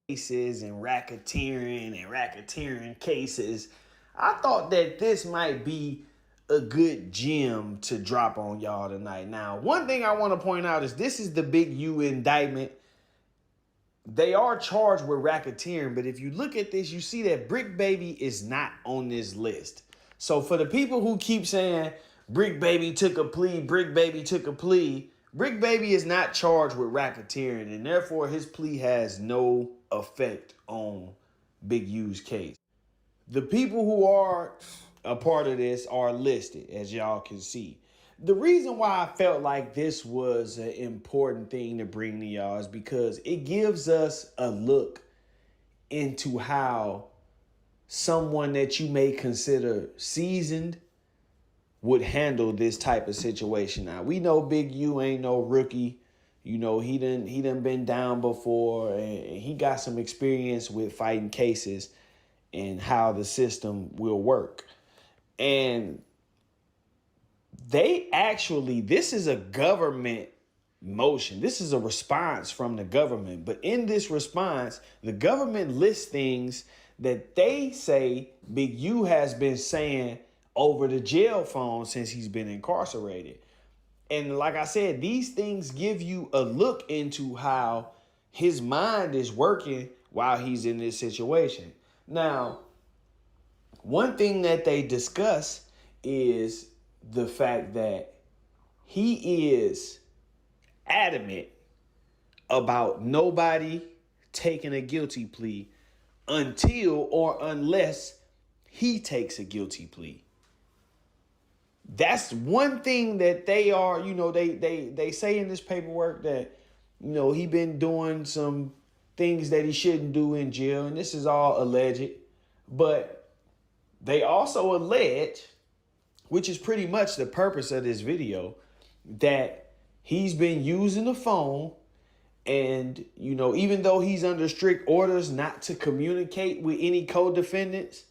cases and racketeering cases, I thought that this might be a good gem to drop on y'all tonight. Now, one thing I want to point out is this is the Big U indictment. They are charged with racketeering, but if you look at this, you see that Brick Baby is not on this list. So for the people who keep saying Brick Baby took a plea, Brick Baby took a plea, Brick Baby is not charged with racketeering, and therefore his plea has no effect on Big U's case. The people who are a part of this are listed, as y'all can see. The reason why I felt like this was an important thing to bring to y'all is because it gives us a look into how someone that you may consider seasoned would handle this type of situation. Now, we know Big U ain't no rookie. You know, he done been down before, and he got some experience with fighting cases and how the system will work. And this is a government motion. This is a response from the government. But in this response, the government lists things that they say Big U has been saying over the jail phone since he's been incarcerated. And like I said, these things give you a look into how his mind is working while he's in this situation. Now, one thing that they discuss is the fact that he is adamant about nobody taking a guilty plea until or unless he takes a guilty plea. That's one thing that they are, they say in this paperwork that, he been doing some things that he shouldn't do in jail. And this is all alleged. But they also allege, which is pretty much the purpose of this video, that he's been using the phone and, even though he's under strict orders not to communicate with any co-defendants,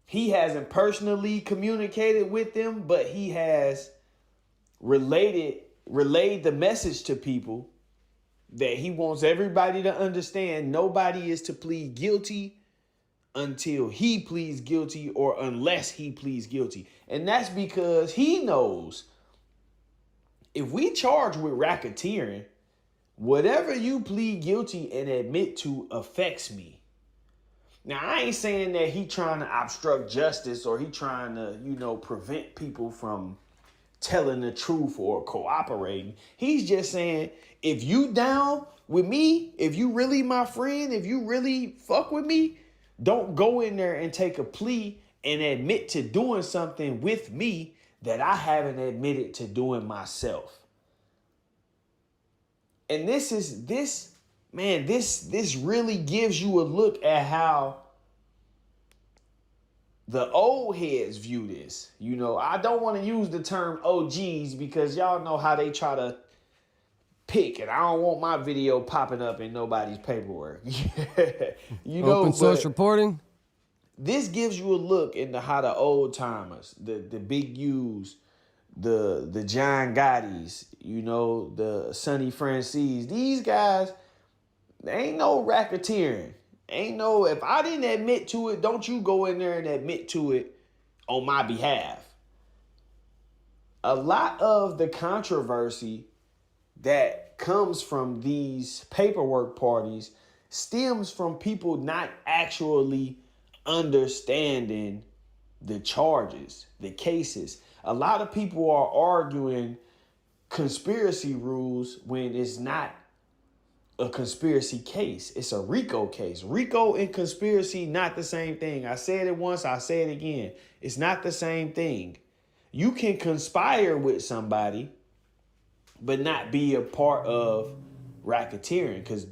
he hasn't personally communicated with them, but he has relayed the message to people that he wants everybody to understand nobody is to plead guilty until he pleads guilty or unless he pleads guilty. And that's because he knows if we charge with racketeering, whatever you plead guilty and admit to affects me. Now, I ain't saying that he trying to obstruct justice or he trying to, prevent people from telling the truth or cooperating. He's just saying, if you down with me, if you really my friend, if you really fuck with me, don't go in there and take a plea and admit to doing something with me that I haven't admitted to doing myself. And this really gives you a look at how the old heads view this. I don't want to use the term OGs because y'all know how they try to pick, and I don't want my video popping up in nobody's paperwork. Open source reporting. This gives you a look into how the old timers, the Big U's, the John Gotti's, the Sonny Francis, these guys, there ain't no racketeering. If I didn't admit to it, don't you go in there and admit to it on my behalf. A lot of the controversy that comes from these paperwork parties stems from people not actually understanding the charges, the cases. A lot of people are arguing conspiracy rules when it's not a conspiracy case. It's a RICO case. RICO and conspiracy, not the same thing. I said it once, I say it again. It's not the same thing. You can conspire with somebody, but not be a part of racketeering. Because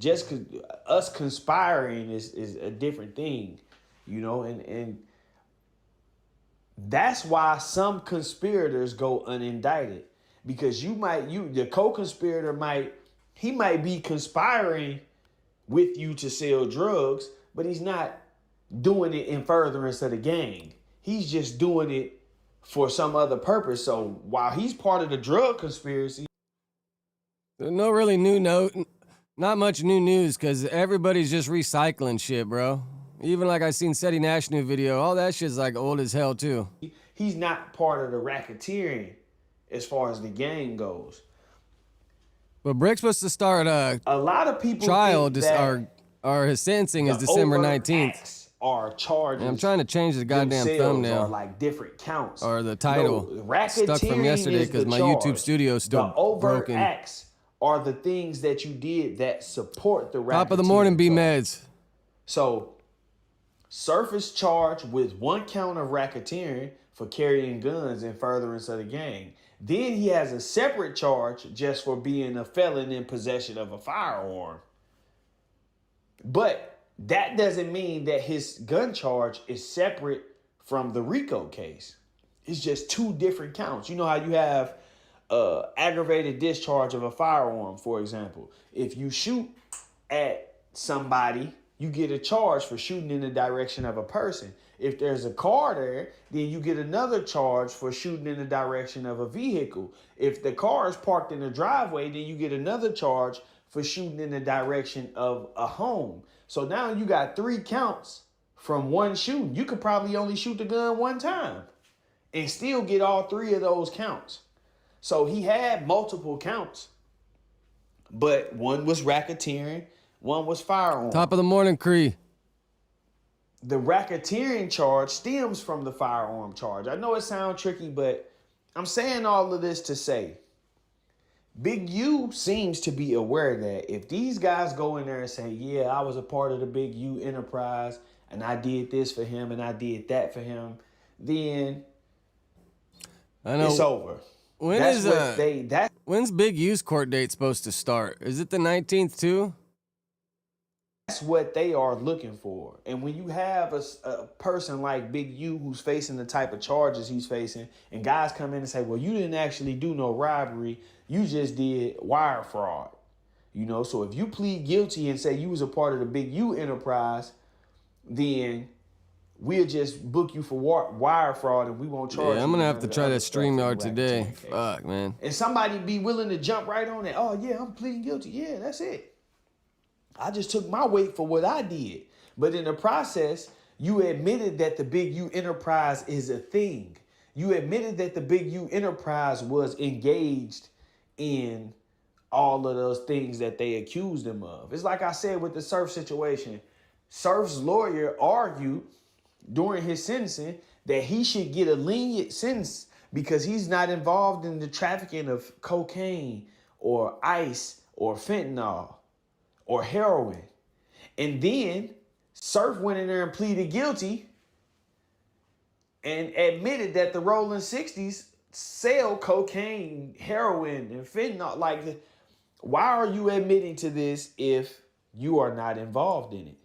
us conspiring is a different thing, and that's why some conspirators go unindicted. Because the co-conspirator might be conspiring with you to sell drugs, but he's not doing it in furtherance of the gang. He's just doing it for some other purpose. So while he's part of the drug conspiracy, No really new note. Not much new news because everybody's just recycling shit, bro. Even like I seen Seti Nash new video, all that shit's like old as hell too. He's not part of the racketeering as far as the gang goes. But Brick's supposed to start a lot of people trial, think that or his sentencing is December 19th. Are charges. And I'm trying to change the goddamn thumbnail. Or like different counts. Or the title. No, stuck from yesterday because my YouTube studio is still broken. The overt acts are the things that you did that support the racketeering. Top of the morning, B-Meds. So, Surf is charged with 1 count of racketeering for carrying guns in furtherance of the gang. Then he has a separate charge just for being a felon in possession of a firearm. But that doesn't mean that his gun charge is separate from the RICO case. It's just 2 different counts. You know how you have aggravated discharge of a firearm, for example. If you shoot at somebody, you get a charge for shooting in the direction of a person. If there's a car there, then you get another charge for shooting in the direction of a vehicle. If the car is parked in the driveway, then you get another charge for shooting in the direction of a home. So now you got 3 counts from 1 shooting. You could probably only shoot the gun 1 time and still get all 3 of those counts. So he had multiple counts, but 1 was racketeering, 1 was firearm. Top of the morning, Cree. The racketeering charge stems from the firearm charge. I know it sounds tricky, but I'm saying all of this to say, Big U seems to be aware that if these guys go in there and say, yeah, I was a part of the Big U enterprise and I did this for him and I did that for him, then it's over. When's Big U's court date supposed to start? Is it the 19th too? That's what they are looking for. And when you have a person like Big U who's facing the type of charges he's facing, and guys come in and say, well, you didn't actually do no robbery, you just did wire fraud. You know, so if you plead guilty and say you was a part of the Big U enterprise, then we'll just book you for wire fraud and we won't charge you. Yeah, I'm going to have to try that StreamYard today. Fuck, man. And somebody be willing to jump right on it. Oh, yeah, I'm pleading guilty. Yeah, that's it. I just took my weight for what I did. But in the process, you admitted that the Big U enterprise is a thing. You admitted that the Big U enterprise was engaged in all of those things that they accused him of. It's like I said with the Surf situation. Surf's lawyer argued during his sentencing that he should get a lenient sentence because he's not involved in the trafficking of cocaine or ice or fentanyl or heroin. And then Surf went in there and pleaded guilty and admitted that the Rolling 60s sell cocaine, heroin, and fentanyl. Like, why are you admitting to this if you are not involved in it?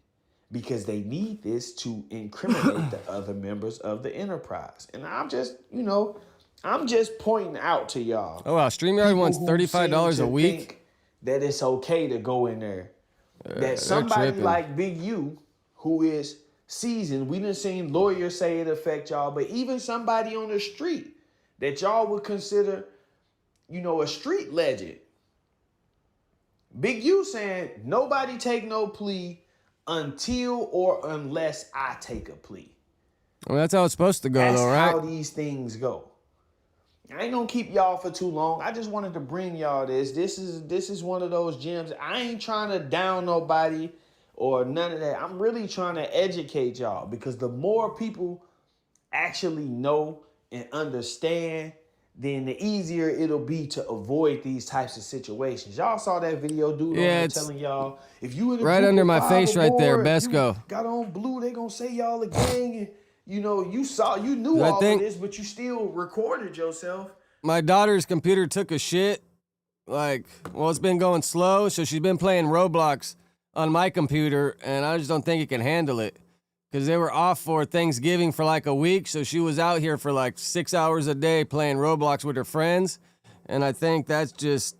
Because they need this to incriminate the other members of the enterprise. And I'm just, I'm just pointing out to y'all. Oh, wow, StreamYard wants $35 a week? Think that it's okay to go in there. That somebody like Big U, who is seasoned, we done seen lawyers say it affect y'all, but even somebody on the street that y'all would consider, a street legend. Big U saying, nobody take no plea until or unless I take a plea. Well, that's how it's supposed to go, though, right? That's how these things go. I ain't gonna keep y'all for too long. I just wanted to bring y'all this. This is one of those gems. I ain't trying to down nobody or none of that. I'm really trying to educate y'all because the more people actually know and understand, then the easier it'll be to avoid these types of situations. Y'all saw that video, dude. Yeah, it's telling y'all if you in a right under my face right there, Besco. Got on blue, they gonna say y'all a gang and. You knew all of this, but you still recorded yourself. My daughter's computer took a shit. It's been going slow, so she's been playing Roblox on my computer, and I just don't think it can handle it. Because they were off for Thanksgiving for a week, so she was out here for 6 hours a day playing Roblox with her friends, and I think that's just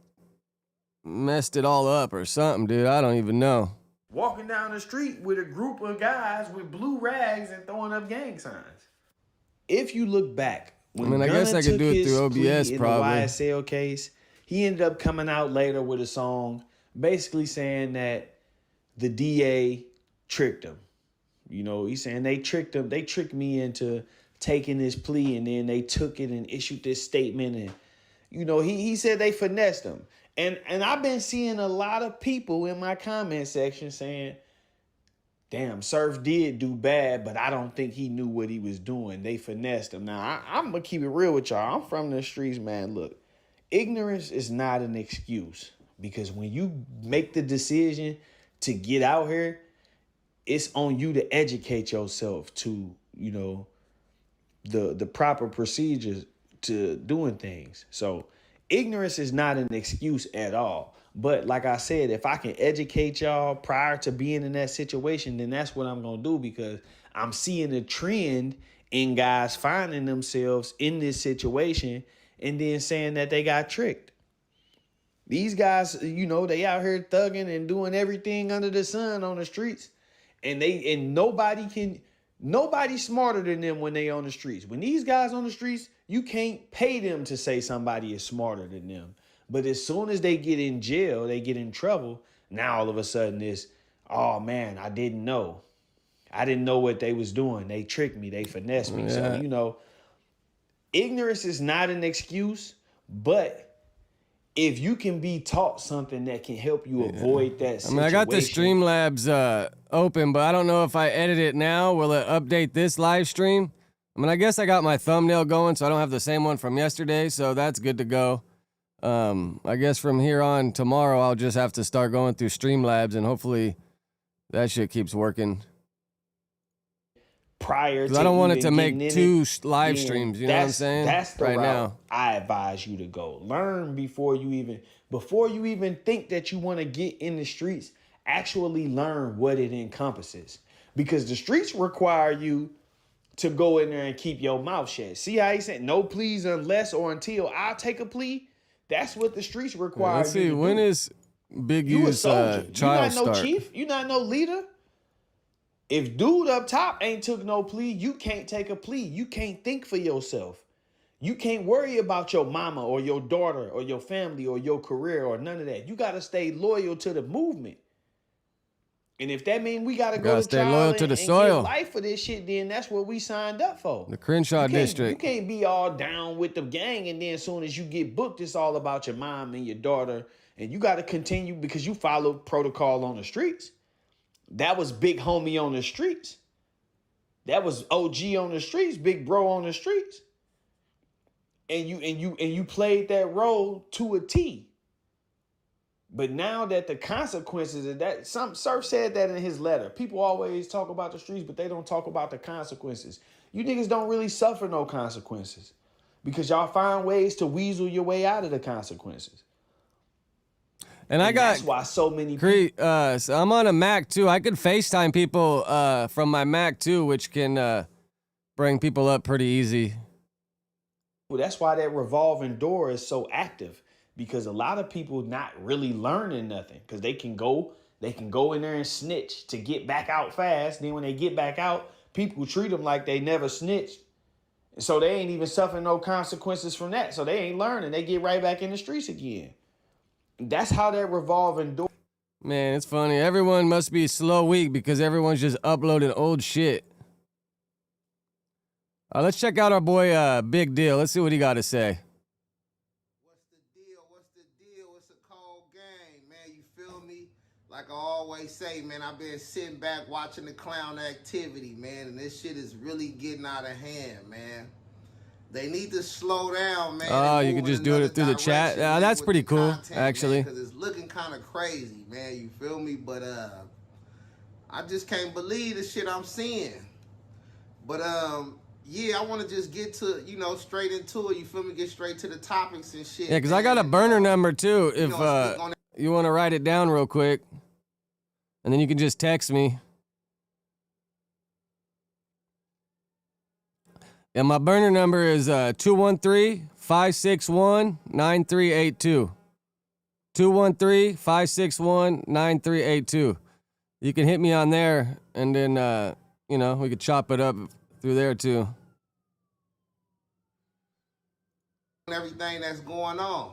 messed it all up or something, dude. I don't even know. Walking down the street with a group of guys with blue rags and throwing up gang signs. If you look back, when I guess I could do it through OBS in probably. The YSL case, he ended up coming out later with a song basically saying that the DA tricked him. You know, he's saying they tricked him. They tricked me into taking this plea, and then they took it and issued this statement. And you know, he said they finessed him. And I've been seeing a lot of people in my comment section saying, damn, Surf did do bad, but I don't think he knew what he was doing. They finessed him. Now, I'm going to keep it real with y'all. I'm from the streets, man. Look, ignorance is not an excuse, because when you make the decision to get out here, it's on you to educate yourself to, you know, the proper procedures to doing things. So ignorance is not an excuse at all. But like I said, if I can educate y'all prior to being in that situation, then that's what I'm going to do, because I'm seeing a trend in guys finding themselves in this situation and then saying that they got tricked. These guys, you know, they out here thugging and doing everything under the sun on the streets. And nobody's smarter than them when they on the streets. When these guys on the streets, you can't pay them to say somebody is smarter than them. But as soon as they get in jail, they get in trouble. Now all of a sudden it's, oh man, I didn't know. I didn't know what they was doing. They tricked me. They finessed me. Yeah. So, you know, ignorance is not an excuse, but if you can be taught something that can help you avoid that situation. I mean, I got the Streamlabs open, but I don't know if I edit it now, will it update this live stream? I mean, I guess I got my thumbnail going, so I don't have the same one from yesterday, so that's good to go. I guess from here on tomorrow, I'll just have to start going through Streamlabs, and hopefully that shit keeps working. Prior to I don't want it to make two live streams, you know what I'm saying? That's the route now I advise you to go. Learn before you even think that you want to get in the streets. Actually learn what it encompasses, because the streets require you to go in there and keep your mouth shut. See how he said no pleas unless or until I take a plea? That's what the streets require. Let's see, when is Big U's trial start? You not no chief? You not no leader? If dude up top ain't took no plea, you can't take a plea. You can't think for yourself. You can't worry about your mama or your daughter or your family or your career or none of that. You got to stay loyal to the movement. And if that means we got to go to trial and get life for this shit, then that's what we signed up for. The Crenshaw District. You can't be all down with the gang, and then as soon as you get booked, it's all about your mom and your daughter. And you got to continue because you follow protocol on the streets. That was big homie on the streets. That was OG on the streets, big bro on the streets. And you played that role to a T. But now that the consequences of that, Surf said that in his letter. People always talk about the streets, but they don't talk about the consequences. You niggas don't really suffer no consequences because y'all find ways to weasel your way out of the consequences. And that's why so many people. So I'm on a Mac too. I could FaceTime people from my Mac too, which can bring people up pretty easy. Well, that's why that revolving door is so active, because a lot of people not really learning nothing because they can go in there and snitch to get back out fast. Then when they get back out, people treat them like they never snitched. So they ain't even suffering no consequences from that. So they ain't learning. They get right back in the streets again. That's how that revolving door. Man, it's funny. Everyone must be slow week because everyone's just uploading old shit. Let's check out our boy Big Deal. Let's see what he got to say. What's the deal? It's a cold game, man. You feel me? Like I always say, man, I've been sitting back watching the clown activity, man, and this shit is really getting out of hand, man. They need to slow down, man. Oh, you can just do it through the chat? Yeah, that's pretty cool, actually. Because it's looking kind of crazy, man. You feel me? But I just can't believe the shit I'm seeing. But yeah, I want to just get to, straight into it. You feel me? Get straight to the topics and shit. Yeah, because I got a burner number, too, if you want to write it down real quick. And then you can just text me. Yeah, my burner number is 213-561-9382. 213-561-9382. You can hit me on there, and then, we could chop it up through there, too. Everything that's going on.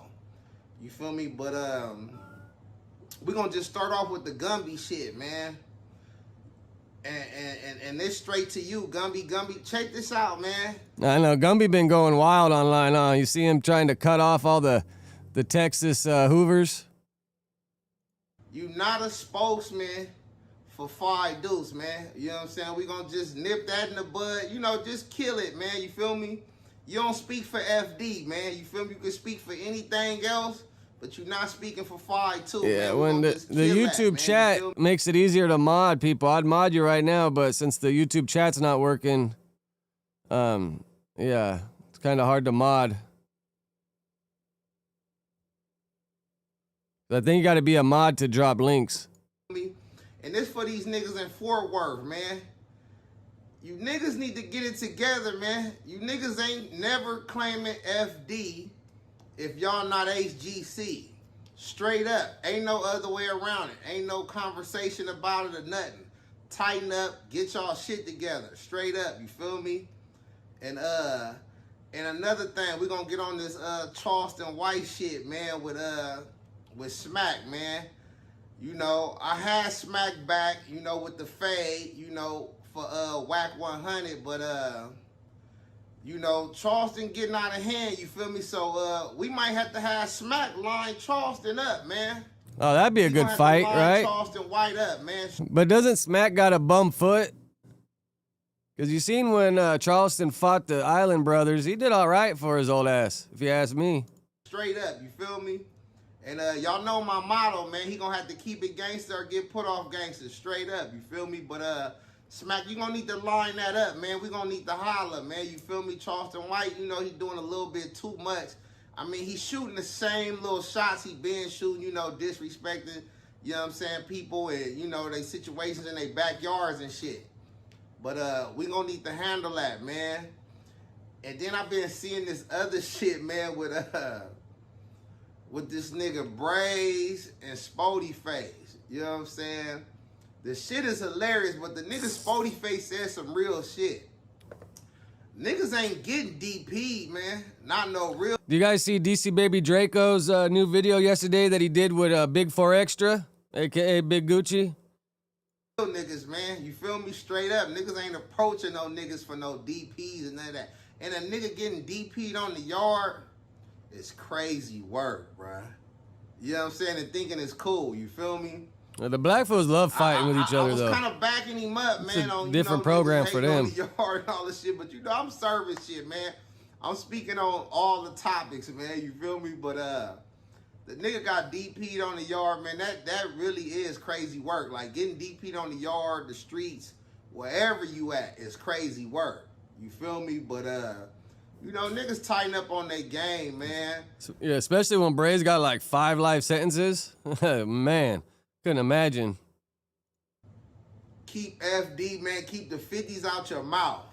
You feel me? But, we're gonna just start off with the Gumby shit, man. And this straight to you, Gumby. Check this out, man. I know Gumby been going wild online, huh? You see him trying to cut off all the Texas Hoovers. You not a spokesman for Five Deuce, man. You know what I'm saying? We gonna just nip that in the bud. You know, just kill it, man. You feel me? You don't speak for FD, man. You feel me? You can speak for anything else, but you're not speaking for Five too. Yeah, man. when the YouTube chat makes it easier to mod people, I'd mod you right now, but since the YouTube chat's not working, yeah, it's kind of hard to mod. I think you got to be a mod to drop links. And this for these niggas in Fort Worth, man. You niggas need to get it together, man. You niggas ain't never claiming FD if y'all not HGC. Straight up. Ain't no other way around it. Ain't no conversation about it or nothing. Tighten up. Get y'all shit together. Straight up. You feel me? And another thing, we gonna get on this Charleston White shit, man, with Smack, man. You know, I had Smack back, you know, with the fade, you know, for Whack 100, but you know, Charleston getting out of hand, you feel me? So we might have to have Smack line Charleston up, man. Oh, that'd be a good fight, right? Charleston White up, man. But doesn't Smack got a bum foot? Because you seen when Charleston fought the Island Brothers, he did all right for his old ass, if you ask me. Straight up, you feel me? And y'all know my motto, man. He gonna have to keep it gangster or get put off gangster. Straight up, you feel me? But Smack, you gonna need to line that up, man. We gonna need to holler, man. You feel me? Charleston White, you know, he doing a little bit too much. I mean, he's shooting the same little shots he been shooting, you know, disrespecting, you know what I'm saying, people and, you know, they situations in their backyards and shit. But we gonna need to handle that, man. And then I've been seeing this other shit, man, with this nigga Braze and Spody Face. You know what I'm saying? The shit is hilarious, but the nigga Spody Face said some real shit. Niggas ain't getting DP'd, man. Not no real. Do you guys see DC Baby Draco's new video yesterday that he did with Big 4 Extra, a.k.a. Big Gucci? Niggas, man. You feel me? Straight up. Niggas ain't approaching no niggas for no DPs and none of that. And a nigga getting DP'd on the yard, it's crazy work, bruh. You know what I'm saying? And thinking it's cool. You feel me? The Blackfoots love fighting with each other, though. I was kind of backing him up, man. It's a on different program for them. On the yard and all this shit, but you know, I'm serving shit, man. I'm speaking on all the topics, man. You feel me? But the nigga got DP'd on the yard, man. That really is crazy work. Like getting DP'd on the yard, the streets, wherever you at, is crazy work. You feel me? But you know, niggas tighten up on their game, man. Yeah, especially when Braze got like 5 life sentences. Man, couldn't imagine. Keep FD, man. Keep the 50s out your mouth.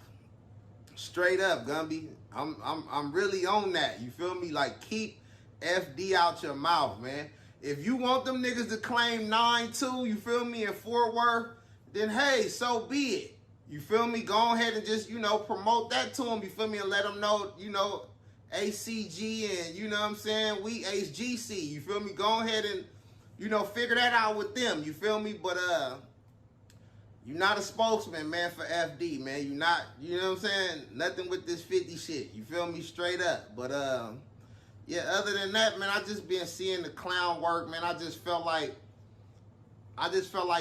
Straight up, Gumby. I'm really on that. You feel me? Like keep FD out your mouth, man. If you want them niggas to claim 9-2, you feel me, in Fort Worth, then hey, so be it. You feel me? Go ahead and just, you know, promote that to them, you feel me, and let them know, you know, ACG and, you know what I'm saying, we HGC, you feel me? Go ahead and, you know, figure that out with them, you feel me? But, you're not a spokesman, man, for FD, man. You're not, you know what I'm saying? Nothing with this 50 shit, you feel me? Straight up. But, yeah, other than that, man, I just been seeing the clown work, man. I just felt like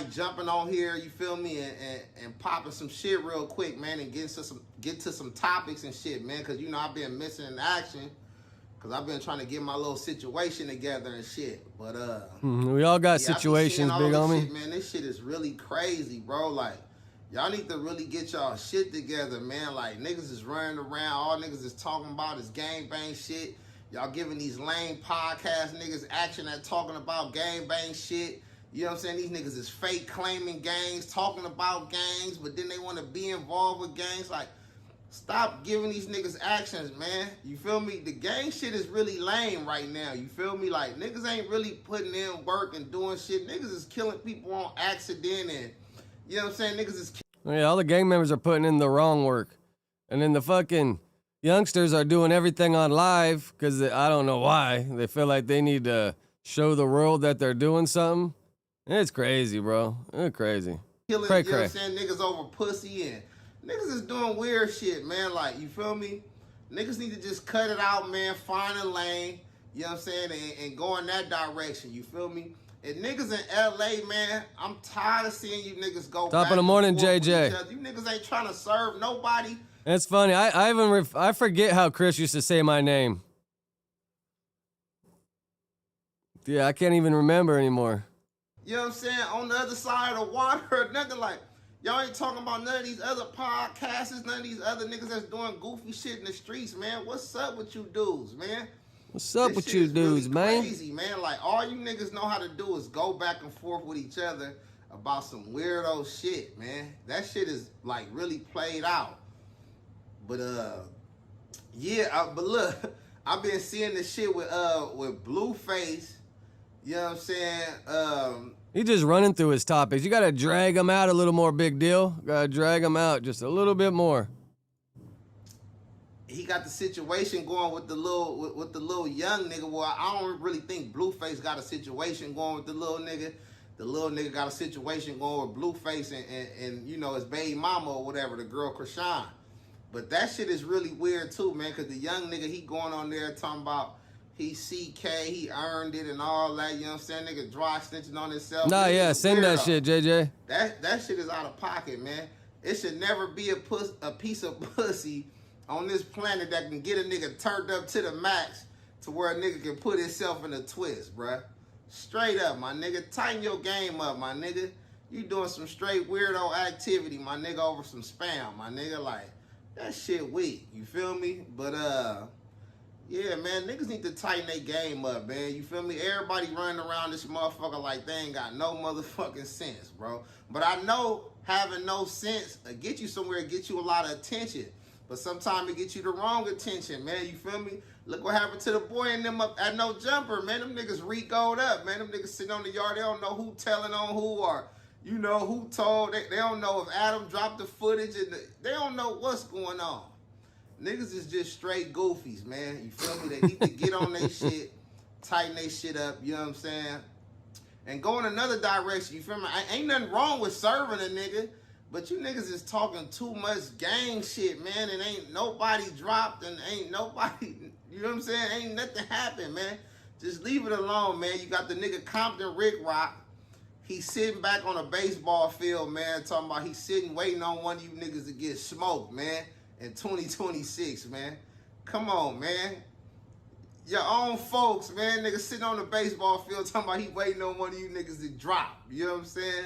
jumping on here, you feel me, and popping some shit real quick, man, and get to some topics and shit, man, because, you know, I've been missing in action because I've been trying to get my little situation together and shit. But, we all got situations, big homie. Shit, man, this shit is really crazy, bro. Like, y'all need to really get y'all shit together, man. Like, niggas is running around. All niggas is talking about is gangbang shit. Y'all giving these lame podcast niggas action at talking about gangbang shit. You know what I'm saying? These niggas is fake claiming gangs, talking about gangs, but then they want to be involved with gangs. Like, stop giving these niggas actions, man. You feel me? The gang shit is really lame right now. You feel me? Like, niggas ain't really putting in work and doing shit. Niggas is killing people on accident and, you know what I'm saying? Niggas is Yeah, all the gang members are putting in the wrong work. And then the fucking youngsters are doing everything on live because I don't know why. They feel like they need to show the world that they're doing something. It's crazy, bro. It's crazy. Killing, Cray you know what cray. I'm saying, niggas over pussy and niggas is doing weird shit, man. Like, you feel me? Niggas need to just cut it out, man. Find a lane, you know what I'm saying, and go in that direction, you feel me? And niggas in LA, man, I'm tired of seeing you niggas go Top back of the morning, and forth with JJ. each other. You niggas ain't trying to serve nobody. It's funny. I forget how Chris used to say my name. Yeah, I can't even remember anymore. You know what I'm saying? On the other side of the water or nothing. Like, y'all ain't talking about none of these other podcasts, none of these other niggas that's doing goofy shit in the streets, man. What's up with you dudes, man? What's up This with shit you is dudes, really man? crazy, man. Like, all you niggas know how to do is go back and forth with each other about some weirdo shit, man. That shit is, like, really played out. But, yeah, but look, I've been seeing this shit with Blueface. You know what I'm saying? He just running through his topics. You gotta drag him out a little more, big deal. Gotta drag him out just a little bit more. He got the situation going with the little young nigga. Well, I don't really think Blueface got a situation going with the little nigga. The little nigga got a situation going with Blueface and you know, his baby mama or whatever, the girl Krishan. But that shit is really weird too, man, because the young nigga, he going on there talking about he CK, he earned it and all that, you know what I'm saying? Nigga dry snitching on himself. Nah, yeah, send that shit, JJ. That shit is out of pocket, man. It should never be a piece of pussy on this planet that can get a nigga turned up to the max to where a nigga can put himself in a twist, bruh. Straight up, my nigga. Tighten your game up, my nigga. You doing some straight weirdo activity, my nigga, over some spam, my nigga. Like, that shit weak. You feel me? But, yeah, man, niggas need to tighten their game up, man. You feel me? Everybody running around this motherfucker like they ain't got no motherfucking sense, bro. But I know having no sense get you somewhere, get you a lot of attention. But sometimes it gets you the wrong attention, man. You feel me? Look what happened to the boy and them up at No Jumper, man. Them niggas recoed up, man. Them niggas sitting on the yard. They don't know who telling on who or, you know, who told. They don't know if Adam dropped the footage. And they don't know what's going on. Niggas is just straight goofies, man. You feel me? They need to get on their shit, tighten their shit up, you know what I'm saying? And go in another direction, you feel me? Ain't nothing wrong with serving a nigga, but you niggas is talking too much gang shit, man, and ain't nobody dropped and ain't nobody, you know what I'm saying? Ain't nothing happened, man. Just leave it alone, man. You got the nigga Compton Rick Rock. He's sitting back on a baseball field, man, talking about he's sitting waiting on one of you niggas to get smoked, man, in 2026, man. Come on, man. Your own folks, man, niggas sitting on the baseball field talking about he waiting on one of you niggas to drop. You know what I'm saying?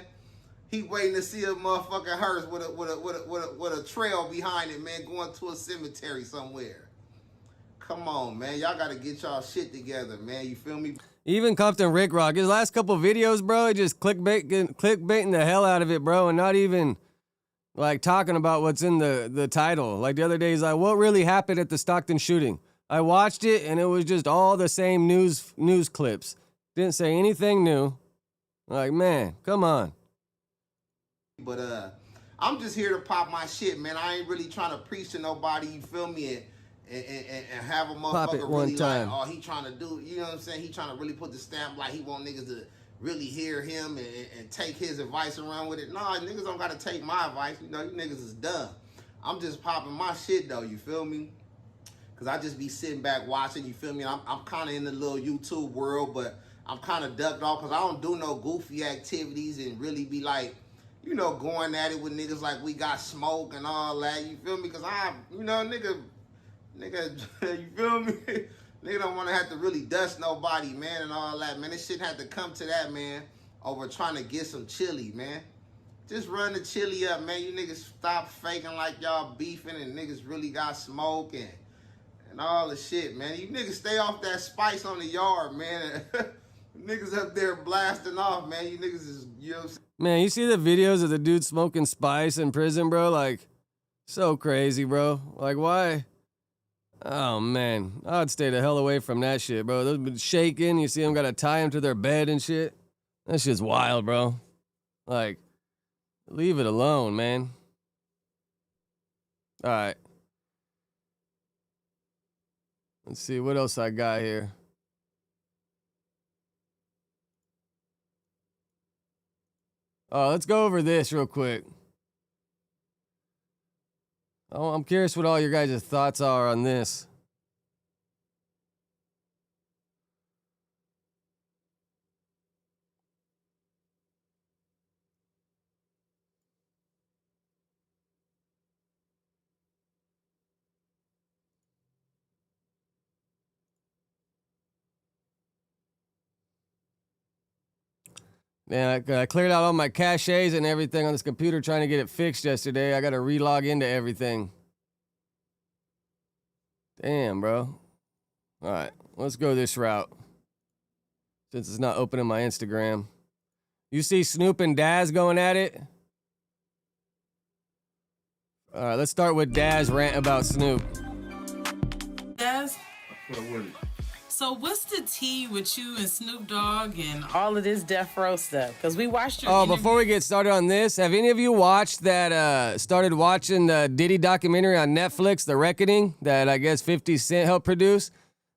He waiting to see a motherfucking hearse with a trail behind it, man, going to a cemetery somewhere. Come on, man. Y'all gotta get y'all shit together, man. You feel me? Even Compton Rick Rock, his last couple videos, bro, he just clickbaiting the hell out of it, bro, and not even like talking about what's in the title. Like the other day, he's like, what really happened at the Stockton shooting? I watched it and it was just all the same news clips. Didn't say anything new. Like, man, come on. But I'm just here to pop my shit, man. I ain't really trying to preach to nobody, you feel me, and have a motherfucker really like, oh, he trying to do, you know what I'm saying? He trying to really put the stamp like he want niggas to really hear him and take his advice around with it. Nah, niggas don't gotta take my advice. You know, you niggas is dumb. I'm just popping my shit though, you feel me? Cause I just be sitting back watching, you feel me? I'm kind of in the little YouTube world, but I'm kind of ducked off because I don't do no goofy activities and really be like, you know, going at it with niggas like we got smoke and all that. You feel me? Cause I, you know, nigga, you feel me? Nigga don't want to have to really dust nobody, man, and all that, man. This shit had to come to that, man, over trying to get some chili, man. Just run the chili up, man. You niggas stop faking like y'all beefing and niggas really got smoke and all the shit, man. You niggas stay off that spice on the yard, man. Niggas up there blasting off, man. You niggas is, you know what I'm saying? Man, you see the videos of the dude smoking spice in prison, bro? Like, so crazy, bro. Like, why? Oh, man. I'd stay the hell away from that shit, bro. They've been shaking. You see them gotta tie them to their bed and shit. That shit's wild, bro. Like, leave it alone, man. All right. Let's see what else I got here. Let's go over this real quick. Oh, I'm curious what all your guys' thoughts are on this. Man, I cleared out all my caches and everything on this computer trying to get it fixed yesterday. I got to re-log into everything. Damn, bro. All right, let's go this route. Since it's not opening my Instagram. You see Snoop and Daz going at it? All right, let's start with Daz rant about Snoop. Daz? So what's the tea with you and Snoop Dogg and all of this death row stuff? Because we watched your interview. Before we get started on this, have any of you watched that, started watching the Diddy documentary on Netflix, The Reckoning, that I guess 50 Cent helped produce?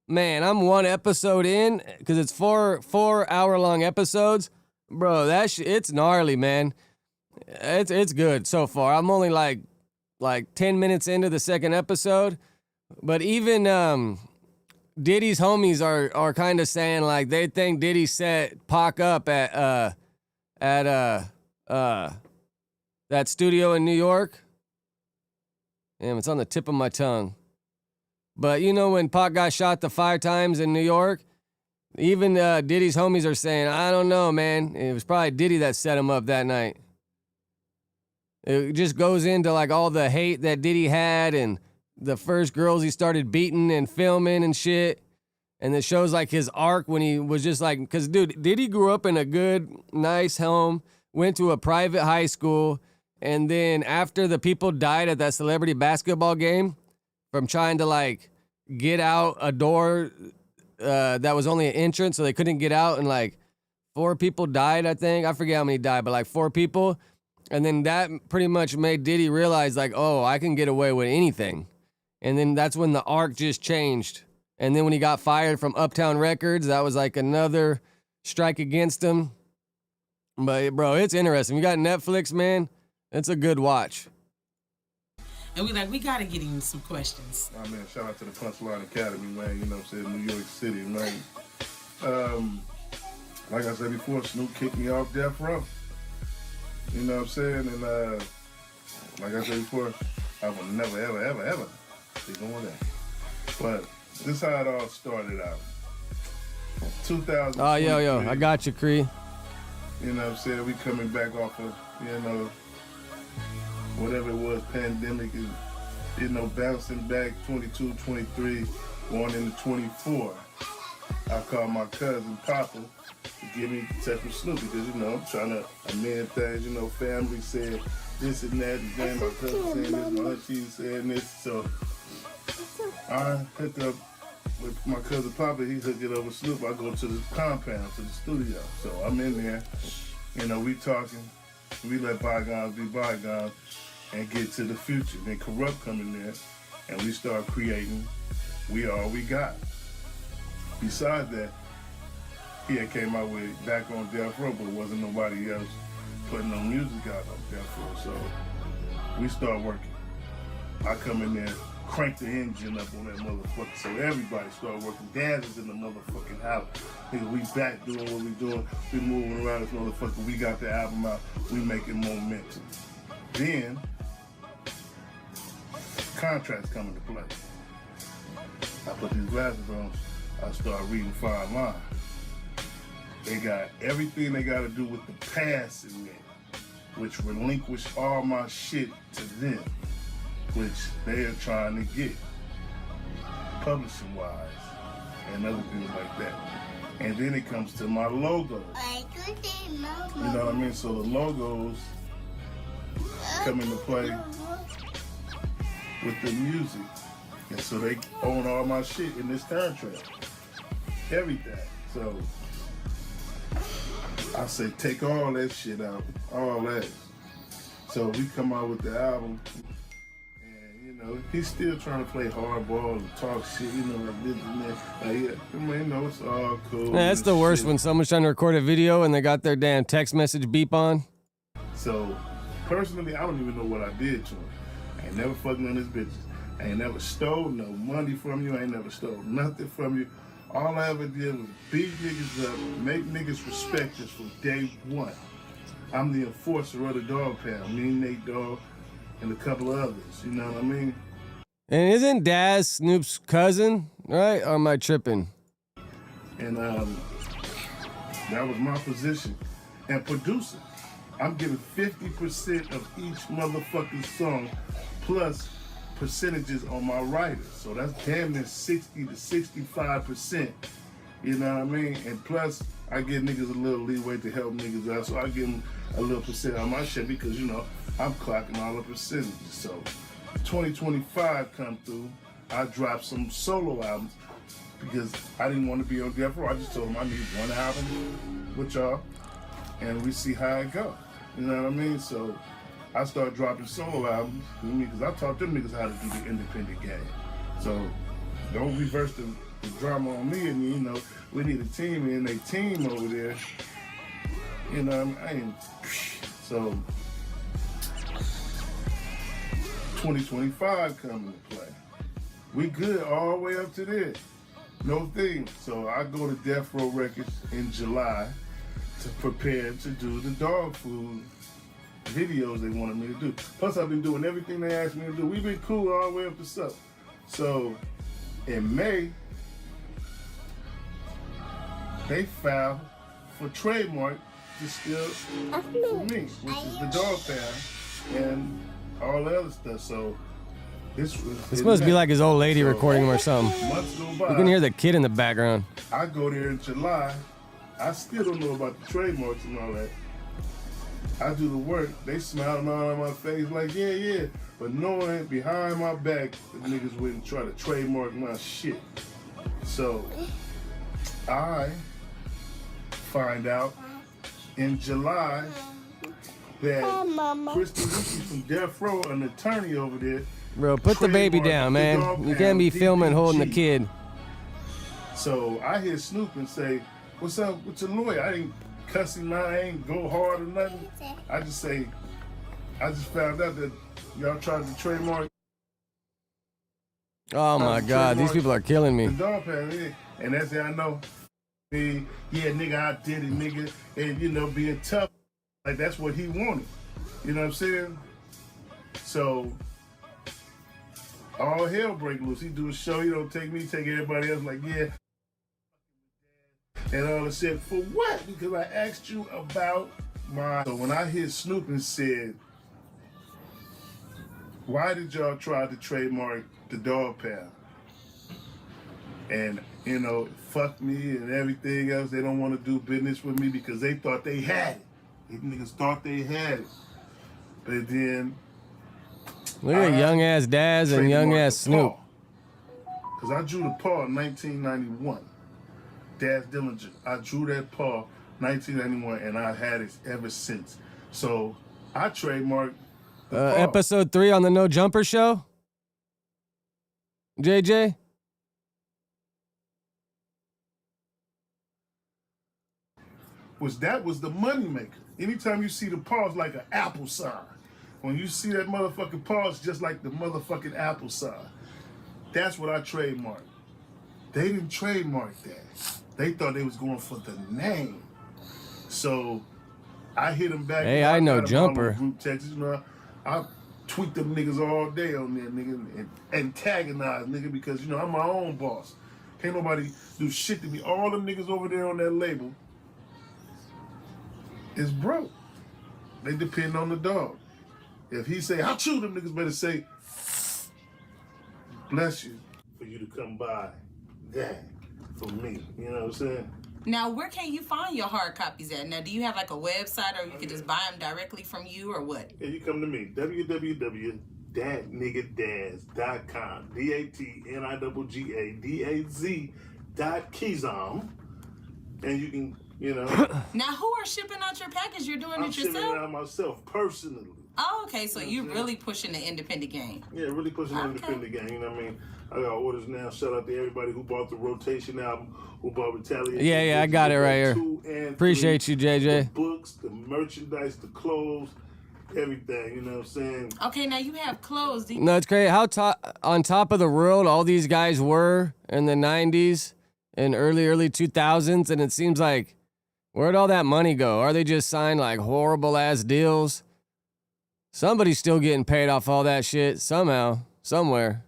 Man, I'm one episode in, because it's four hour-long episodes. Bro, it's gnarly, man. It's good so far. I'm only like 10 minutes into the second episode. But even Diddy's homies are kind of saying like they think Diddy set Pac up at that studio in New York. Damn, it's on the tip of my tongue. But you know when Pac got shot the 5 times in New York, even Diddy's homies are saying, I don't know, man. It was probably Diddy that set him up that night. It just goes into like all the hate that Diddy had and the first girls he started beating and filming and shit. And it shows like his arc when he was just like, because dude, Diddy grew up in a good, nice home, went to a private high school. And then after the people died at that celebrity basketball game from trying to like get out a door that was only an entrance, so they couldn't get out. And like 4 people died, I think. I forget how many died, but like 4 people. And then that pretty much made Diddy realize like, oh, I can get away with anything. And then that's when the arc just changed. And then when he got fired from Uptown Records, that was like another strike against him. But bro, it's interesting. You got Netflix, man. It's a good watch. And we gotta get him some questions. Oh man, shout out to the Punchline Academy, man. You know what I'm saying? New York City, man. Like I said before, Snoop kicked me off death row. You know what I'm saying? And like I said before, I will never, ever, ever, ever be doing that. But this is how it all started out. 2000. Oh, yo, I got you, Cree. You know what I'm saying? We coming back off of, you know, whatever it was, pandemic, and, you know, bouncing back 22, 23, going into 24. I called my cousin Papa to give me touch with Snoop because, you know, I'm trying to amend things. You know, family said this and that, and then my cousin saying this, my auntie saying this. So I hooked up with my cousin Papa. He hooked it up with Snoop. I go to the compound, to the studio. So I'm in there. You know, we talking. We let bygones be bygones and get to the future. Then Corrupt come in there, and we start creating We All We Got. Besides that, he had came out with Back on Death Row, but wasn't nobody else putting no music out on Death Row. So we start working. I come in there, crank the engine up on that motherfucker. So everybody start working. Dad is in the motherfucking house. Nigga, we back doing what we doing. We moving around this motherfucker. We got the album out. We making momentum. Then contracts come into play. I put these glasses on. I start reading fine line. They got everything they got to do with the past in there, which relinquish all my shit to them, which they are trying to get, publishing-wise, and other things like that. And then it comes to my logo. You know what I mean? So the logos come into play with the music. And so they own all my shit in this contract. Everything. So I say take all that shit out. All that. So we come out with the album. And you know, he's still trying to play hardball and talk shit, you know, like this and that. Like, yeah, I mean, you know, it's all cool. Yeah, that's the worst when someone's trying to record a video and they got their damn text message beep on. So, personally, I don't even know what I did to him. I ain't never fucked none of his bitches. I ain't never stole no money from you. I ain't never stole nothing from you. All I ever did was beat niggas up, make niggas respect us from day one. I'm the enforcer of the dog pound. Me, Nate Dogg, and a couple of others. You know what I mean? And isn't Daz Snoop's cousin, right? Or am I tripping? And that was my position. And producing. I'm giving 50% of each motherfucking song plus percentages on my writers. So that's damn near 60 to 65%. You know what I mean? And plus, I give niggas a little leeway to help niggas out. So I give them a little percent on my shit because, you know, I'm clocking all the percentages. So 2025 come through, I dropped some solo albums because I didn't want to be on Death Row. I just told them I need one album with y'all and we see how it go. You know what I mean? So I started dropping solo albums, because I taught them niggas how to do the independent game. So don't reverse the drama on me. And you know, we need a team, and they team over there. You know what I mean? So 2025 coming to play. We good all the way up to there. No thing. So I go to Death Row Records in July to prepare to do the dog food videos they wanted me to do. Plus, I've been doing everything they asked me to do. We've been cool all the way up to stuff. So, in May, they filed for trademark to steal for me, which is the dog pound and all the other stuff. So, this must be like his old lady recording him or something. Months go by. You can hear the kid in the background. I go there in July. I still don't know about the trademarks and all that. I do the work, they smiling all on my face like, yeah. But knowing behind my back, the niggas wouldn't try to trademark my shit. So, I find out in July that Kristen Lucci from Death Row, an attorney over there. Bro, put the baby down, man. You can't be filming holding the kid. So, I hear Snoop and say, what's up with your lawyer? I ain't cussing, I ain't go hard or nothing. I just found out that y'all tried to trademark. Oh my God, these people are killing me. The dog pound, yeah. And that's how I know. Yeah, nigga, I did it, nigga. And, you know, being tough, like that's what he wanted. You know what I'm saying? So, all hell break loose. He do a show, he don't take me, take everybody else, like, yeah. And all I said, for what? Because I asked you about my... So when I hit Snoop and said, why did y'all try to trademark the dog pound? And, you know, fuck me and everything else. They don't want to do business with me because they thought they had it. These niggas thought they had it. But then... Look at young-ass Daz and young-ass Snoop. Because I drew the paw in 1991. Daz Dillinger. I drew that paw 1991 and I had it ever since. So I trademarked the paw. Episode 3 on the No Jumper show? JJ? That was the money maker. Anytime you see the paw, it's like an apple sign. When you see that motherfucking paw, it's just like the motherfucking apple sign. That's what I trademarked. They didn't trademark that. They thought they was going for the name. So I hit them back. Hey, I know Jumper. Group text, you know, I tweet them niggas all day on there, nigga, and antagonize, nigga, because, you know, I'm my own boss. Can't nobody do shit to me. All them niggas over there on that label is broke. They depend on the dog. If he say, I chew, them niggas better say, bless you for you to come by that for me. You know what I'm saying? Now, where can you find your hard copies at? Now, do you have like a website or you can just buy them directly from you or what? Yeah, you come to me, www.datniggadaz.com, DATNIGGADAZ.Kizom, and you can, you know. Now, who are shipping out your package? You're doing it yourself? I'm shipping it out myself, personally. Oh, okay, so you're really pushing the independent game. Yeah, really pushing the independent game, you know what I mean? I got orders now. Shout out to everybody who bought the Rotation album, who bought Retaliation. Yeah, I got it right here. Appreciate you, JJ. The books, the merchandise, the clothes, everything. You know what I'm saying? Okay, now you have clothes. No, it's crazy how on top of the world all these guys were in the 90s and early 2000s, and it seems like, where'd all that money go? Are they just signed like horrible ass deals? Somebody's still getting paid off all that shit somehow, somewhere.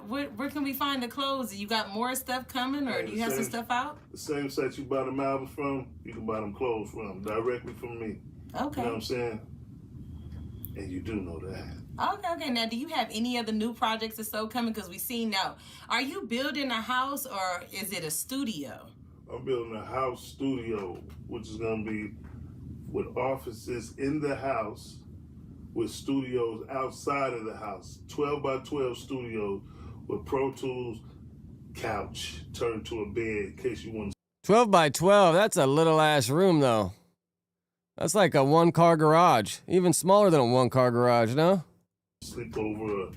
Where can we find the clothes? You got more stuff coming, or do you have some stuff out? The same site you buy them albums from, you can buy them clothes from, directly from me. Okay. You know what I'm saying? And you do know that. Okay. Now, do you have any other new projects or so coming? Because we see now, are you building a house or is it a studio? I'm building a house studio, which is going to be with offices in the house, with studios outside of the house. 12 by 12 studios with Pro Tools, couch turned to a bed in case you want to. 12 by 12, that's a little ass room though. That's like a 1-car garage. Even smaller than a 1-car garage, no? Sleep over,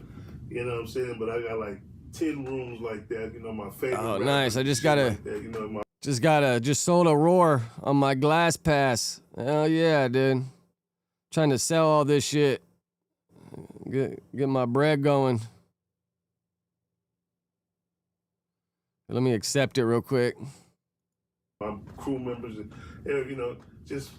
you know what I'm saying? But I got like 10 rooms like that, you know, my favorite. Oh, nice. I just gotta, like that, you know, just sold a roar on my Glass Pass. Hell yeah, dude. Trying to sell all this shit. Get my bread going. Let me accept it real quick. My crew members, you know, just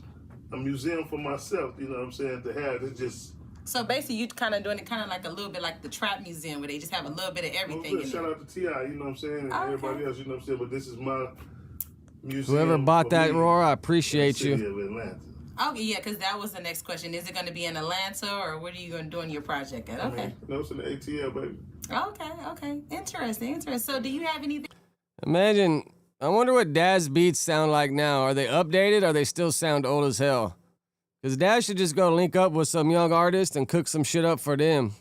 a museum for myself, you know what I'm saying, to have. It's just... So basically, you kind of doing it kind of like a little bit like the Trap Museum, where they just have a little bit of everything in Shout it. out to T.I., you know what I'm saying, and everybody else, you know what I'm saying, but this is my museum. Whoever bought that roar, I appreciate you. City of Atlanta. Okay, yeah, because that was the next question. Is it going to be in Atlanta, or what are you going to do in your project at? Okay. No, it's in the ATL, baby. Okay. Interesting. So do you have anything? Imagine, I wonder what Daz beats sound like now. Are they updated or they still sound old as hell? Because Daz should just go link up with some young artist and cook some shit up for them.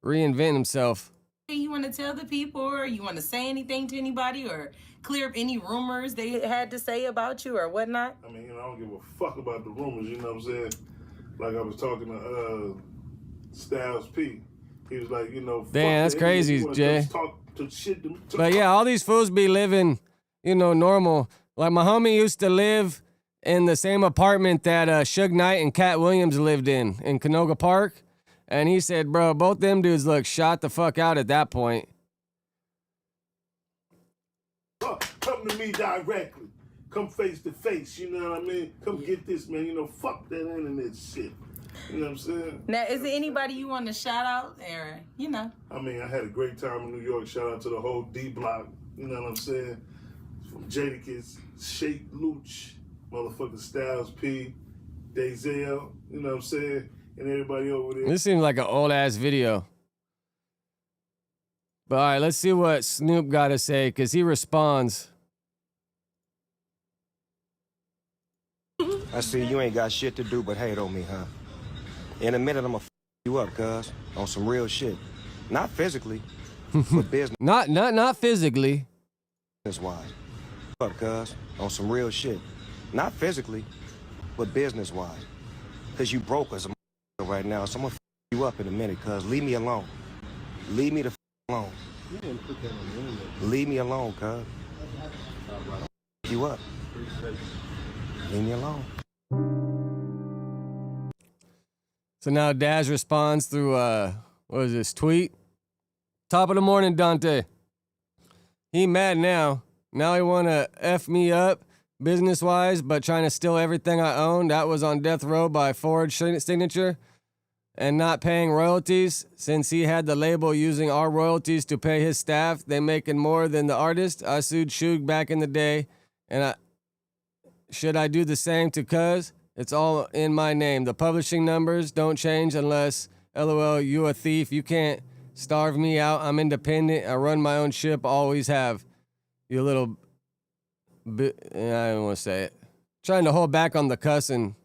Reinvent himself. You want to tell the people, or you want to say anything to anybody, or clear up any rumors they had to say about you or whatnot? I mean, you know, I don't give a fuck about the rumors, you know what I'm saying? Like I was talking to Styles P. He was like, you know, damn, that's crazy, Jay. To but yeah, all these fools be living, you know, normal. Like my homie used to live in the same apartment that Suge Knight and Cat Williams lived in Canoga Park. And he said, bro, both them dudes look shot the fuck out at that point. Come to me directly. Come face to face, you know what I mean? Come get this, man. You know, fuck that internet shit. You know what I'm saying? Now, is there anybody you want to shout out, or, you know? I mean, I had a great time in New York. Shout out to the whole D Block. You know what I'm saying? From Jadakiss, Shake Luch, motherfucking Styles P, Dazelle, you know what I'm saying? And everybody over there. This seems like an old ass video. But all right, let's see what Snoop got to say, because he responds. I see you ain't got shit to do but hate on me, huh? In a minute, I'ma you up, cuz, on some real shit. Not physically, but business. Not physically. Business-wise. Up, cuz, on some real shit. Not physically, but business-wise. Cause you broke as a right now, so I'ma you up in a minute, cuz. Leave me alone. Leave me the alone. You didn't put that on the internet. Leave me alone, cuz. You up. Leave me alone. So now Daz responds through, what is this, tweet? Top of the morning, Dante. He mad now. Now he want to F me up business-wise, but trying to steal everything I own. That was on death row by forged signature and not paying royalties. Since he had the label using our royalties to pay his staff, they making more than the artist. I sued Suge back in the day, and should I do the same to Cuz? It's all in my name. The publishing numbers don't change unless, LOL, you a thief. You can't starve me out. I'm independent. I run my own ship. Always have. You little bit. I don't want to say it. Trying to hold back on the cussing.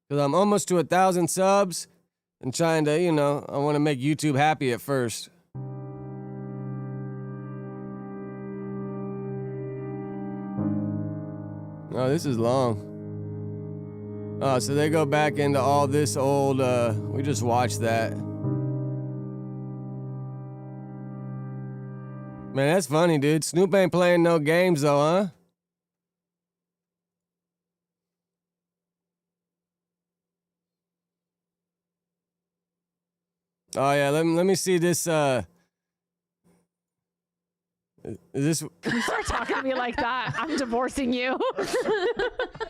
Because I'm almost to 1,000 subs. And trying to, you know, I want to make YouTube happy at first. Oh, this is long. Oh, so they go back into all this old, we just watched that. Man, that's funny, dude. Snoop ain't playing no games, though, huh? Oh yeah, let me see this. Is this? You start talking to me like that, I'm divorcing you.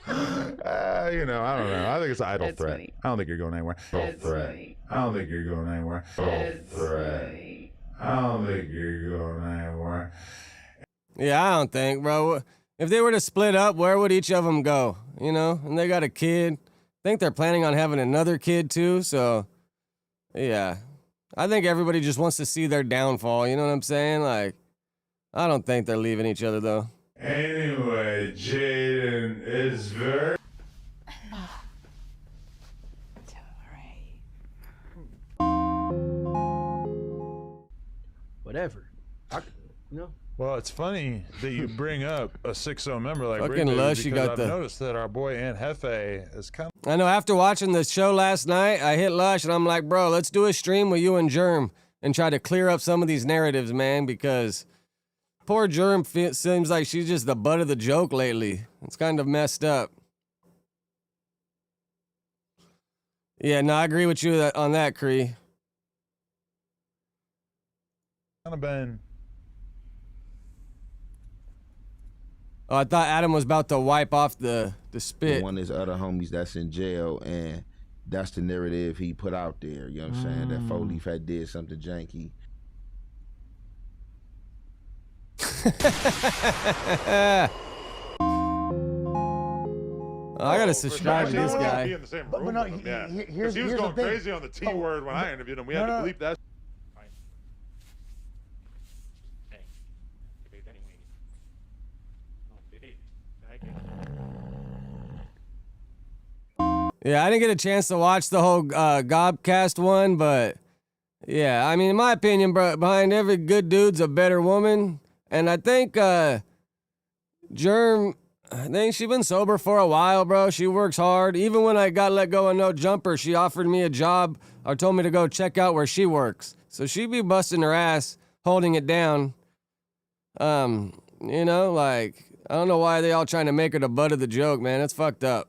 You know, I don't know. I think it's an idle That's threat. funny. I don't think you're going anywhere. That's threat. funny. I don't think you're going anywhere. That's threat. funny. I don't think you're going anywhere. Yeah, I don't think, bro. If they were to split up, where would each of them go? You know, and they got a kid. I think they're planning on having another kid too. So, yeah, I think everybody just wants to see their downfall. You know what I'm saying? Like, I don't think they're leaving each other though. Anyway, Jaden is very... Whatever. You know? Well, it's funny that you bring up a 6-0 member like Fucking Rick did, Lush, you because got I've the- noticed that our boy Aunt Hefe is kind of... I know after watching the show last night, I hit Lush and I'm like, bro, let's do a stream with you and Germ and try to clear up some of these narratives, man, because poor Germ seems like she's just the butt of the joke lately. It's kind of messed up. Yeah, no, I agree with you on that, Cree. been... Oh, I thought Adam was about to wipe off the spit. One of his other homies that's in jail, and that's the narrative he put out there. You know what I'm saying? That 4-Leaf had did something janky. I gotta subscribe to this Be guy. in the same room no, with him, yeah. here's 'Cause he was the going thing. crazy on the T word when I interviewed him. We had to bleep that. Yeah, I didn't get a chance to watch the whole Gobcast one, but yeah, I mean, in my opinion, bro, behind every good dude's a better woman, and I think Germ, I think she's been sober for a while, bro. She works hard. Even when I got let go of No Jumper, she offered me a job or told me to go check out where she works. So she be busting her ass, holding it down. You know, like, I don't know why they all trying to make her the butt of the joke, man. That's fucked up.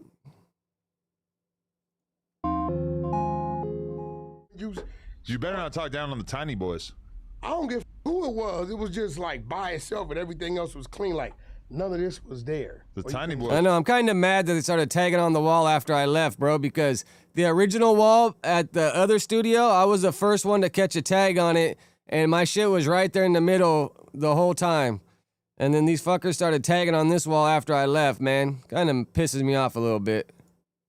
You better not talk down on the tiny boys. I don't give who it was. It was just like by itself, and everything else was clean. Like none of this was there. The tiny boys. I know, I'm kind of mad that they started tagging on the wall after I left, bro, because the original wall at the other studio, I was the first one to catch a tag on it, and my shit was right there in the middle the whole time. And then these fuckers started tagging on this wall after I left, man. Kind of pisses me off a little bit.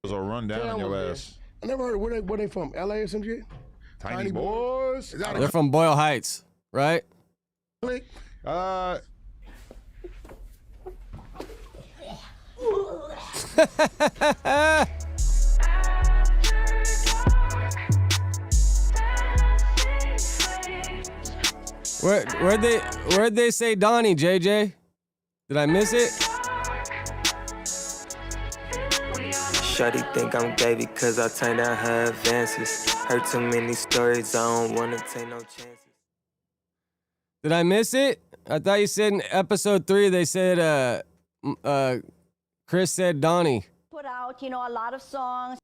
Will run down on your ass. I never heard of where they from. LA or some shit? Tiny boys. Is that They're from Boyle Heights, right? click? Where'd they say Donnie, JJ? Did I miss it? Shawty think I'm gay because I turned down her advances. Heard too many stories, I don't wanna take no chances. Did I miss it? I thought you said in episode 3 they said Chris said Donnie. Put out, a lot of songs.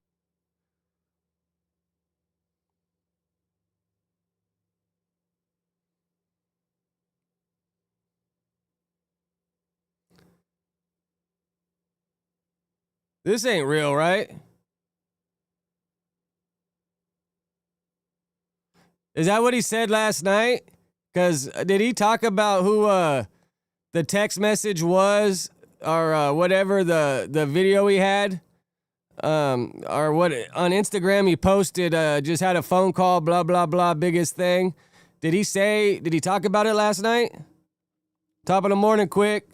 This ain't real, right? Is that what he said last night? Because did he talk about who the text message was or whatever the video he had? Or what on Instagram he posted, just had a phone call, blah, blah, blah, biggest thing. Did he talk about it last night? Top of the morning, quick.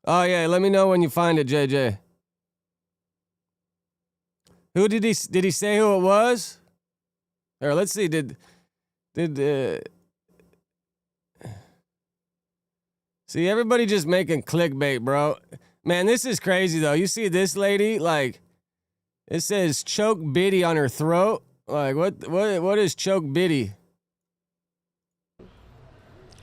Oh yeah, let me know when you find it, JJ. Who did he say who it was? Or let's see, see, everybody just making clickbait, bro. Man, this is crazy though. You see this lady, like, it says choke Biddy on her throat. Like, what is choke Biddy?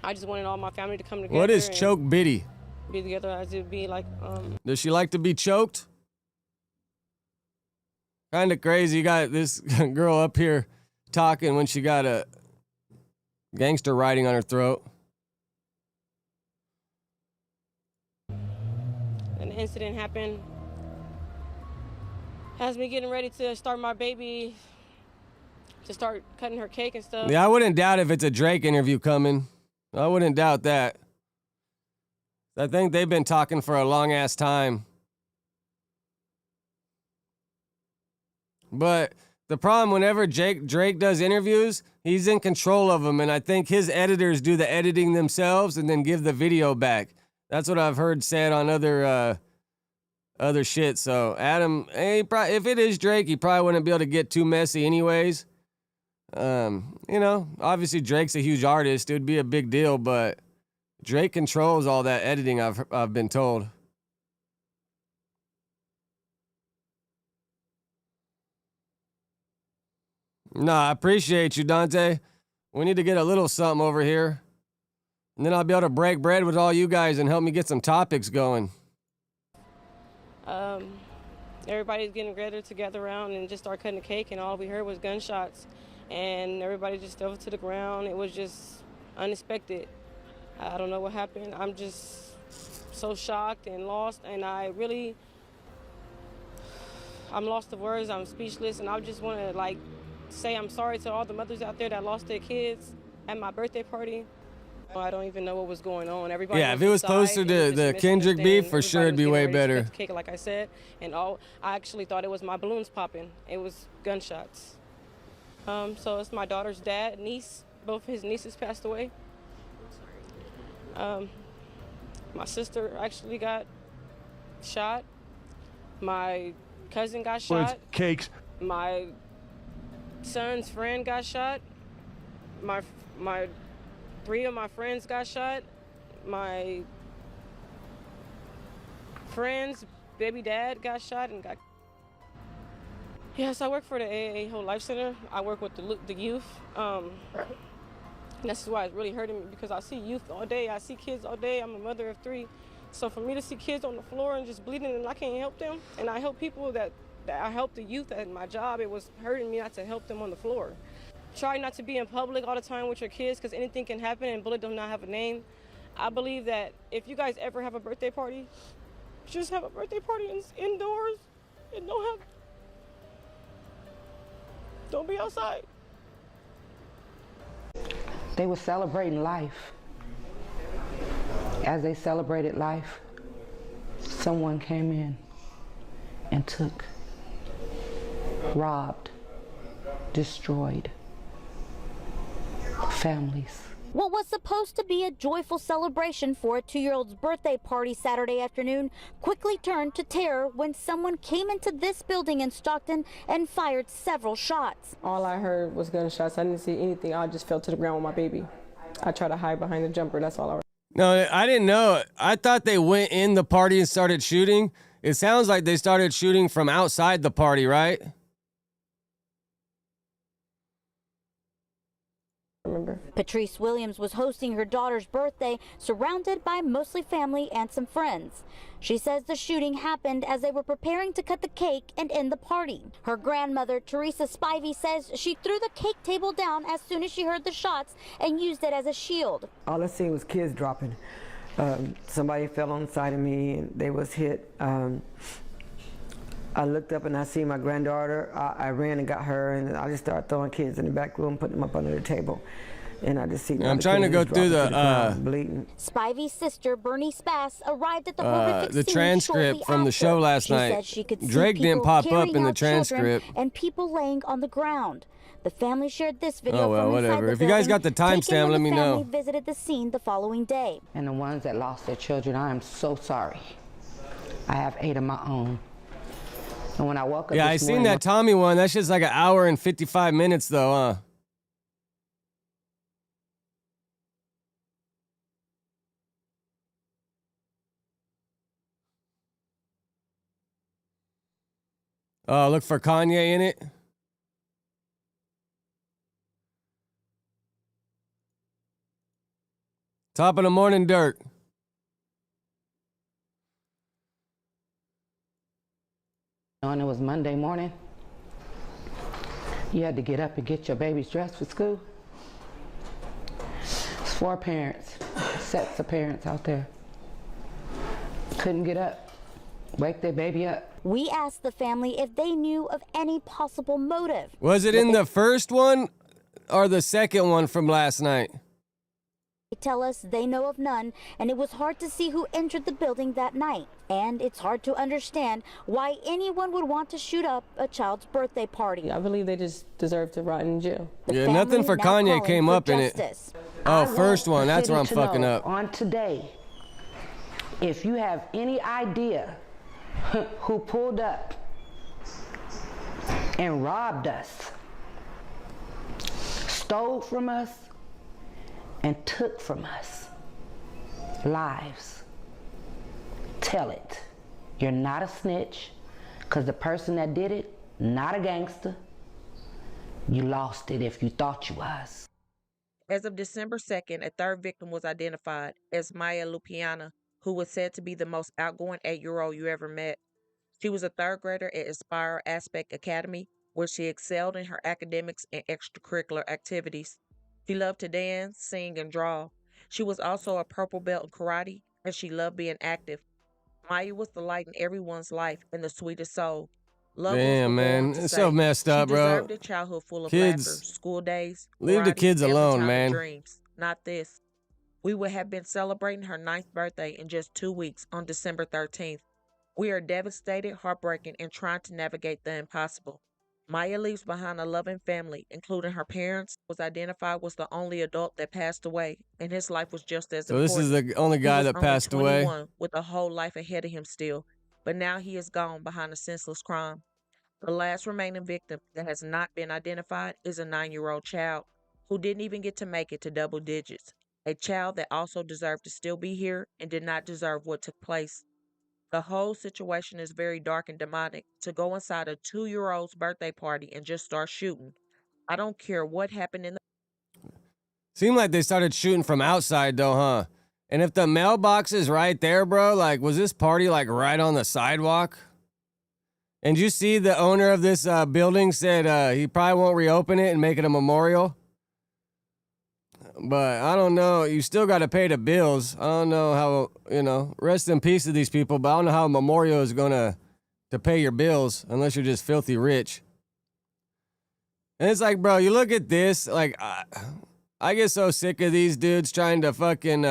I just wanted all my family to come together. What is choke Biddy? be together as it be like. Does she like to be choked? Kind of crazy. You got this girl up here talking when she got a gangster writing on her throat. An incident happened. Has me getting ready to start my baby, to start cutting her cake and stuff. Yeah, I wouldn't doubt if it's a Drake interview coming. I wouldn't doubt that. I think they've been talking for a long ass time. But the problem, whenever Drake does interviews, he's in control of them, and I think his editors do the editing themselves and then give the video back. That's what I've heard said on other shit. So Adam, if it is Drake, he probably wouldn't be able to get too messy anyways. Obviously Drake's a huge artist. It would be a big deal, but Drake controls all that editing, I've been told. Nah, I appreciate you, Dante. We need to get a little something over here. And then I'll be able to break bread with all you guys and help me get some topics going. Everybody's getting together around and just start cutting the cake, and all we heard was gunshots. And everybody just fell to the ground. It was just unexpected. I don't know what happened. I'm just so shocked and lost, and I'm lost of words. I'm speechless, and I just want to say I'm sorry to all the mothers out there that lost their kids at my birthday party. I don't even know what was going on. Everybody. Yeah, if it was closer to the Kendrick beef, for sure it'd be way better. Cake, like I said, and I actually thought it was my balloons popping. It was gunshots. So it's my daughter's niece. Both his nieces passed away. My sister actually got shot. My cousin got shot. Cakes. My son's friend got shot. My 3 of my friends got shot. My friend's baby dad got shot and got. Yes, I work for the AAA Whole Life Center. I work with the youth. And this is why it's really hurting me, because I see youth all day. I see kids all day. I'm a mother of 3. So for me to see kids on the floor and just bleeding and I can't help them, and I help people that I help the youth at my job, it was hurting me not to help them on the floor. Try not to be in public all the time with your kids, because anything can happen and bullet does not have a name. I believe that if you guys ever have a birthday party, just have a birthday party indoors and don't be outside. They were celebrating life. As they celebrated life, someone came in and took, robbed, destroyed families. What was supposed to be a joyful celebration for a 2-year-old's birthday party Saturday afternoon quickly turned to terror when someone came into this building in Stockton and fired several shots. All I heard was gunshots. I didn't see anything. I just fell to the ground with my baby. I tried to hide behind the jumper. That's all I heard. No, I didn't know. I thought they went in the party and started shooting. It sounds like they started shooting from outside the party, right? Patrice Williams was hosting her daughter's birthday, surrounded by mostly family and some friends. She says the shooting happened as they were preparing to cut the cake and end the party. Her grandmother, Teresa Spivey, says she threw the cake table down as soon as she heard the shots and used it as a shield. All I seen was kids dropping. Somebody fell on the side of me and they was hit. I looked up and I see my granddaughter. I ran and got her, and I just started throwing kids in the back room, putting them up under the table. And I just see. I'm trying to go through the bleeding. Spivey's sister, Bernice Bass, arrived at the horrific the scene transcript from the show last night. Said she could see Drake didn't pop up in the children transcript. And people laying on the ground. The family shared this video Oh well, from inside whatever. the If you guys got the building, timestamp, taken let when me the know. family visited the scene the following day. And the ones that lost their children, I am so sorry. I have 8 of my own. And when I woke up Yeah, I this seen morning, that Tommy one. That's just like 1 hour and 55 minutes though, huh? Oh, look for Kanye in it. Top of the morning, Dirk. And it was Monday morning. You had to get up and get your babies dressed for school. It's 4 parents, sets of parents out there. Couldn't get up, wake their baby up. We asked the family if they knew of any possible motive. Was it in the first one or the second one from last night? They tell us they know of none, and it was hard to see who entered the building that night. And it's hard to understand why anyone would want to shoot up a child's birthday party. I believe they just deserve to rot in jail. Yeah, nothing for Kanye came up in it. Oh, first one, that's where I'm fucking up. On today, if you have any idea who pulled up and robbed us, stole from us, and took from us lives, tell it. You're not a snitch, because the person that did it, not a gangster. You lost it if you thought you was. As of December 2nd, a third victim was identified as Maya Lupiana, who was said to be the most outgoing 8-year-old you ever met. She was a third grader at Aspire Aspect Academy, where she excelled in her academics and extracurricular activities. She loved to dance, sing, and draw. She was also a purple belt in karate, and she loved being active. Maya was the light in everyone's life and the sweetest soul. Damn, man, it's so messed up, bro. She deserved a childhood full of laughter, school days, leave the kids alone, man. Dreams. Not this. We would have been celebrating her 9th birthday in just 2 weeks on December 13th. We are devastated, heartbroken, and trying to navigate the impossible. Maya leaves behind a loving family, including her parents, was identified was the only adult that passed away, and his life was just as important. So this is the only guy that passed away? With a whole life ahead of him still, but now he is gone behind a senseless crime. The last remaining victim that has not been identified is a 9-year-old child who didn't even get to make it to double digits, a child that also deserved to still be here and did not deserve what took place. The whole situation is very dark and demonic. To go inside a 2-year-old's birthday party and just start shooting. I don't care what happened in the... Seemed like they started shooting from outside though, huh? And if the mailbox is right there, bro, like, was this party like right on the sidewalk? And you see the owner of this building said he probably won't reopen it and make it a memorial. But I don't know. You still got to pay the bills. I don't know how, rest in peace to these people, but I don't know how a memorial is going to pay your bills unless you're just filthy rich. And it's like, bro, you look at this, like, I get so sick of these dudes trying to fucking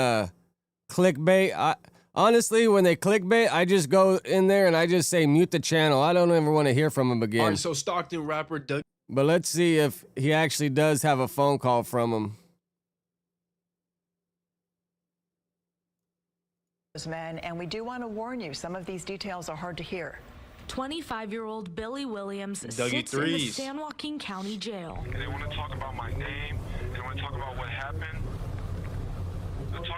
clickbait. Honestly, when they clickbait, I just go in there and I just say mute the channel. I don't ever want to hear from him again. All right, so Stockton rapper Doug. But let's see if he actually does have a phone call from him. Men, and we do want to warn you, some of these details are hard to hear. 25-year-old Billy Williams sits in the San Joaquin County Jail. They want to talk about my name. They want to talk about what happened. Tell them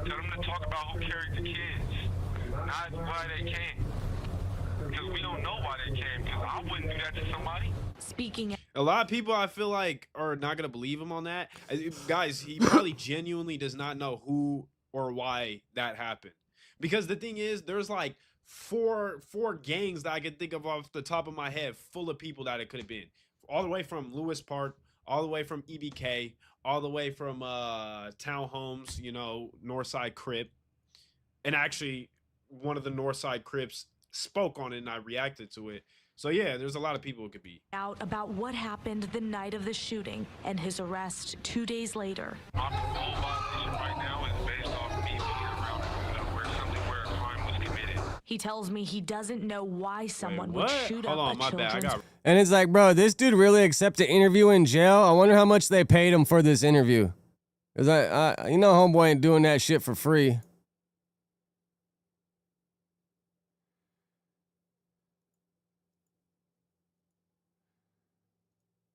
to talk about who carried the kids, not why they came. Because we don't know why they came, because I wouldn't do that to somebody. Speaking. A lot of people, I feel like, are not going to believe him on that. Guys, he probably genuinely does not know who or why that happened. Because the thing is, there's like four gangs that I can think of off the top of my head full of people that it could have been. All the way from Lewis Park, all the way from EBK, all the way from Townhomes, Northside Crip. And actually, one of the Northside Crips spoke on it and I reacted to it. So yeah, there's a lot of people it could be. Out about what happened the night of the shooting and his arrest 2 days later. My parole violation right now is based off me being around where a crime was committed. He tells me he doesn't know why someone would shoot up a children's... And it's like, bro, this dude really accepted an interview in jail? I wonder how much they paid him for this interview. Because homeboy ain't doing that shit for free.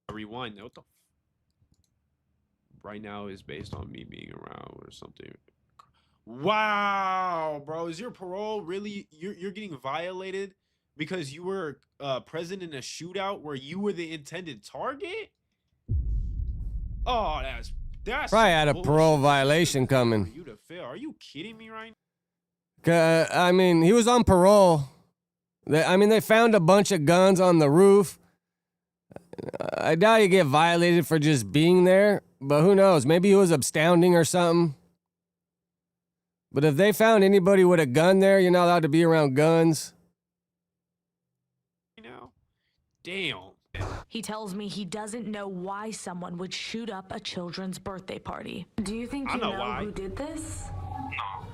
Rewind. What the right now is based on me being around or something. Wow, bro, is your parole really you're getting violated because you were present in a shootout where you were the intended target? Oh, that's probably had a parole violation coming. For you to fail. Are you kidding me right now? I mean, he was on parole. They found a bunch of guns on the roof. I doubt you get violated for just being there, but who knows? Maybe he was absconding or something. But if they found anybody with a gun there, you're not allowed to be around guns. Damn. He tells me he doesn't know why someone would shoot up a children's birthday party. Do you think you know who did this? No.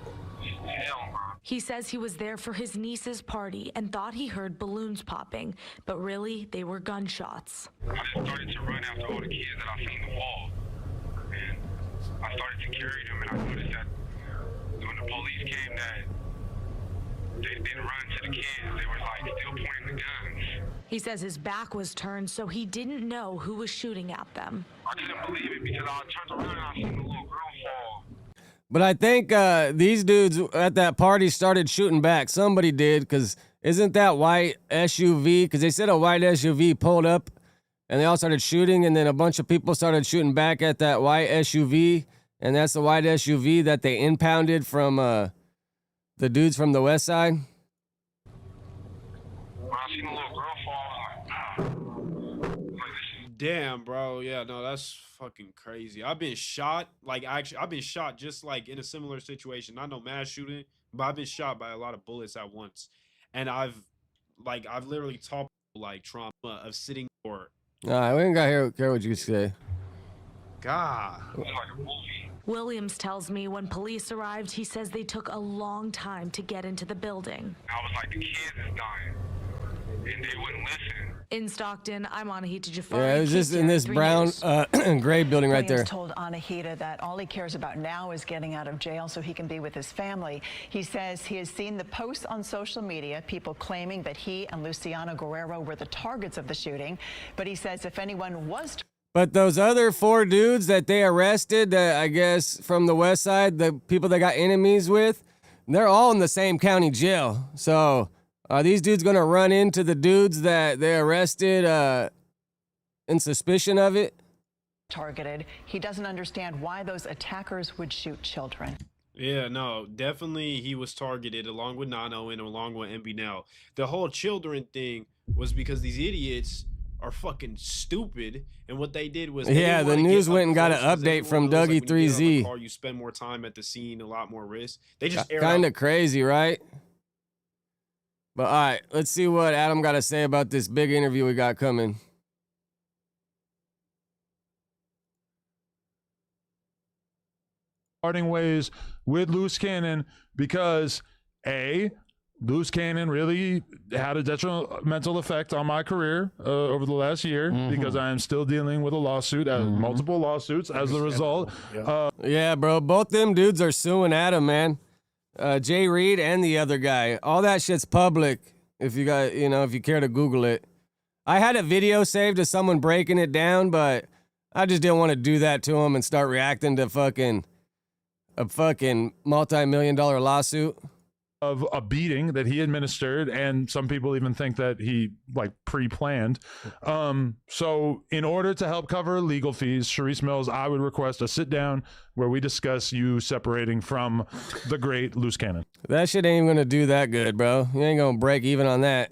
Hell no. He says he was there for his niece's party and thought he heard balloons popping, but really they were gunshots. I just started to run after all the kids that I seen the wall. And I started to carry them, and I noticed that when the police came that they didn't run to the kids. They were like still pointing the guns. He says his back was turned, so he didn't know who was shooting at them. I couldn't believe it because I turned around and I seen the little girl fall. But I think these dudes at that party started shooting back. Somebody did, because isn't that white SUV? Because they said a white SUV pulled up, and they all started shooting, and then a bunch of people started shooting back at that white SUV, and that's the white SUV that they impounded from the dudes from the west side. When I seen the little girl fall, I was like, Damn, bro. Yeah, no, that's fucking crazy. I've been shot. I've been shot just like in a similar situation. Not no mass shooting, but I've been shot by a lot of bullets at once. And I've literally talked like trauma of sitting or. All right, we ain't got to hear what you say. God. Williams tells me when police arrived, he says they took a long time to get into the building. I was like, the kids is dying, and they wouldn't listen. In Stockton, I'm Anahita Jafari. Yeah, it was just in this brown gray building right there. Williams told Anahita that all he cares about now is getting out of jail so he can be with his family. He says he has seen the posts on social media, people claiming that he and Luciano Guerrero were the targets of the shooting. But he says if anyone was... But those other 4 dudes that they arrested, I guess, from the west side, the people they got enemies with, they're all in the same county jail. So are these dudes going to run into the dudes that they arrested in suspicion of it? Targeted. He doesn't understand why those attackers would shoot children. Yeah, no, definitely he was targeted along with Nano and along with MB Now. The whole children thing was because these idiots are fucking stupid, and what they did was the news went and got an update from Dougie 3Z. You spend more time at the scene, a lot more risk. They just kind of crazy, right? But all right, let's see what Adam got to say about this big interview we got coming. Parting ways with Loose Cannon because Loose Cannon really had a detrimental effect on my career over the last year because I am still dealing with a lawsuit, multiple lawsuits as a result. Yeah, bro, both them dudes are suing Adam, man. Jay Reed and the other guy. All that shit's public if you got, if you care to Google it. I had a video saved of someone breaking it down, but I just didn't want to do that to him and start reacting to a fucking multi-million-dollar lawsuit. Of a beating that he administered, and some people even think that he pre-planned. So in order to help cover legal fees, Sharice Mills, I would request a sit down where we discuss you separating from the great Loose Cannon. That shit ain't even gonna do that good, bro. You ain't gonna break even on that.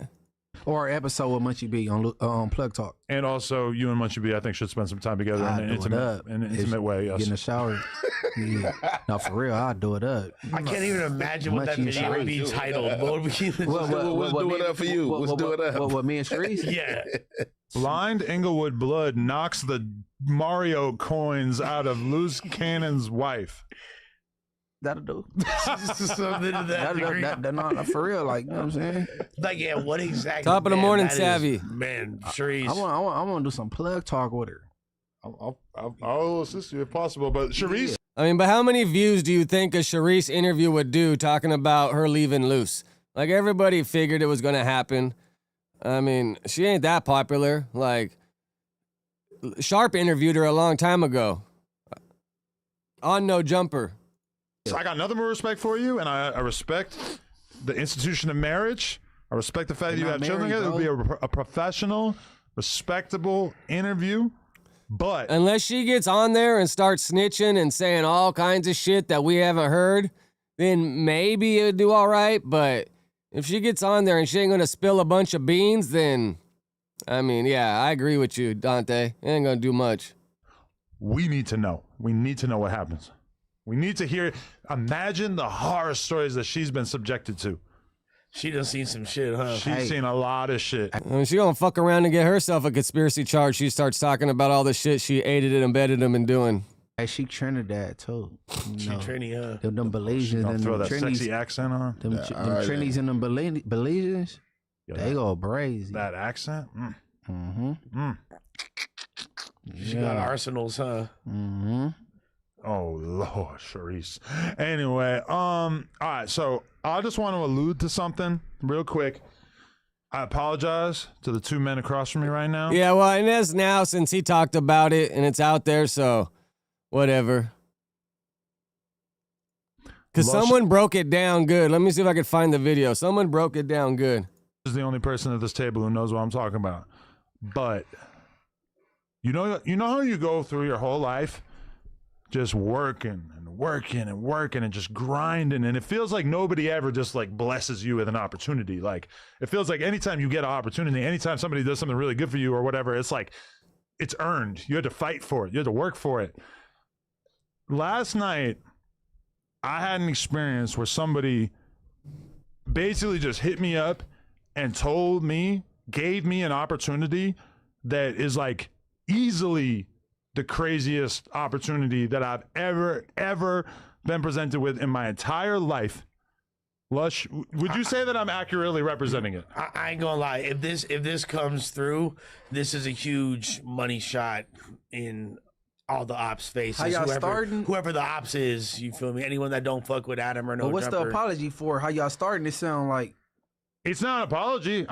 Or an episode with Munchie B on Plug Talk. And also, you and Munchie B, I think, should spend some time together in an intimate way. Yes. Get in the shower. Yeah. No, for real, I'll do it up. I can't even imagine what that video would be titled. What's do it up for you? What's do it up? What me and Sharice? Yeah. Blind Inglewood Blood knocks the Mario coins out of Loose Cannon's wife. That'll do. Something to that degree. Not for real, you know what I'm saying? What exactly? Top of the morning, Savvy. Man, Sharice. I want to do some Plug Talk with her. I'll assist you if possible, but Sharice. But how many views do you think a Sharice interview would do talking about her leaving Loose? Everybody figured it was going to happen. She ain't that popular. Sharp interviewed her a long time ago. On No Jumper. So I got nothing but respect for you, and I respect the institution of marriage. I respect the fact that you have children. It would be a professional, respectable interview. But unless she gets on there and starts snitching and saying all kinds of shit that we haven't heard, then maybe it'd do all right. But If she gets on there and she ain't gonna spill a bunch of beans, then, I mean, yeah, I agree with you, Dante. It ain't gonna do much. We need to know. We need to know what happens. We need to hear. Imagine the horror stories that she's been subjected to. She done seen some shit, huh? She's seen a lot of shit. I mean, she gonna fuck around and get herself a conspiracy charge. She starts talking about all the shit she aided and embedded him in doing. Hey, she Trinidad too. She Trini, huh? Them Belizeans and Throw them that Trinis, sexy accent on. them Trinis and them Belizeans, they go crazy. That accent? Mm-hmm. She got arsenals, huh? Mm-hmm. Oh Lord, Sharice. Anyway, all right, so I just want to allude to something real quick. I apologize to the two men across from me right now. Yeah, well, and that's now since he talked about it and it's out there, so whatever. Because someone broke it down good. Let me see if I can find the video. Someone broke it down good. This is the only person at this table who knows what I'm talking about. But you know how you go through your whole life just working and just grinding, and it feels like nobody ever just like blesses you with an opportunity. Like it feels like anytime you get an opportunity, anytime somebody does something really good for you or whatever, it's like it's earned. You had to fight for it. You had to work for it. Last night, I had an experience where somebody basically just hit me up and gave me an opportunity that is like easily the craziest opportunity that I've ever been presented with in my entire life. Lush, would you say that I'm accurately representing it? I ain't gonna lie. If this comes through, this is a huge money shot in all the ops faces. How y'all starting? Whoever the ops is, you feel me? Anyone that don't fuck with Adam or no But what's jumper. the apology for? How y'all starting? It sound like it's not an apology.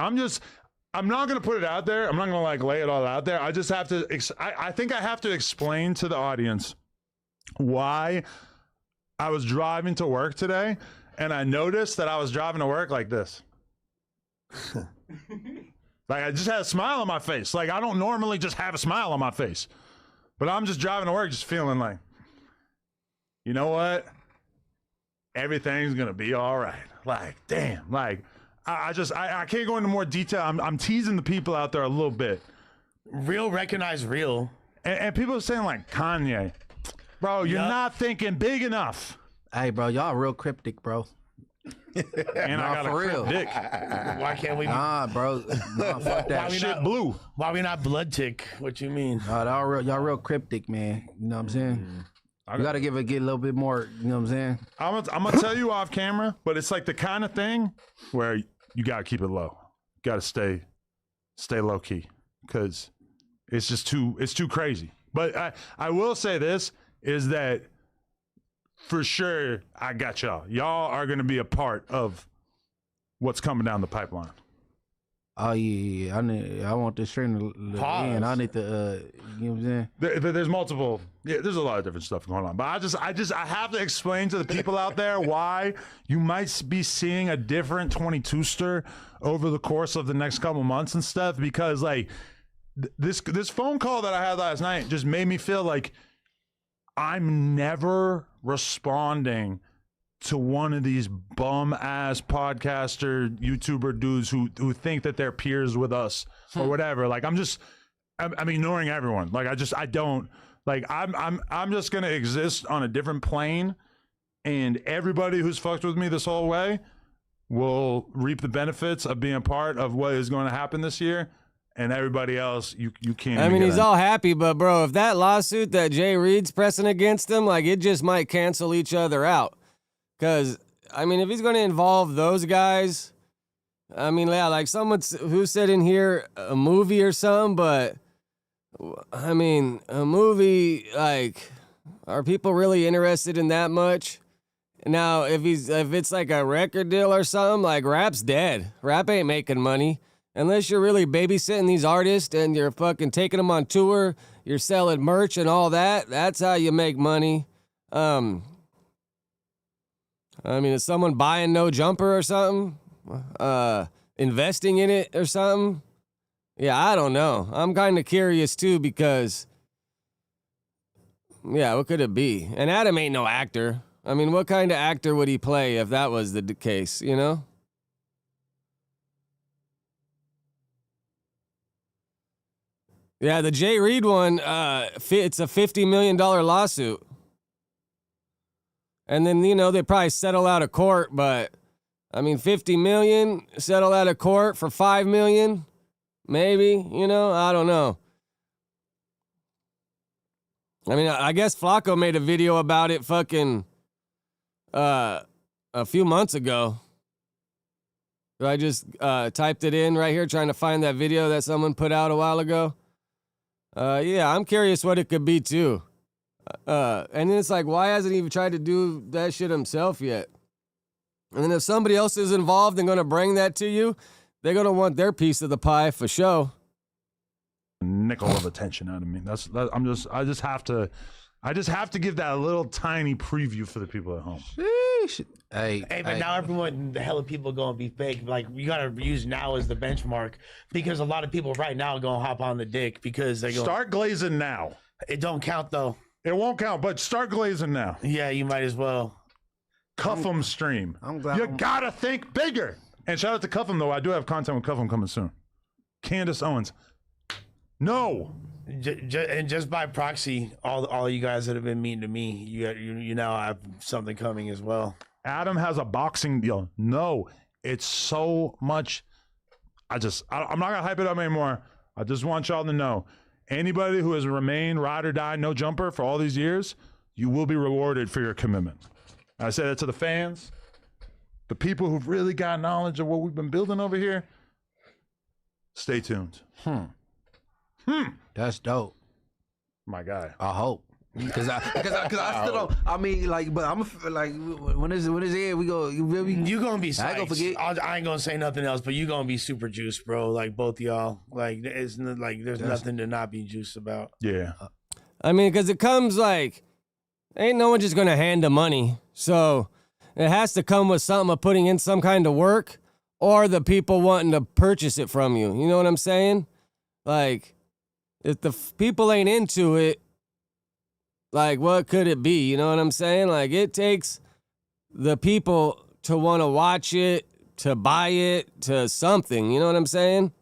I'm not going to put it out there. I'm not going to like lay it all out there. I just have to, I think I have to explain to the audience why I was driving to work today and I noticed that I was driving to work like this. Like I just had a smile on my face. Like I don't normally just have a smile on my face, but I'm just driving to work just feeling like, you know what? Everything's going to be all right. Like, damn, like, I can't go into more detail. I'm teasing the people out there a little bit. Real recognize real. And people are saying like, Kanye, bro, you're not thinking big enough. Hey, bro, y'all real cryptic, bro. And I got for a real. dick. Why can't we? Nah, bro. Nah, fuck that. Shit blue. Why we not blood tick? What you mean? Y'all real cryptic, man. You know what I'm saying? You gotta get a little bit more. You know what I'm saying? I'm gonna tell you off camera, but it's like the kind of thing where you gotta keep it low. You gotta stay low key because it's just too crazy. But I will say this is that for sure I got y'all. Y'all are gonna be a part of what's coming down the pipeline. Oh yeah. I want this stream to end. I need to you know what I'm saying? There's multiple. Yeah, there's a lot of different stuff going on. But I have to explain to the people out there why you might be seeing a different 22ster over the course of the next couple months and stuff. Because like this phone call that I had last night just made me feel like I'm never responding to one of these bum ass podcaster YouTuber dudes who think that they're peers with us or whatever. Like I'm ignoring everyone. Like I don't like I'm just gonna exist on a different plane, and everybody who's fucked with me this whole way will reap the benefits of being a part of what is going to happen this year. And everybody else, you can't. I mean, he's all happy, but bro, if that lawsuit that Jay Reed's pressing against him, like it just might cancel each other out. Because, I mean, if he's going to involve those guys, I mean, yeah, like someone who said in here a movie or something, but, I mean, a movie, like, are people really interested in that much? Now, if it's like a record deal or something, like, rap's dead. Rap ain't making money. Unless you're really babysitting these artists and you're fucking taking them on tour, you're selling merch and all that, that's how you make money. I mean, is someone buying No Jumper or something? Investing in it or something? Yeah, I don't know. I'm kind of curious too because, yeah, what could it be? And Adam ain't no actor. I mean, what kind of actor would he play if that was the case, you know? Yeah, the Jay Reed one, it's a $50 million lawsuit. And then, they probably settle out of court, but, I mean, $50 million, settle out of court for $5 million, maybe, I don't know. I mean, I guess Flacco made a video about it fucking a few months ago. I just typed it in right here, trying to find that video that someone put out a while ago. Yeah, I'm curious what it could be too. And then it's like, why hasn't he even tried to do that shit himself yet? And then if somebody else is involved and going to bring that to you, they're going to want their piece of the pie for sure. Nickel of attention out of me. I just have to give that a little tiny preview for the people at home. Sheesh. Hey, but now everyone, the hell of people going to be fake. Like, you got to use now as the benchmark because a lot of people right now are going to hop on the dick because they go. Start glazing now. It don't count though. It won't count, but start glazing now. Yeah, you might as well. Cuff'em stream. I'm glad. You gotta think bigger. And shout out to Cuff'em though. I do have content with Cuff'em coming soon. Candace Owens. No. And just by proxy, all you guys that have been mean to me, you now have something coming as well. Adam has a boxing deal. No, it's so much. I'm not gonna hype it up anymore. I just want y'all to know, anybody who has remained ride or die, no jumper for all these years, you will be rewarded for your commitment. I say that to the fans, the people who've really got knowledge of what we've been building over here. Stay tuned. That's dope. My guy. I hope. Cause I still don't. I mean, like, but I'm like, when it's here, we go. You gonna be psyched. I ain't gonna forget. I ain't gonna say nothing else, but you gonna be super juiced, bro. Like both of y'all. Like there's nothing to not be juiced about. Yeah. I mean, because it comes like, ain't no one just gonna hand the money. So it has to come with something of putting in some kind of work, or the people wanting to purchase it from you. You know what I'm saying? Like, if the people ain't into it, like, what could it be? You know what I'm saying? Like, it takes the people to want to watch it, to buy it, to something. You know what I'm saying?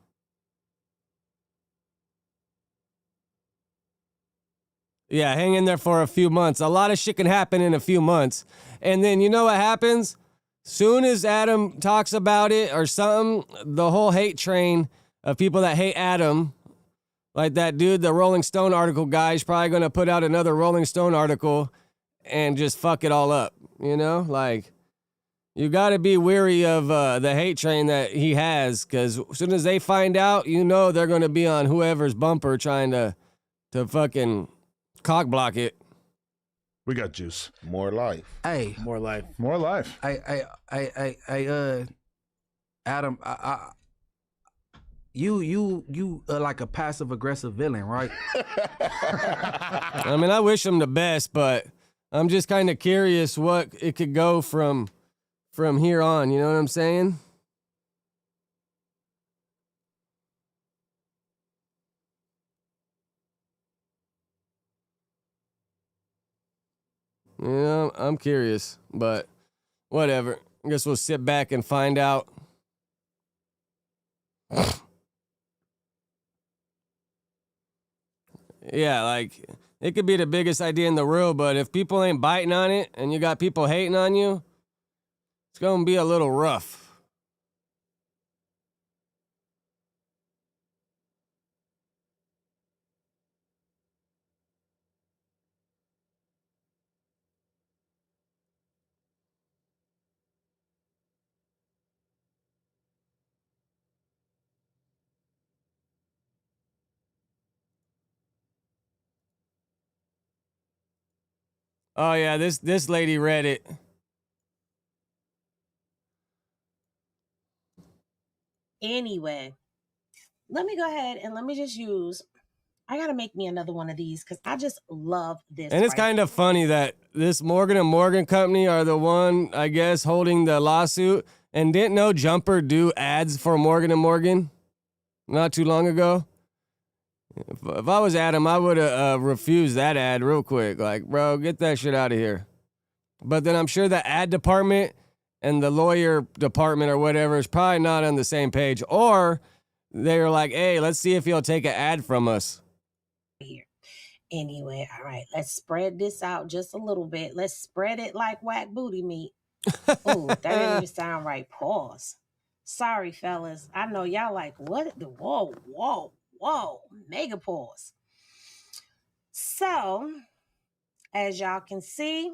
Yeah, hang in there for a few months. A lot of shit can happen in a few months. And then you know what happens? Soon as Adam talks about it or something, the whole hate train of people that hate Adam, like that dude, the Rolling Stone article guy, is probably going to put out another Rolling Stone article and just fuck it all up. You know? Like, you got to be weary of the hate train that he has, because as soon as they find out, you know they're going to be on whoever's bumper trying to fucking cock block it. We got juice. More life. Hey. More life. More life. Adam, you are like a passive aggressive villain, right? I mean, I wish him the best, but I'm just kind of curious what it could go from here on. You know what I'm saying? You know, I'm curious, but whatever. I guess we'll sit back and find out. Yeah, like, it could be the biggest idea in the world, but if people ain't biting on it and you got people hating on you, it's going to be a little rough. Oh yeah, this lady read it. Anyway, let me go ahead and let me just use. I gotta make me another one of these because I just love this. And it's kind of funny that this Morgan & Morgan company are the one, I guess, holding the lawsuit. And didn't no Jumper do ads for Morgan & Morgan not too long ago? If I was Adam, I would have refused that ad real quick. Like, bro, get that shit out of here. But then I'm sure the ad department and the lawyer department or whatever is probably not on the same page. Or they're like, hey, let's see if he'll take an ad from us. Anyway, all right, let's spread this out just a little bit. Let's spread it like whack booty meat. Oh, that didn't even sound right. Pause. Sorry, fellas. I know y'all like, what? Whoa. Mega pause. So, as y'all can see,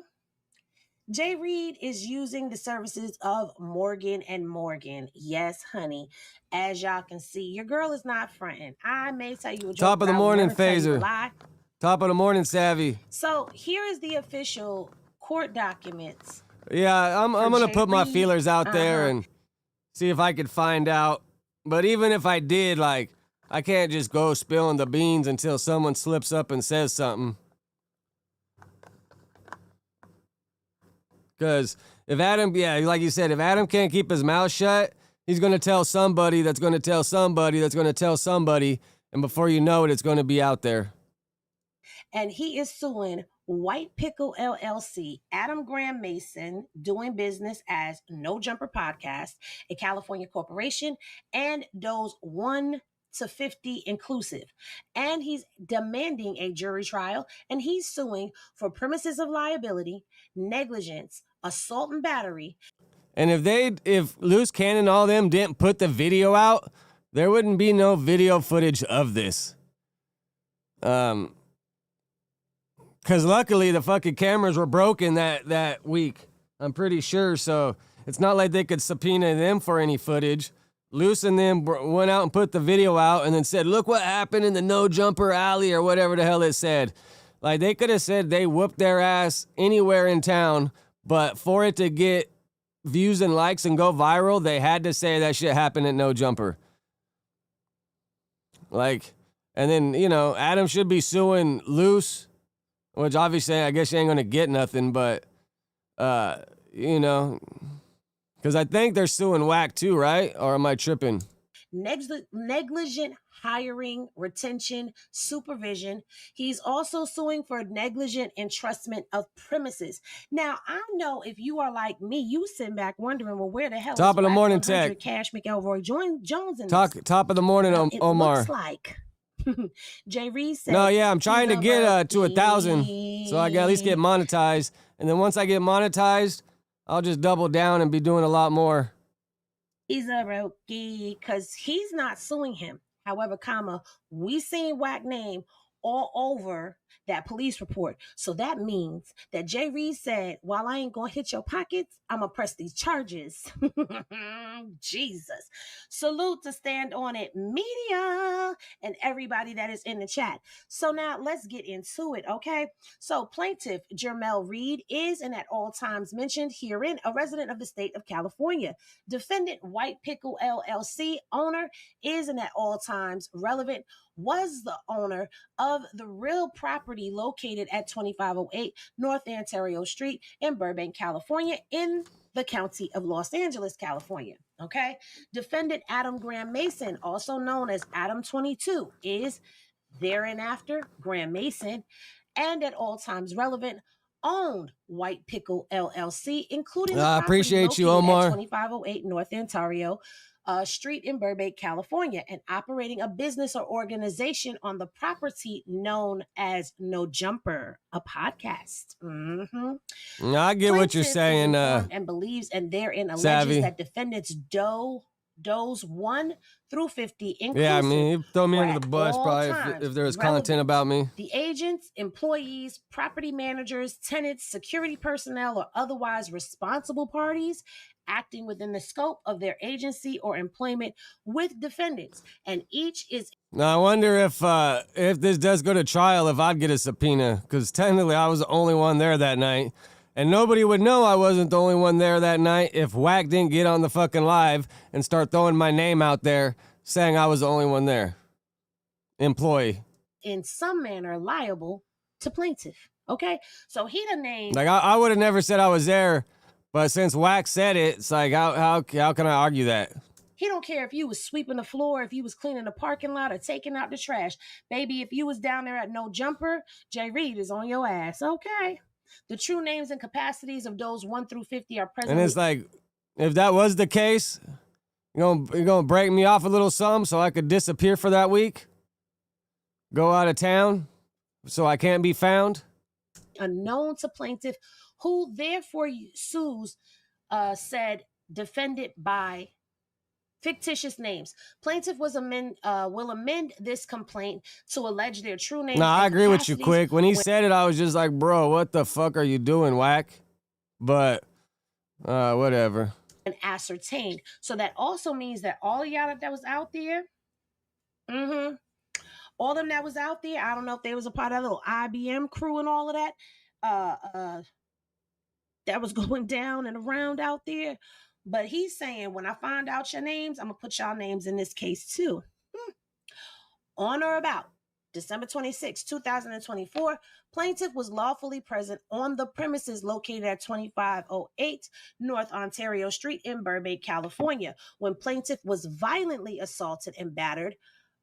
Jay Reed is using the services of Morgan and Morgan. Yes, honey. As y'all can see, your girl is not fronting. I may tell you a joke, Top of the but I will morning, never tell you a Phaser. lie. Top of the morning, Savvy. So here is the official court documents. Yeah, I'm gonna Jay put my Reed. feelers out there and see if I could find out. But even if I did, like, I can't just go spilling the beans until someone slips up and says something. Because if Adam, yeah, like you said, if Adam can't keep his mouth shut, he's gonna tell somebody that's gonna tell somebody that's gonna tell somebody, and before you know it, it's gonna be out there. And he is suing White Pickle LLC, Adam Graham Mason, doing business as No Jumper Podcast, a California corporation, and those 1 to 50 inclusive. And he's demanding a jury trial, and he's suing for premises of liability, negligence, assault and battery. And if Loose Cannon and all them didn't put the video out, there wouldn't be no video footage of this. Because luckily the fucking cameras were broken that week. I'm pretty sure. So it's not like they could subpoena them for any footage. Luce and them went out and put the video out and then said, look what happened in the No Jumper Alley or whatever the hell it said. Like, they could have said they whooped their ass anywhere in town, but for it to get views and likes and go viral, they had to say that shit happened at No Jumper. Like, and then, you know, Adam should be suing Luce, which obviously I guess you ain't gonna get nothing, but, you know, because I think they're suing Whack too, right? Or am I tripping? Negligent hiring, retention, supervision. He's also suing for negligent entrustment of premises. Now, I know if you are like me, you sitting back wondering, well, where the hell Top is of the Whack morning 100 tech. Cash McElroy Jones in Top of the morning, well, it Omar. looks like Jay Reed said, no, yeah, I'm trying to get to 1,000, so I can at least get monetized. And then once I get monetized, I'll just double down and be doing a lot more. He's a rookie because he's not suing him. However, we seen Whack name all over that police report. So that means that Jay Reed said, while I ain't gonna hit your pockets, I'm gonna press these charges. Jesus. Salute to Stand On It Media and everybody that is in the chat. So now let's get into it, okay? So plaintiff Jermel Reed is, and at all times mentioned herein, a resident of the state of California. Defendant White Pickle LLC owner is, and at all times relevant, was the owner of the real property located at 2508 North Ontario Street in Burbank, California, in the county of Los Angeles, California. Okay. Defendant Adam Graham Mason, also known as Adam 22, is thereafter Graham Mason, and at all times relevant, owned White Pickle LLC, including the property appreciate you, located Omar. at 2508 North Ontario Street in Burbank, California, and operating a business or organization on the property known as No Jumper, a podcast. Mm-hmm. I get what you're saying, and believes, and therein alleges Savvy. that defendants Does 1 through 50 inclusive. Yeah, I mean, you throw me were under the at bus all probably times if there was relevant. content about me. The agents, employees, property managers, tenants, security personnel, or otherwise responsible parties acting within the scope of their agency or employment with defendants, and each is. Now I wonder if this does go to trial, if I'd get a subpoena, because technically I was the only one there that night, and nobody would know I wasn't the only one there that night if Whack didn't get on the fucking live and start throwing my name out there saying I was the only one there. Employee. In some manner liable to plaintiff. Okay, so he the name. Like I would have never said I was there, but since Wax said it, it's like how can I argue that? He don't care if you was sweeping the floor, if you was cleaning the parking lot, or taking out the trash, baby. If you was down there at No Jumper, Jay Reed is on your ass. Okay, the true names and capacities of those 1 through 50 are present. And it's like, if that was the case, you're gonna break me off a little something so I could disappear for that week, go out of town. so I can't be found? Unknown to plaintiff, who therefore sues, said defended by fictitious names. Plaintiff will amend this complaint to allege their true names. No, I and agree with you, capacities Quick. When he said it, I was just like, bro, what the fuck are you doing, Whack? But, whatever. and ascertained. So that also means that all of y'all that was out there, all of them that was out there, I don't know if they was a part of that little IBM crew and all of that, that was going down and around out there. But he's saying, when I find out your names, I'm gonna put y'all names in this case too. On or about December 26, 2024, plaintiff was lawfully present on the premises located at 2508 North Ontario Street in Burbank, California, when plaintiff was violently assaulted and battered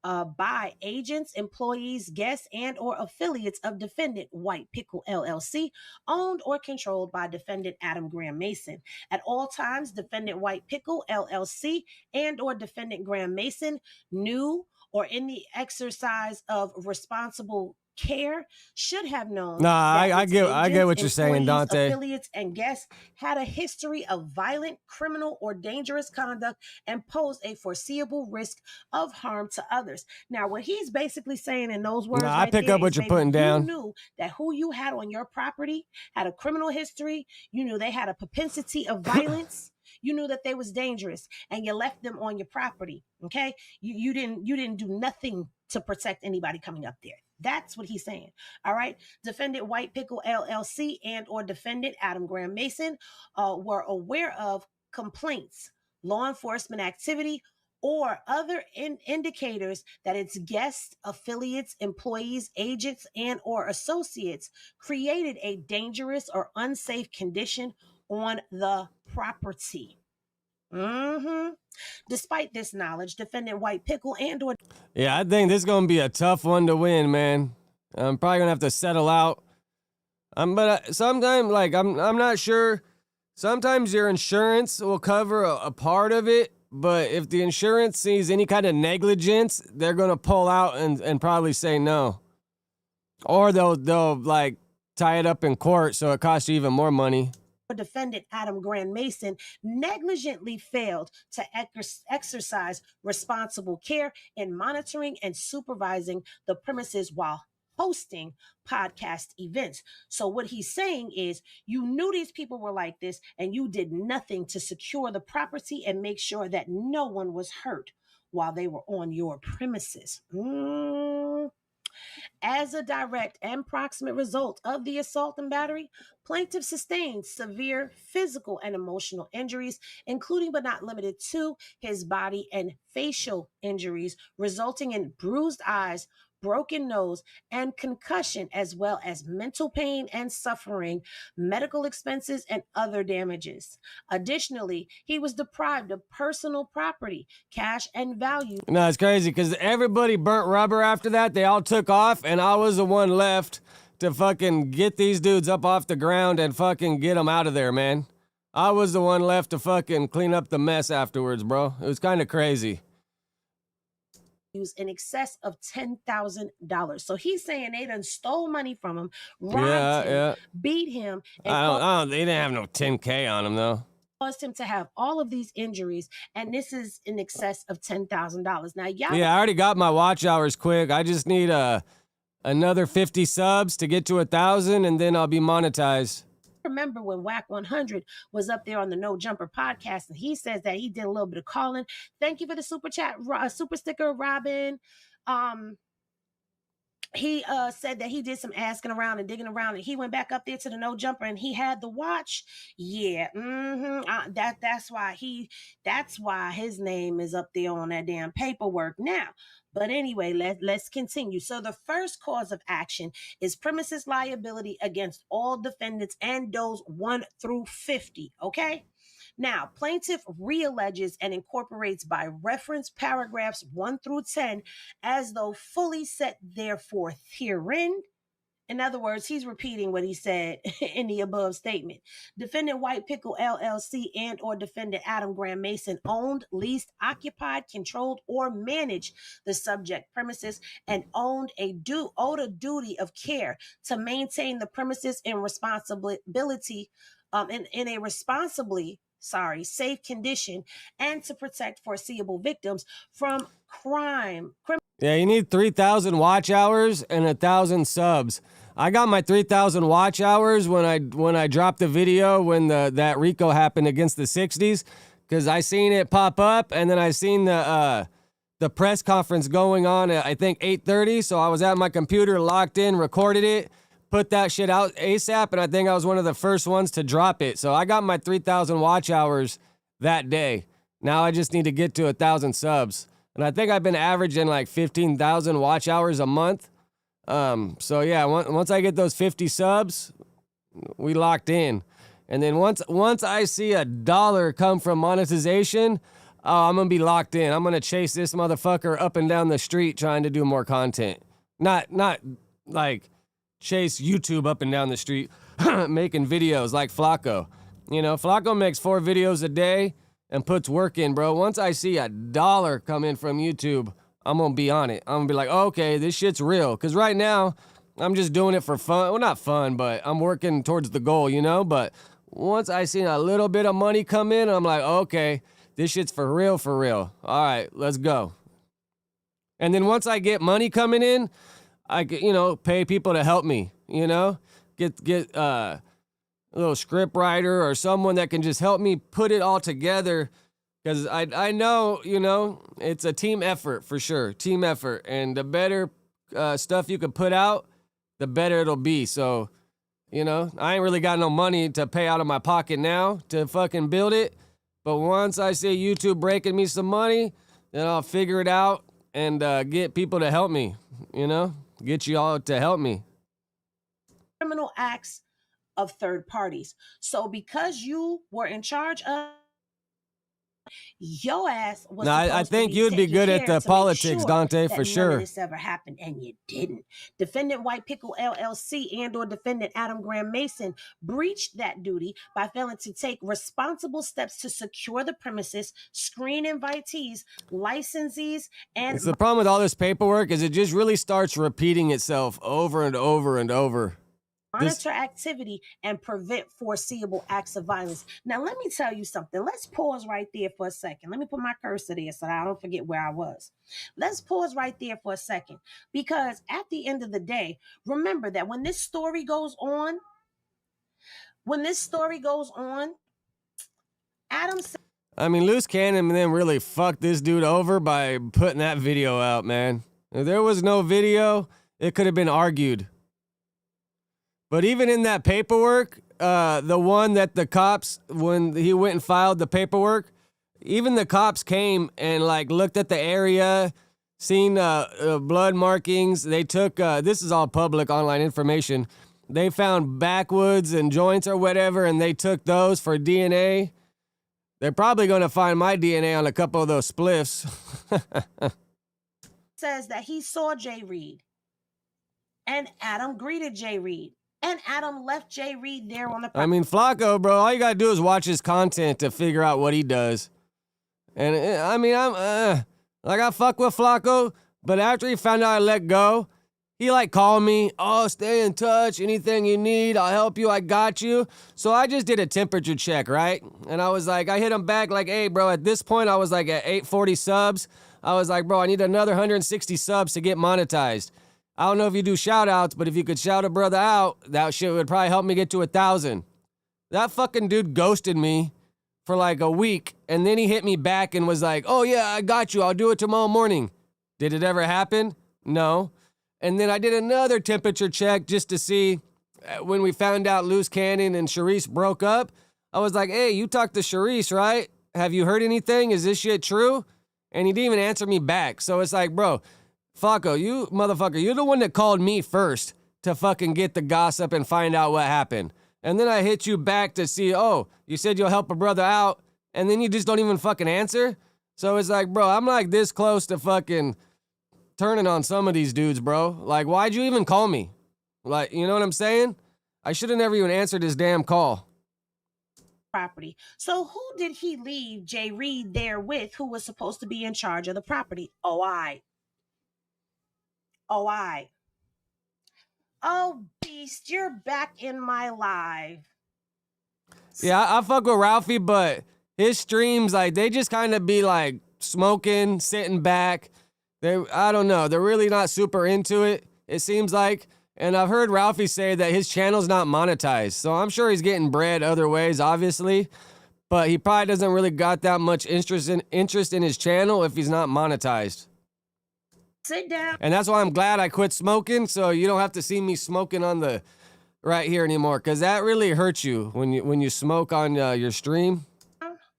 by agents, employees, guests, and or affiliates of defendant White Pickle LLC, owned or controlled by defendant Adam Graham Mason. At all times, defendant White Pickle LLC and or defendant Graham Mason knew or in the exercise of responsible care should have known. Nah, I get what you're saying, employees, Dante. Affiliates and guests had a history of violent, criminal, or dangerous conduct and posed a foreseeable risk of harm to others. Now, what he's basically saying in those words, Nah, I pick up what you're putting down. You knew that who you had on your property had a criminal history. You knew they had a propensity of violence. You knew that they was dangerous, and you left them on your property. Okay, you didn't do nothing to protect anybody coming up there. That's what he's saying. All right. Defendant White Pickle LLC and or defendant Adam Graham Mason were aware of complaints, law enforcement activity, or other indicators that its guests, affiliates, employees, agents, and or associates created a dangerous or unsafe condition on the property. Despite this knowledge, defendant White Pickle and or Yeah, I think this is gonna be a tough one to win, man. I'm probably gonna have to settle out. But sometimes, like, I'm not sure. Sometimes your insurance will cover a part of it, but if the insurance sees any kind of negligence, they're gonna pull out and probably say no, or they'll like tie it up in court so it costs you even more money. defendant Adam Graham Mason negligently failed to exercise responsible care in monitoring and supervising the premises while hosting podcast events. So what he's saying is, you knew these people were like this and you did nothing to secure the property and make sure that no one was hurt while they were on your premises. As a direct and proximate result of the assault and battery, plaintiff sustained severe physical and emotional injuries, including but not limited to his body and facial injuries, resulting in bruised eyes, broken nose, and concussion, as well as mental pain and suffering, medical expenses, and other damages. Additionally, he was deprived of personal property, cash, and value. No, it's crazy because everybody burnt rubber after that. They all took off, and I was the one left to fucking get these dudes up off the ground and fucking get them out of there, man. I was the one left to fucking clean up the mess afterwards, bro. It was kind of crazy. In excess of $10,000. So he's saying they done stole money from him, robbed him, beat him, and they didn't have no 10K on him though. Caused him to have all of these injuries, and this is in excess of $10,000. Now, y'all. Yeah, I already got my watch hours quick. I just need another 50 subs to get to 1,000, and then I'll be monetized. Remember when Whack 100 was up there on the No Jumper podcast, and he says that he did a little bit of calling. Thank you for the super chat, super sticker, Robin. He said that he did some asking around and digging around, and he went back up there to the No Jumper, and he had the watch. Yeah, that's why his name is up there on that damn paperwork now. But anyway, let's continue. So the first cause of action is premises liability against all defendants and those 1 through 50, okay? Now, plaintiff realleges and incorporates by reference paragraphs 1 through 10 as though fully set therefore herein In other words, he's repeating what he said in the above statement. Defendant White Pickle LLC and or defendant Adam Graham Mason owned, leased, occupied, controlled, or managed the subject premises and owed a duty of care to maintain the premises in responsibility in a responsibly safe condition and to protect foreseeable victims from crime. Yeah, you need 3,000 watch hours and 1,000 subs. I got my 3,000 watch hours when I dropped the video when that RICO happened against the 60s, because I seen it pop up, and then I seen the press conference going on at, I think, 8:30. So I was at my computer, locked in, recorded it, put that shit out ASAP, and I think I was one of the first ones to drop it. So I got my 3,000 watch hours that day. Now I just need to get to 1,000 subs. And I think I've been averaging like 15,000 watch hours a month. So yeah, once I get those 50 subs, we locked in. And then once I see $1 come from monetization, I'm gonna be locked in. I'm gonna chase this motherfucker up and down the street trying to do more content. Not like chase YouTube up and down the street making videos like Flacco. You know, Flacco makes 4 videos a day and puts work in, bro. Once I see $1 come in from YouTube, I'm gonna be on it. I'm gonna be like, okay, this shit's real. Cause right now, I'm just doing it for fun. Well, not fun, but I'm working towards the goal, you know? But once I see a little bit of money come in, I'm like, okay, this shit's for real, for real. All right, let's go. And then once I get money coming in, I can, pay people to help me, get a little script writer or someone that can just help me put it all together. Because I know, it's a team effort for sure. Team effort. And the better stuff you can put out, the better it'll be. So, I ain't really got no money to pay out of my pocket now to fucking build it. But once I see YouTube breaking me some money, then I'll figure it out and get people to help me, get you all to help me. Criminal acts of third parties. So because you were in charge of, your ass was. No, I think you'd be good at the politics, Dante, for sure. None of this ever happened, and you didn't. Defendant White Pickle LLC and/or defendant Adam Graham Mason breached that duty by failing to take responsible steps to secure the premises, screen invitees, licensees, and. It's the problem with all this paperwork is it just really starts repeating itself over and over and over. Monitor activity and prevent foreseeable acts of violence. Now, let me tell you something. Let's pause right there for a second. Let me put my cursor there so that I don't forget where I was. Let's pause right there for a second, because at the end of the day, remember that when this story goes on, Adam said, I mean, Loose Cannon then really fucked this dude over by putting that video out, man. If there was no video, it could have been argued. But even in that paperwork, the one that the cops, when he went and filed the paperwork, even the cops came and looked at the area, seen blood markings. They took, this is all public online information. They found backwoods and joints or whatever, and they took those for DNA. They're probably going to find my DNA on a couple of those spliffs. says that he saw Jay Reed, and Adam greeted Jay Reed. And Adam left Jay Reed there on the property. I mean, Flacco, bro, all you gotta do is watch his content to figure out what he does. And I mean, I fuck with Flacco, but after he found out I let go, he called me, oh, stay in touch, anything you need, I'll help you, I got you. So I just did a temperature check, right? And I was I hit him back hey, bro, at this point, I was at 840 subs. I was bro, I need another 160 subs to get monetized. I don't know if you do shout outs, but if you could shout a brother out, that shit would probably help me get to 1,000. That fucking dude ghosted me for a week, and then he hit me back and was oh yeah, I got you, I'll do it tomorrow morning. Did it ever happen? No. And then I did another temperature check just to see when we found out Loose Cannon and Sharice broke up. I was hey, you talked to Sharice, right? Have you heard anything? Is this shit true? And he didn't even answer me back. So it's bro, Flacco, you motherfucker, you're the one that called me first to fucking get the gossip and find out what happened. And then I hit you back to see, oh, you said you'll help a brother out, and then you just don't even fucking answer? So it's bro, I'm this close to fucking turning on some of these dudes, bro. Why'd you even call me? Like, you know what I'm saying? I should have never even answered his damn call. Property. So who did he leave Jay Reed there with, who was supposed to be in charge of the property? Oh, Beast, you're back in my live. Yeah, I fuck with Ralphie, but his streams, like, they just kind of be like smoking, sitting back. I don't know. They're really not super into it, it seems like. And I've heard Ralphie say that his channel's not monetized. So I'm sure he's getting bread other ways, obviously. But he probably doesn't really got that much interest in his channel if he's not monetized. Sit down. And that's why I'm glad I quit smoking, so you don't have to see me smoking on the right here anymore, because that really hurts you when you smoke on your stream.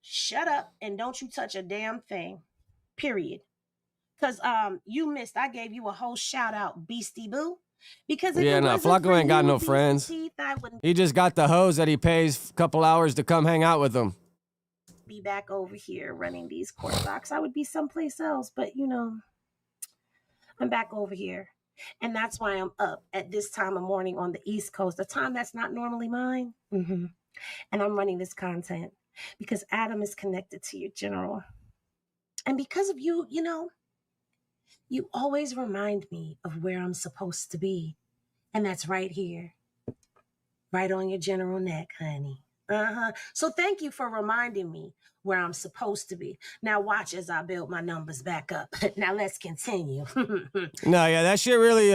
Shut up and don't you touch a damn thing. Period. Because you missed. I gave you a whole shout out, Beastie Boo. Because if Flacco ain't got no friends. He just got the hoes that he pays a couple hours to come hang out with him. Be back over here running these court docs. I would be someplace else, but you know, I'm back over here. And that's why I'm up at this time of morning on the East Coast, a time that's not normally mine. And I'm running this content because Adam is connected to your general. And because of you, you know, you always remind me of where I'm supposed to be. And that's right here. Right on your general neck, honey. So thank you for reminding me where I'm supposed to be. Now watch as I build my numbers back up. Now let's continue. No, yeah, that shit really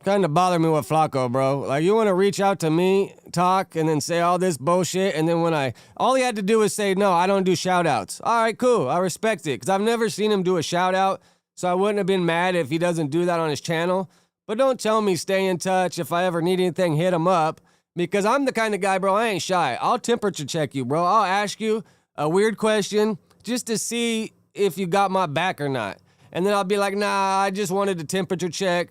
kind of bothered me with Flacco, bro. Like, you want to reach out to me, talk, and then say all this bullshit, and then all he had to do was say, no, I don't do shout-outs. All right, cool, I respect it, because I've never seen him do a shout-out, so I wouldn't have been mad if he doesn't do that on his channel. But don't tell me stay in touch. If I ever need anything, hit him up, because I'm the kind of guy, bro, I ain't shy. I'll temperature check you, bro. I'll ask you a weird question just to see if you got my back or not. And then I'll be like, nah, I just wanted to temperature check,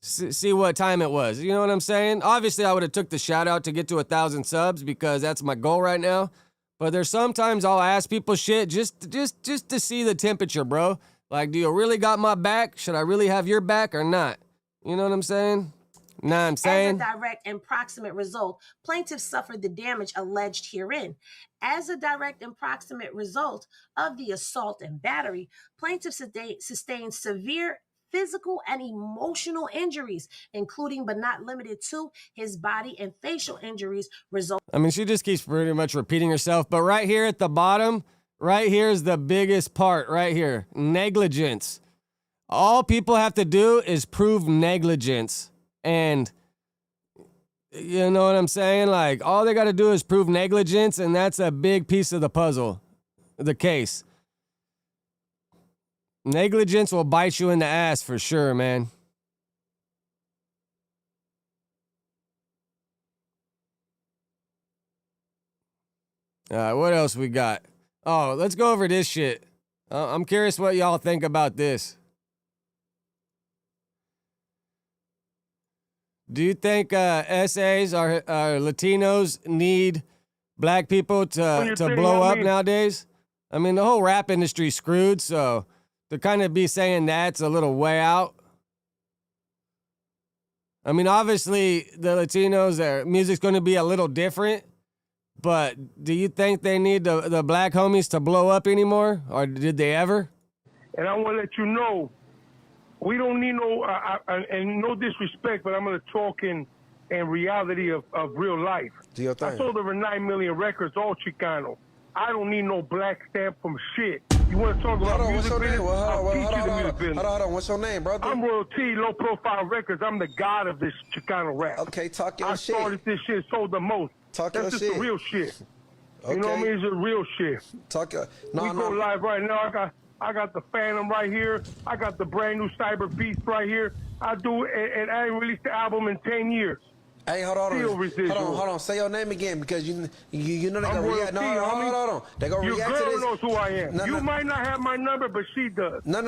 see what time it was. You know what I'm saying? Obviously, I would have took the shout out to get to 1,000 subs because that's my goal right now. But there's sometimes I'll ask people shit just to see the temperature, bro. Like, do you really got my back? Should I really have your back or not? You know what I'm saying? Nah, I'm saying. As a direct and proximate result, plaintiffs suffered the damage alleged herein. As a direct and proximate result of the assault and battery, plaintiffs sustained severe physical and emotional injuries, including but not limited to his body and facial injuries I mean, she just keeps pretty much repeating herself, but right here at the bottom, right here is the biggest part right here. Negligence. All people have to do is prove negligence. And you know what I'm saying? Like, all they got to do is prove negligence, and that's a big piece of the puzzle, the case. Negligence will bite you in the ass for sure, man. All right, what else we got? Oh, let's go over this shit. I'm curious what y'all think about this. Do you think SAs or Latinos need black people to blow up nowadays? I mean, the whole rap industry's screwed, so to kind of be saying that's a little way out. I mean, obviously, the Latinos, their music's going to be a little different, but do you think they need the black homies to blow up anymore, or did they ever? And I want to let you know, we don't need no, and no disrespect, but I'm going to talk in reality of real life. Do your thing. I sold over 9 million records, all Chicano. I don't need no black stamp from shit. You want to talk about music business? I'll teach you the music business. Hold on. What's your name, brother? I'm Royal T, Low Profile Records. I'm the god of this Chicano rap. Okay, talk your shit. I started this shit, sold the most. Talk your shit. That's just the real shit. You know what I mean? It's the real shit. Talk your... We go live right now. I got the Phantom right here. I got the brand new Cyber Beast right here. I do, and I ain't released the album in 10 years. Hey, hold on. Say your name again, because you know they gonna react. No, hold on. They gonna react to this. Your girl knows who I am. You might not have my number, but she does. No,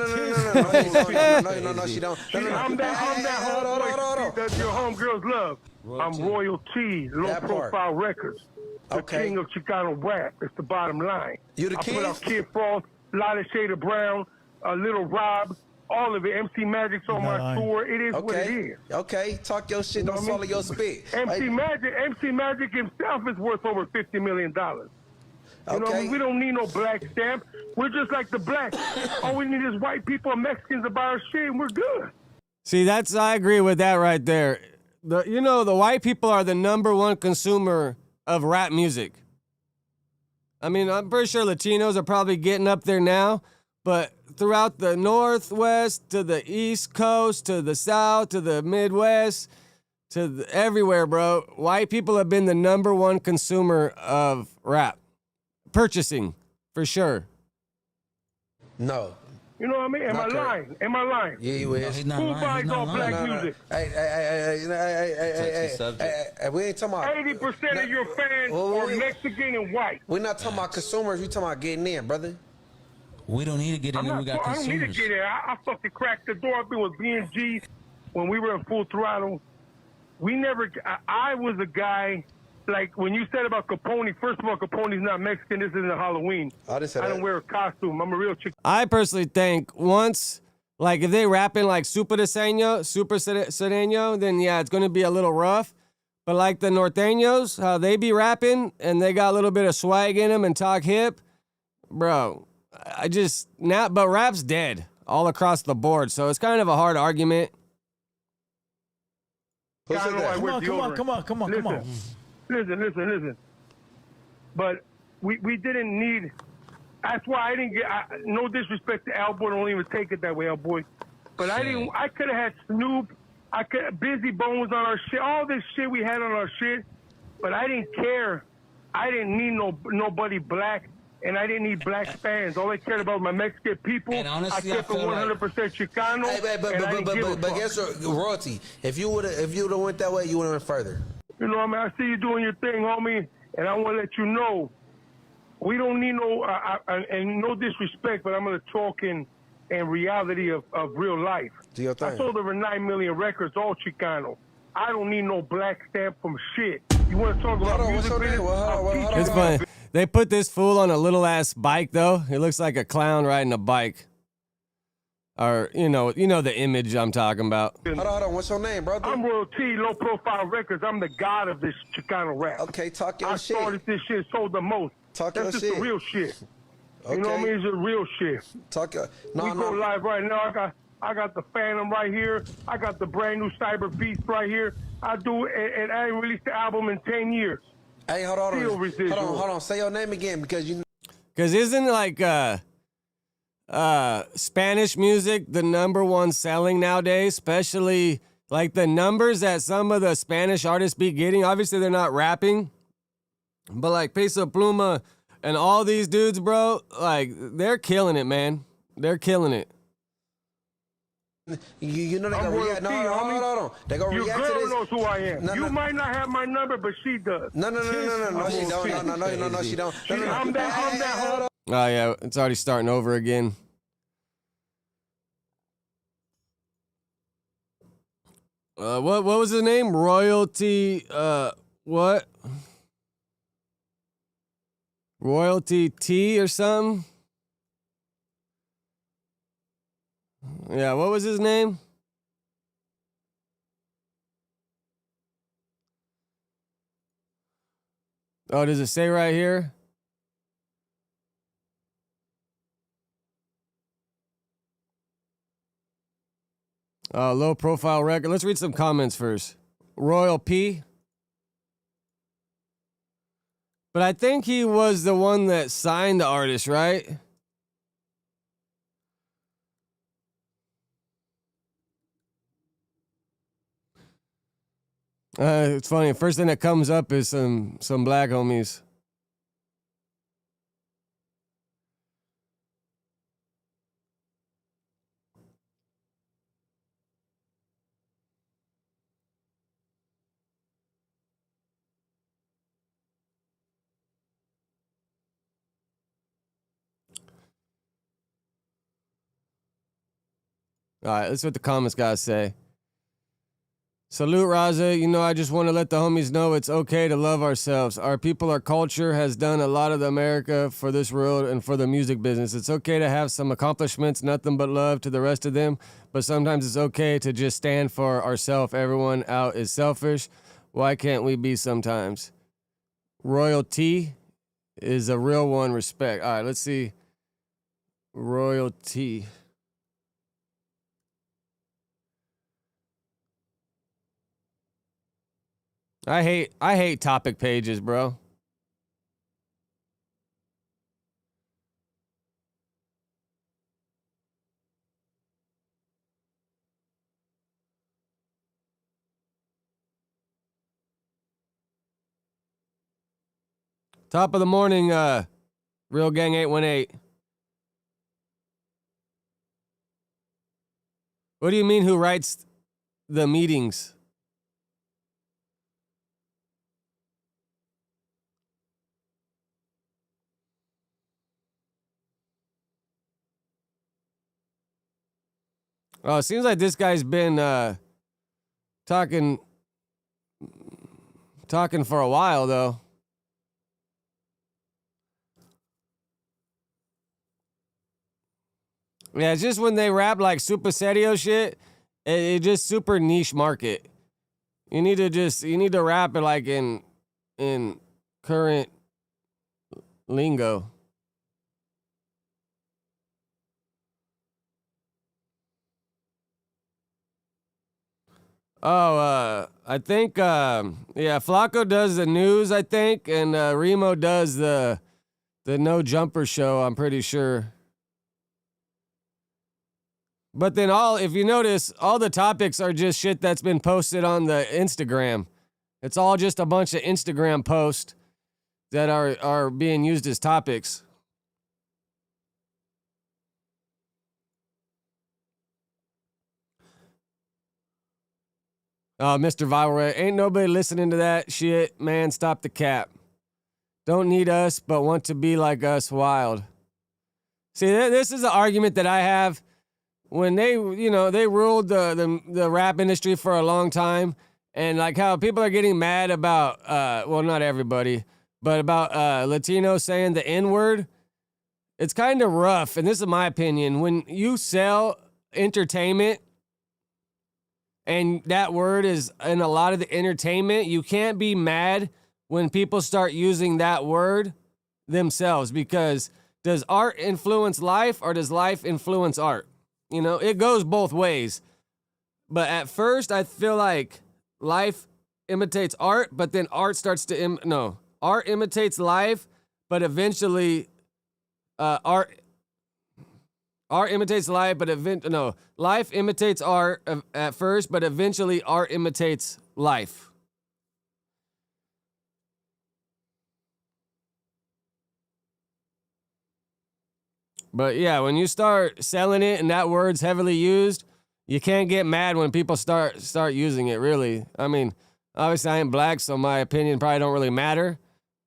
she don't. I'm that homeboy that your homegirls love. I'm Royal T, Low Profile Records. The king of Chicano rap. It's the bottom line. You the king? I put out Kid Frost, Lotta Shade of Brown, Little Rob, all of it. MC Magic's on my tour. It is what it is. Okay, talk your shit. Don't swallow your spit. MC Magic himself is worth over $50 million. You know what I mean? We don't need no black stamp. We're just like the blacks. All we need is white people and Mexicans to buy our shit, and we're good. See, I agree with that right there. The white people are the number one consumer of rap music. I mean, I'm pretty sure Latinos are probably getting up there now, but throughout the Northwest, to the East Coast, to the South, to the Midwest, everywhere, bro, white people have been the number one consumer of rap. Purchasing, for sure. No. You know what I mean? Am I lying? Yeah, you is. Who buys all black music? Hey, we ain't talking about 80% of your fans are Mexican and white. We're not talking about consumers. We talking about getting in, brother. We don't need to get in there. We got consumers. I don't need to get in. I fucking cracked the door. I've been with B&G when we were in Full Throttle. I was a guy. Like, when you said about Capone, first of all, Capone's not Mexican. This isn't a Halloween. I don't wear a costume. I'm a real chick. I personally think once, like, if they rapping like Super Sereno, then yeah, it's going to be a little rough. But like the Norteños, how they be rapping and they got a little bit of swag in them and talk hip, bro, but rap's dead all across the board. So it's kind of a hard argument. Come on. Listen. But we didn't need. That's why I didn't get. No disrespect to Al Boy, don't even take it that way, Al Boy. But I didn't. I could have had Snoop. Busy Bone was on our shit. All this shit we had on our shit. But I didn't care. I didn't need nobody black, and I didn't need black fans. All I cared about was my Mexican people. And honestly, I kept it 100% Chicano. But guess what? Royalty. If you would have went that way, you would have went further. You know what I mean? I see you doing your thing, homie, and I want to let you know, we don't need and no disrespect, but I'm going to talk in reality of real life. Do your thing. I sold over 9 million records, all Chicano. I don't need no black stamp from shit. You want to talk about music? It's funny. They put this fool on a little ass bike, though. He looks like a clown riding a bike. Or, you know the image I'm talking about. Hold on. What's your name, brother? I'm Royal T, Low Profile Records. I'm the god of this Chicano rap. Okay, talk your shit. I started this shit, sold the most. That's just shit. The real shit. Okay. You know what I mean? It's the real shit. We go live right now. I got the Phantom right here. I got the brand new Cyber Beast right here. I do it, and I ain't released the album in 10 years. Hey, hold on. Say your name again because isn't like Spanish music the number one selling nowadays, especially like the numbers that some of the Spanish artists be getting. Obviously, they're not rapping, but like Peso Pluma and all these dudes, bro, like they're killing it, man. They're killing it. You know they gonna react. No, hold on. They gonna react to this. Your girl knows who I am. You might not have my number, but she does. No, she don't. No, she don't. I'm that. Oh yeah, it's already starting over again. What was his name? Royalty. What? Royalty T or something? Yeah, what was his name? Oh, does it say right here? Low profile record. Let's read some comments first. Royal P. But I think he was the one that signed the artist, right? It's funny. First thing that comes up is some black homies. All right, that's what the comments guys say. Salute, Raza. You know, I just want to let the homies know it's okay to love ourselves. Our people, our culture has done a lot of the America for this world and for the music business. It's okay to have some accomplishments, nothing but love to the rest of them. But sometimes it's okay to just stand for ourselves. Everyone out is selfish. Why can't we be sometimes? Royalty is a real one. Respect. All right, let's see. Royalty. I hate topic pages, bro. Top of the morning, Real Gang 818. What do you mean who writes the meetings? Oh, it seems like this guy's been talking for a while though. Yeah, it's just when they rap like super serio shit, it just super niche market. You need to rap it like in current lingo. Oh, I think Flacco does the news, I think, and Remo does the No Jumper show, I'm pretty sure. But then if you notice, all the topics are just shit that's been posted on the Instagram. It's all just a bunch of Instagram posts that are being used as topics. Mr. Viral, ain't nobody listening to that shit, man. Stop the cap. Don't need us, but want to be like us wild. See, this is an argument that I have. When they ruled the rap industry for a long time, and like how people are getting mad about, well, not everybody, but about Latinos saying the N-word. It's kind of rough, and this is my opinion. When you sell entertainment, and that word is in a lot of the entertainment, you can't be mad when people start using that word themselves, because does art influence life or does life influence art? You know, it goes both ways. But at first, I feel like life imitates art, but then art starts to art imitates life, but eventually art imitates life, but life imitates art at first, but eventually art imitates life. But yeah, when you start selling it and that word's heavily used, you can't get mad when people start using it, really. I mean, obviously I ain't black, so my opinion probably don't really matter,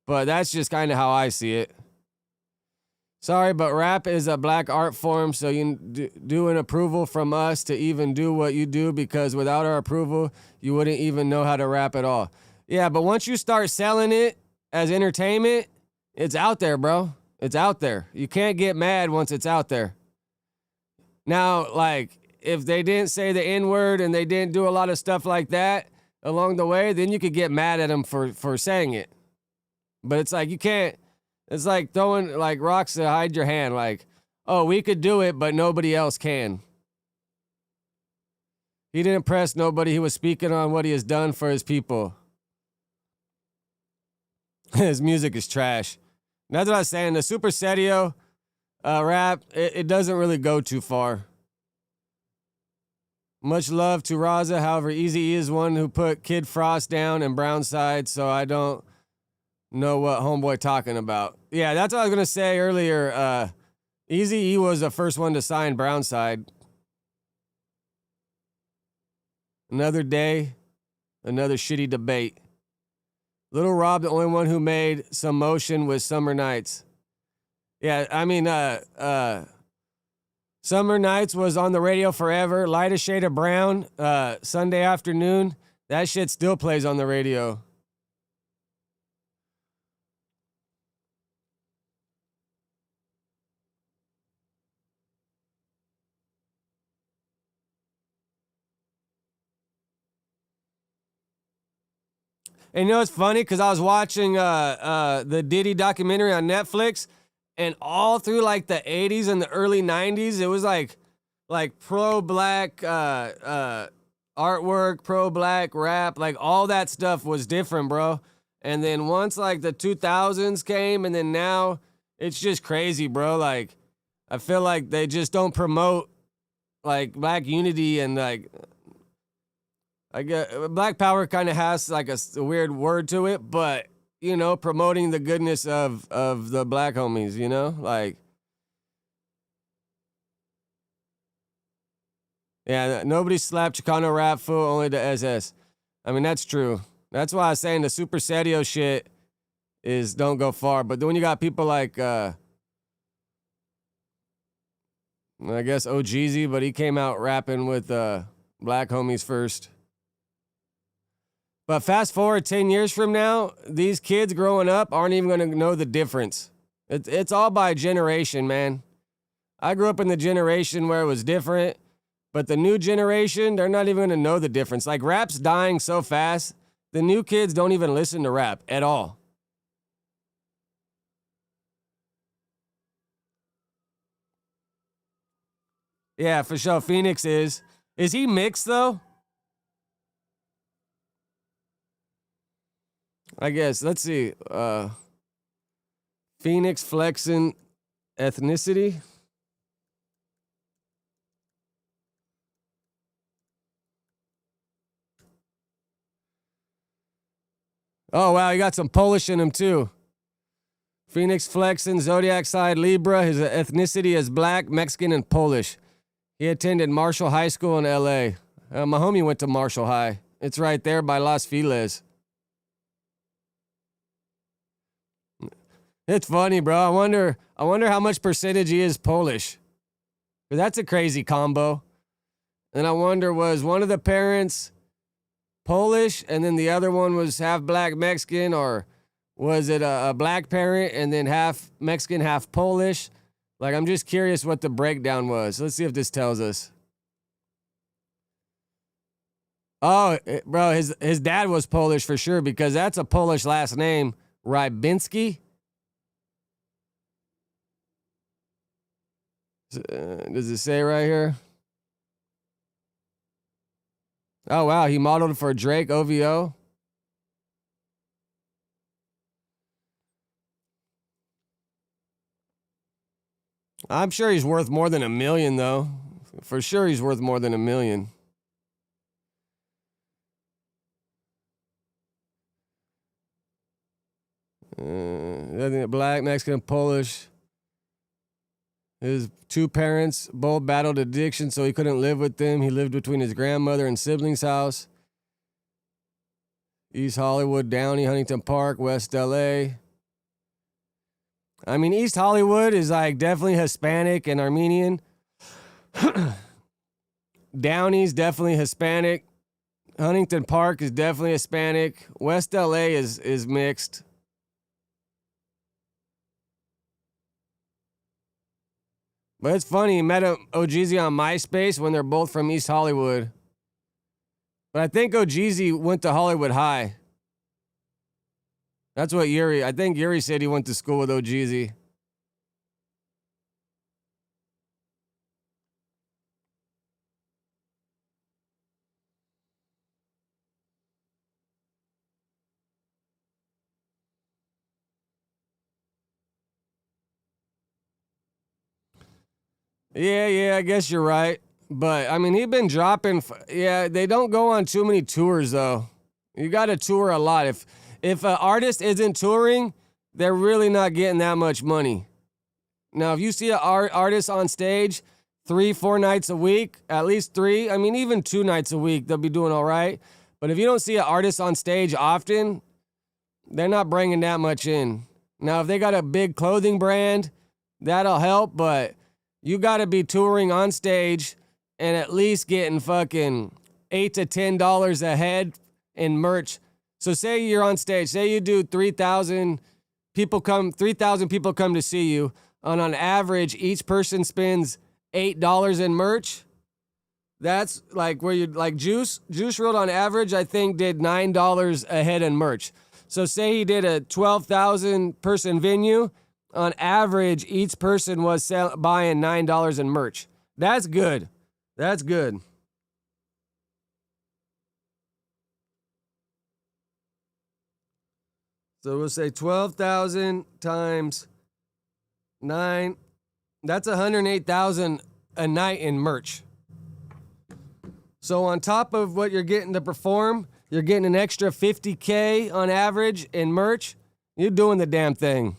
but that's just kind of how I see it. Sorry, but rap is a black art form, so you do an approval from us to even do what you do, because without our approval, you wouldn't even know how to rap at all. Yeah, but once you start selling it as entertainment, it's out there, bro. It's out there. You can't get mad once it's out there. Now, like, if they didn't say the N-word and they didn't do a lot of stuff like that along the way, then you could get mad at them for saying it. But it's like, you can't. It's like throwing like rocks to hide your hand. Like, oh, we could do it, but nobody else can. He didn't impress nobody. He was speaking on what he has done for his people. His music is trash. That's what I was saying. The super serio rap, it doesn't really go too far. Much love to Raza. However, Eazy-E is one who put Kid Frost down and Brownside, so I don't know what homeboy talking about. Yeah, that's what I was going to say earlier. Eazy-E was the first one to sign Brownside. Another day, another shitty debate. Little Rob, the only one who made some motion with Summer Nights. Yeah, I mean, Summer Nights was on the radio forever. Light a Shade of Brown, Sunday afternoon. That shit still plays on the radio. And you know what's funny? Because I was watching the Diddy documentary on Netflix, and all through like the 80s and the early 90s, it was like pro-black artwork, pro-black rap, like all that stuff was different, bro. And then once like the 2000s came, and then now it's just crazy, bro. Like I feel like they just don't promote like black unity, and like I get Black Power kind of has like a weird word to it, but you know, promoting the goodness of the black homies, you know, like yeah, nobody slapped Chicano rap fool, only the SS. I mean, that's true. That's why I was saying the Super Serio shit is don't go far. But then when you got people like I guess OGZ, but he came out rapping with black homies first. But fast forward 10 years from now, these kids growing up aren't even going to know the difference. It's all by generation, man. I grew up in the generation where it was different, but the new generation, they're not even going to know the difference. Like, rap's dying so fast, the new kids don't even listen to rap at all. Yeah, for sure. Phoenix is. Is he mixed, though? I guess. Let's see. Phoenix flexing ethnicity. Oh, wow. He got some Polish in him, too. Phoenix flexing, zodiac side Libra. His ethnicity is black, Mexican, and Polish. He attended Marshall High School in L.A. My homie went to Marshall High. It's right there by Los Feliz. It's funny, bro. I wonder how much percentage he is Polish. But that's a crazy combo. And I wonder, was one of the parents Polish and then the other one was half black Mexican, or was it a black parent and then half Mexican, half Polish? Like, I'm just curious what the breakdown was. Let's see if this tells us. Oh, bro, his dad was Polish for sure, because that's a Polish last name, Rybinski. Does it say right here? Oh, wow. He modeled for Drake OVO. I'm sure he's worth more than $1 million, though. For sure he's worth more than $1 million. Black, Mexican, Polish. His two parents both battled addiction, so he couldn't live with them. He lived between his grandmother and siblings' house. East Hollywood, Downey, Huntington Park, West LA. I mean, East Hollywood is like definitely Hispanic and Armenian. Downey's definitely Hispanic. Huntington Park is definitely Hispanic. West LA is mixed. But it's funny, he met OGZ on MySpace when they're both from East Hollywood. But I think OGZ went to Hollywood High. That's what I think Yuri said he went to school with OGZ. Yeah, I guess you're right. But, I mean, he's been dropping. Yeah, they don't go on too many tours, though. You got to tour a lot. If an artist isn't touring, they're really not getting that much money. Now, if you see an artist on stage 3-4 nights a week, at least 3, I mean, even 2 nights a week, they'll be doing all right. But if you don't see an artist on stage often, they're not bringing that much in. Now, if they got a big clothing brand, that'll help, but you got to be touring on stage and at least getting fucking $8 to $10 a head in merch. So say you're on stage, say you do 3,000 people come to see you, and on average, each person spends $8 in merch. That's like where you like Juice WRLD on average, I think, did $9 a head in merch. So say he did a 12,000 person venue. On average, each person was buying $9 in merch. That's good. That's good. So we'll say 12,000 times 9. That's 108,000 a night in merch. So on top of what you're getting to perform, you're getting an extra $50K on average in merch. You're doing the damn thing.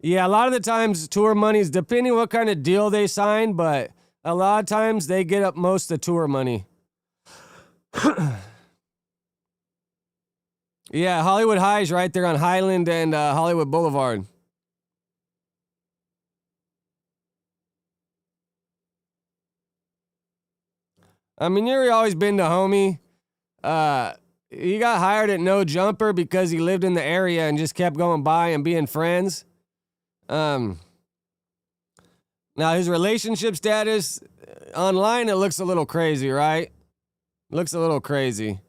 Yeah, a lot of the times tour money's depending what kind of deal they sign, but a lot of times they get up most of the tour money. Yeah, Hollywood High is right there on Highland and Hollywood Boulevard. I mean, you've always been the homie. He got hired at No Jumper because he lived in the area and just kept going by and being friends. Now his relationship status online, it looks a little crazy, right? Looks a little crazy.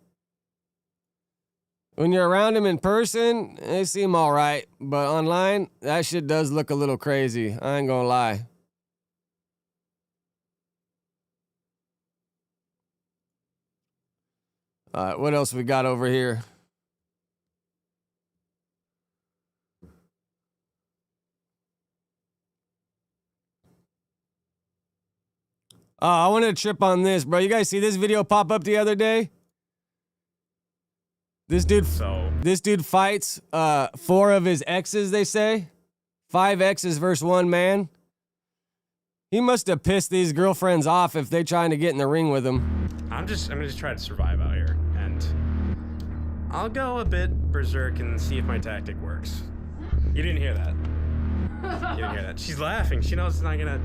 When you're around him in person, they seem all right. But online, that shit does look a little crazy. I ain't gonna lie. All right, what else we got over here? Oh, I wanted to trip on this, bro. You guys see this video pop up the other day? This dude fights 4 of his exes, they say. 5 exes versus 1 man. He must have pissed these girlfriends off if they trying to get in the ring with him. I'm gonna just try to survive out here, and I'll go a bit berserk and see if my tactic works. You didn't hear that. You didn't hear that. She's laughing. She knows it's not gonna.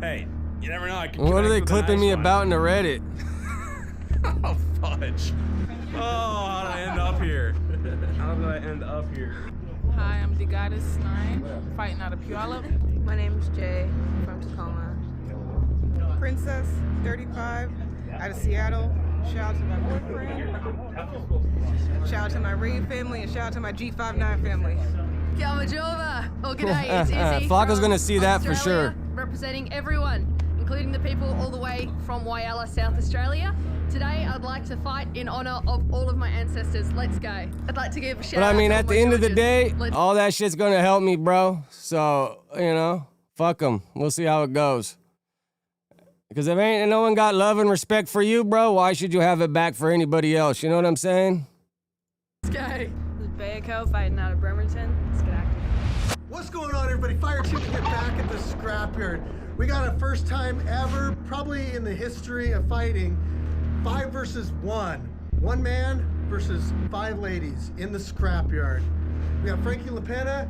Hey, you never know. What are they clipping me about in the Reddit? Oh, fudge. Oh, how did I end up here? How did I end up here? Hi, I'm DeGoddess9, fighting out of Puyallup. My name is Jay, from Tacoma. Princess, 35, out of Seattle. Shout out to my boyfriend. Shout out to my Reed family, and shout out to my G59 family. Yamajova. Oh, g'day, it's Izzy. Flacco's gonna see that for sure. Representing everyone, including the people all the way from Whyalla, South Australia. Today, I'd like to fight in honor of all of my ancestors. Let's go. I'd like to give a shout out. But I mean, to at the end of the day, all that shit's gonna help me, bro. So, you know, fuck them. We'll see how it goes. Because if ain't no one got love and respect for you, bro, why should you have it back for anybody else? You know what I'm saying? Let's go. This is Bayako fighting out of Bremerton. Let's get active. What's going on, everybody? Fire Chief to get back at the scrapyard. We got a first time ever, probably in the history of fighting, 5 versus 1. 1 man versus 5 ladies in the scrapyard. We got Frankie LaPena,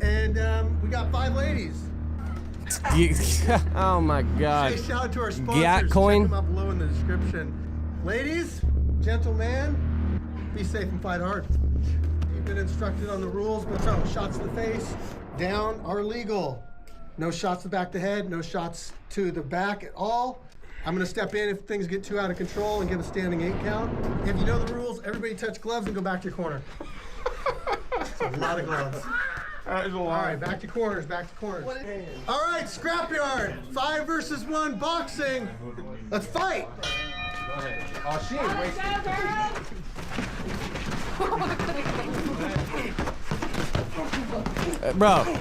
and we got 5 ladies. Oh my God. Say shout out to our sponsors. Gat coin. Check them out below in the description. Ladies, gentlemen, be safe and fight hard. You've been instructed on the rules. What's up? Shots to the face, down are legal. No shots to the back of the head, no shots to the back at all. I'm gonna step in if things get too out of control and give a standing 8 count. If you know the rules, everybody touch gloves and go back to your corner. That's a lot of gloves. That is a lot. All right, back to corners, back to corners. All right, scrapyard, 5 versus 1 boxing. Let's fight. Oh, she ain't waiting. Bro.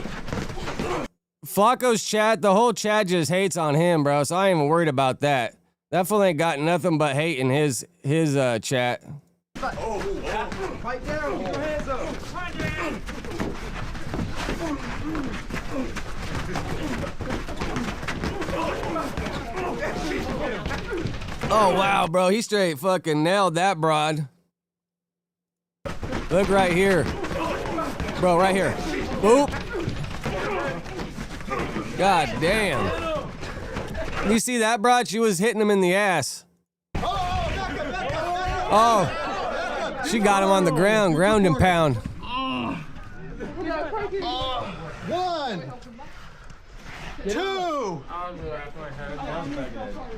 Flacco's chat, the whole chat just hates on him, bro, so I ain't even worried about that. That fool ain't got nothing but hate in his chat. Fight down, keep your hands up. Oh, wow, bro, he straight fucking nailed that broad. Look right here. Bro, right here. Boop. God damn. You see that, broad? She was hitting him in the ass. Oh, she got him on the ground, ground and pound. 1, 2,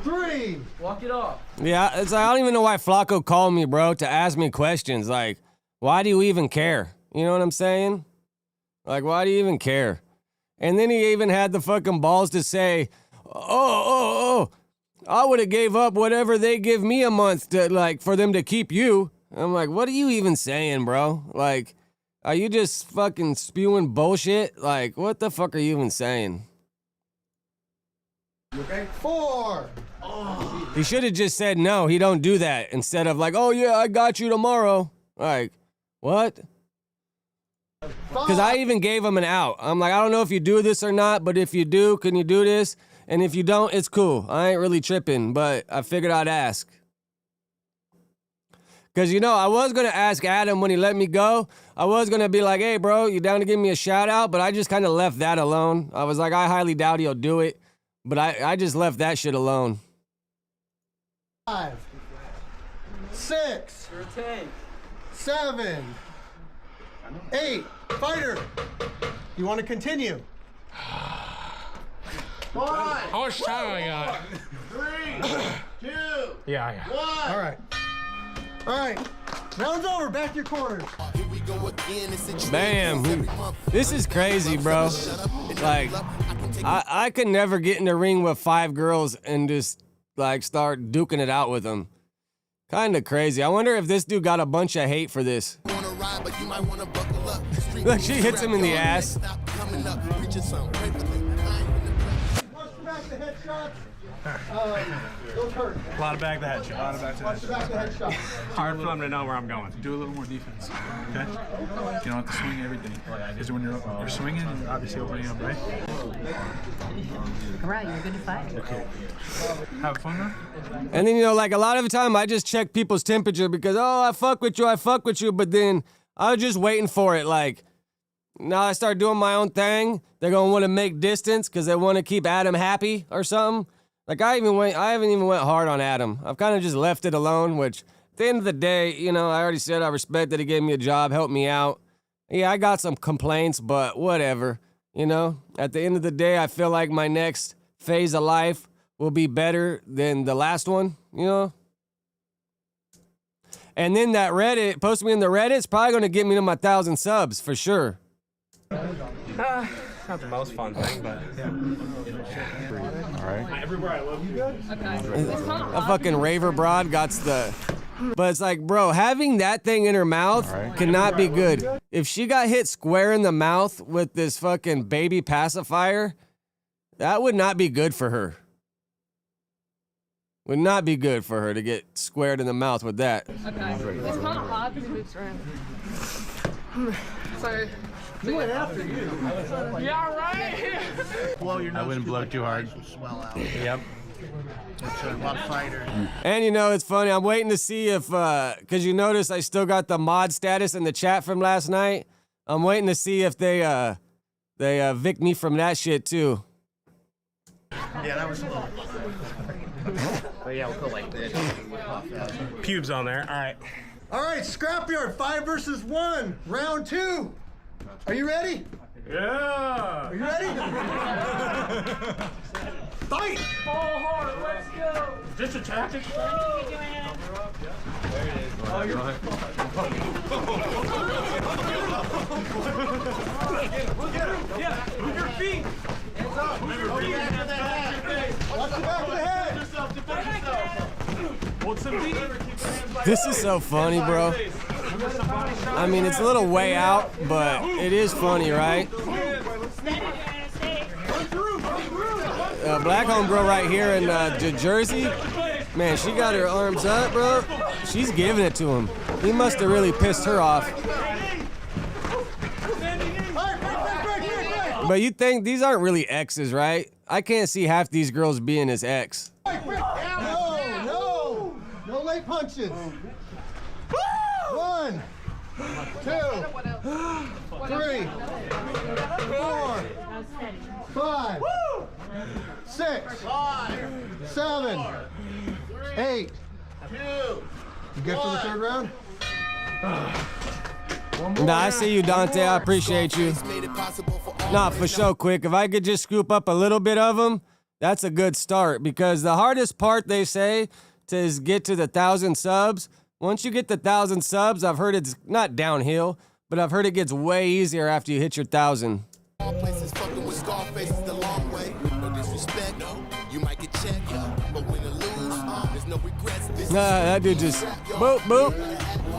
3. Walk it off. Yeah, it's like, I don't even know why Flacco called me, bro, to ask me questions. Like, why do you even care? You know what I'm saying? Like, why do you even care? And then he even had the fucking balls to say, oh, I would have gave up whatever they give me a month to, like, for them to keep you. I'm like, what are you even saying, bro? Like, are you just fucking spewing bullshit? Like, what the fuck are you even saying? Okay. 4. He should have just said no, he don't do that, instead of like, oh yeah, I got you tomorrow. Like, what? Because I even gave him an out. I'm like, I don't know if you do this or not, but if you do, can you do this? And if you don't, it's cool. I ain't really tripping, but I figured I'd ask. Because, you know, I was going to ask Adam when he let me go. I was going to be like, hey, bro, you down to give me a shout out? But I just kind of left that alone. I was like, I highly doubt he'll do it. But I just left that shit alone. 5, 6, 7, 8. Fighter, you want to continue? How much time I got? 3, 2, Yeah. 1. All right. All right. Round's over. Back to your corners. Bam. This is crazy, bro. Like, I could never get in the ring with 5 girls and just, like, start duking it out with them. Kind of crazy. I wonder if this dude got a bunch of hate for this. Look, she hits him in the ass. Watch back the headshots. Don't hurt. A lot of back the headshot. Watch the back the headshot. Hard for them to know where I'm going. Do a little more defense, okay? You don't have to swing everything. Because when you're swinging, you're obviously opening up, right? All right, you're a good fighter. Okay. Have fun, now? And then, you know, like, a lot of the time I just check people's temperature because, oh, I fuck with you, but then I was just waiting for it. Like, now I start doing my own thing. They're going to want to make distance because they want to keep Adam happy or something. Like, I haven't even went hard on Adam. I've kind of just left it alone, which at the end of the day, you know, I already said I respect that he gave me a job, helped me out. Yeah, I got some complaints, but whatever. You know, at the end of the day, I feel like my next phase of life will be better than the last one, you know? And then that Reddit, post me in the Reddit, it's probably going to get me to my 1,000 subs, for sure. Not the most fun thing, but yeah. All right. Everywhere I live, you good? A fucking raver broad got the... But it's like, bro, having that thing in her mouth cannot be good. If she got hit square in the mouth with this fucking baby pacifier, that would not be good for her. Would not be good for her to get squared in the mouth with that. Okay. It's kind of hard because it moves around. So... He went after you. Yeah, right. Blow your nose. I wouldn't blow too hard. Swell out. Yep. A lot of fighters. And you know, it's funny. I'm waiting to see if, because you notice I still got the mod status in the chat from last night. I'm waiting to see if they evict me from that shit too. Yeah, that was a little. But yeah, we'll go like this. Pubes on there. All right. All right, Scrapyard, 5 versus 1, round 2. Are you ready? Yeah. Are you ready? Fight! Fall hard, let's go. Is this a tactic? There it is. Oh, you're Yeah, move your feet. Hands up. Move your feet. Watch the back of the head. Defend yourself. Hold some feet. This is so funny, bro. I mean, it's a little way out, but it is funny, right? Black homegirl right here in Jersey, man, she got her arms up, bro. She's giving it to him. He must have really pissed her off. But you think these aren't really exes, right? I can't see half these girls being his ex. No late punches. 1, 2, 3, 4, 5, 6, 7, 8, You good for the third round? Nah, I see you, Dante. I appreciate you. Nah, for sure, Quick. If I could just scoop up a little bit of them, that's a good start. Because the hardest part, they say, is get to the 1,000 subs. Once you get the 1,000 subs, I've heard it's not downhill, but I've heard it gets way easier after you hit your 1,000. Nah, that dude just boop, boop.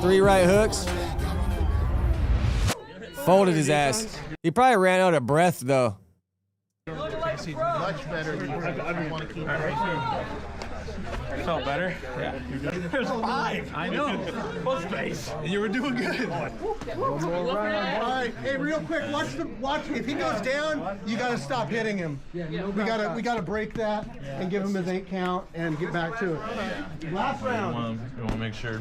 3 right hooks. Folded his ass. He probably ran out of breath, though. Much better. Felt better? Yeah. There's 5. I know. Full space. You were doing good. One more round. All right. Hey, real quick, watch. If he goes down, you got to stop hitting him. We gotta break that and give him his 8 count and get back to it. Last round. You want to make sure.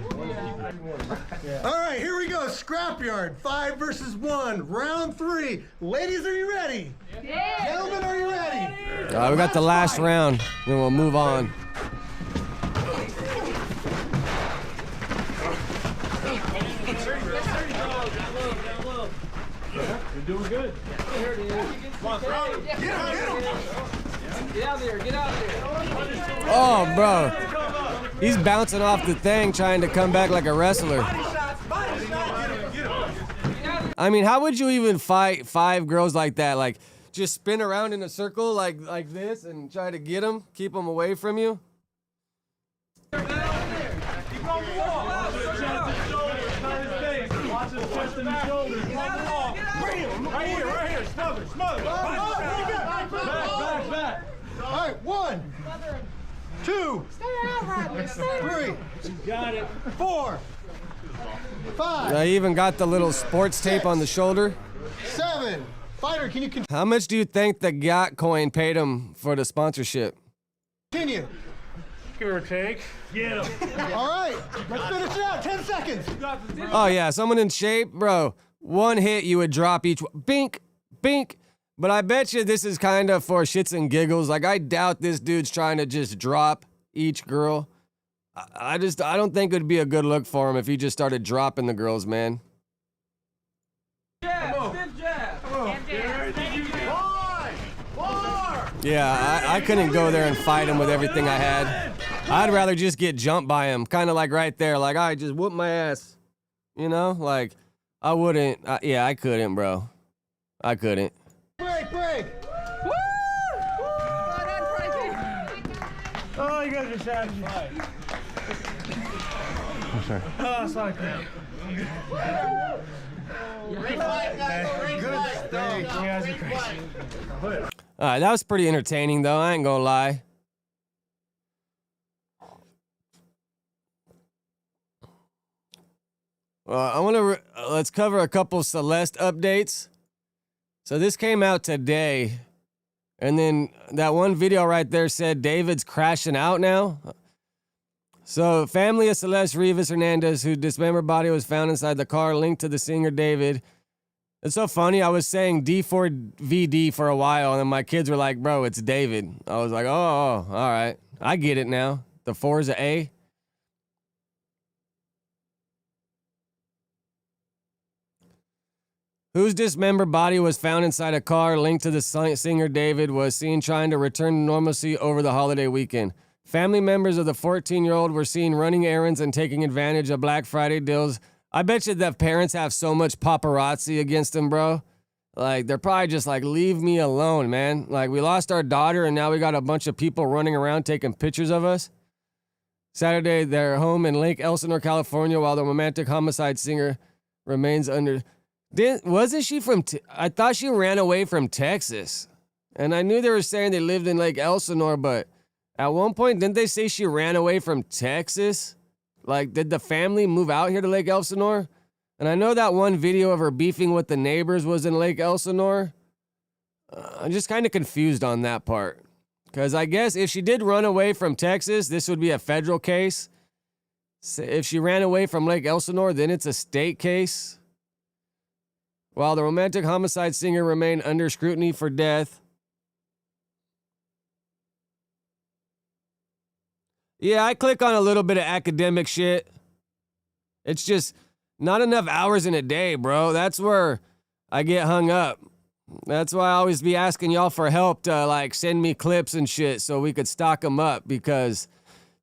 All right, here we go. Scrapyard. 5 versus 1. Round 3. Ladies, are you ready? Yeah. Gentlemen, are you ready? We got the last round. Then we'll move on. You're doing good. Here it is. Come on, throw. Get him. Get out there. Get out there. Oh, bro. He's bouncing off the thing trying to come back like a wrestler. I mean, how would you even fight 5 girls like that? Like, just spin around in a circle like this and try to get them, keep them away from you? Watch his chest and his shoulders. Right here. Smother. Back. All right, 1, 2, 3. Got it. 4, 5. I even got the little sports tape on the shoulder. 7. Fighter, can you How much do you think the GOT coin paid him for the sponsorship? continue? Give or take. Get him. All right, let's finish it out. 10 seconds. Oh, yeah, someone in shape, bro. 1 hit, you would drop each one. Bink. But I bet you this is kind of for shits and giggles. Like, I doubt this dude's trying to just drop each girl. I don't think it'd be a good look for him if he just started dropping the girls, man. Yeah, I couldn't go there and fight him with everything I had. I'd rather just get jumped by him, kind of like right there. Like, I just whoop my ass. You know? Like, I wouldn't. Yeah, I couldn't, bro. I couldn't. Break. Woo! Well done, Frankie. Oh, you guys are satisfied. I'm sorry. Oh, sorry. Good steak. You guys are crazy. That was pretty entertaining, though. I ain't gonna lie. I want to let's cover a couple Celeste updates. So this came out today, and then that one video right there said David's crashing out now. So family of Celeste Rivas Hernandez, whose dismembered body was found inside the car linked to the singer David. It's so funny. I was saying D4VD for a while, and then my kids were like, bro, it's David. I was like, oh, all right. I get it now. The 4 is an A. Whose dismembered body was found inside a car linked to the singer David was seen trying to return to normalcy over the holiday weekend. Family members of the 14-year-old were seen running errands and taking advantage of Black Friday deals. I bet you that parents have so much paparazzi against them, bro. Like, they're probably just like, leave me alone, man. Like, we lost our daughter, and now we got a bunch of people running around taking pictures of us. Saturday, they're home in Lake Elsinore, California, while the romantic homicide singer remains under... Wasn't she from... I thought she ran away from Texas. And I knew they were saying they lived in Lake Elsinore, but at one point, didn't they say she ran away from Texas? Like, did the family move out here to Lake Elsinore? And I know that one video of her beefing with the neighbors was in Lake Elsinore. I'm just kind of confused on that part. Because I guess if she did run away from Texas, this would be a federal case. So if she ran away from Lake Elsinore, then it's a state case. While the romantic homicide singer remained under scrutiny for death. Yeah, I click on a little bit of academic shit. It's just not enough hours in a day, bro. That's where I get hung up. That's why I always be asking y'all for help to like send me clips and shit so we could stock them up, because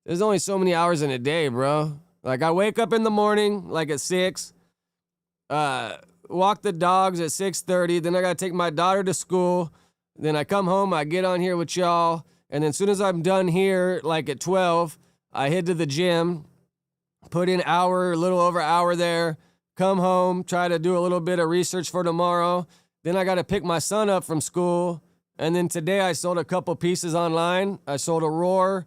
there's only so many hours in a day, bro. Like I wake up in the morning like at 6, walk the dogs at 6:30, then I gotta take my daughter to school, then I come home, I get on here with y'all, and then as soon as I'm done here, like at 12, I head to the gym, put in a little over an hour there, come home, try to do a little bit of research for tomorrow. Then I got to pick my son up from school. And then today I sold a couple pieces online. I sold a Roar,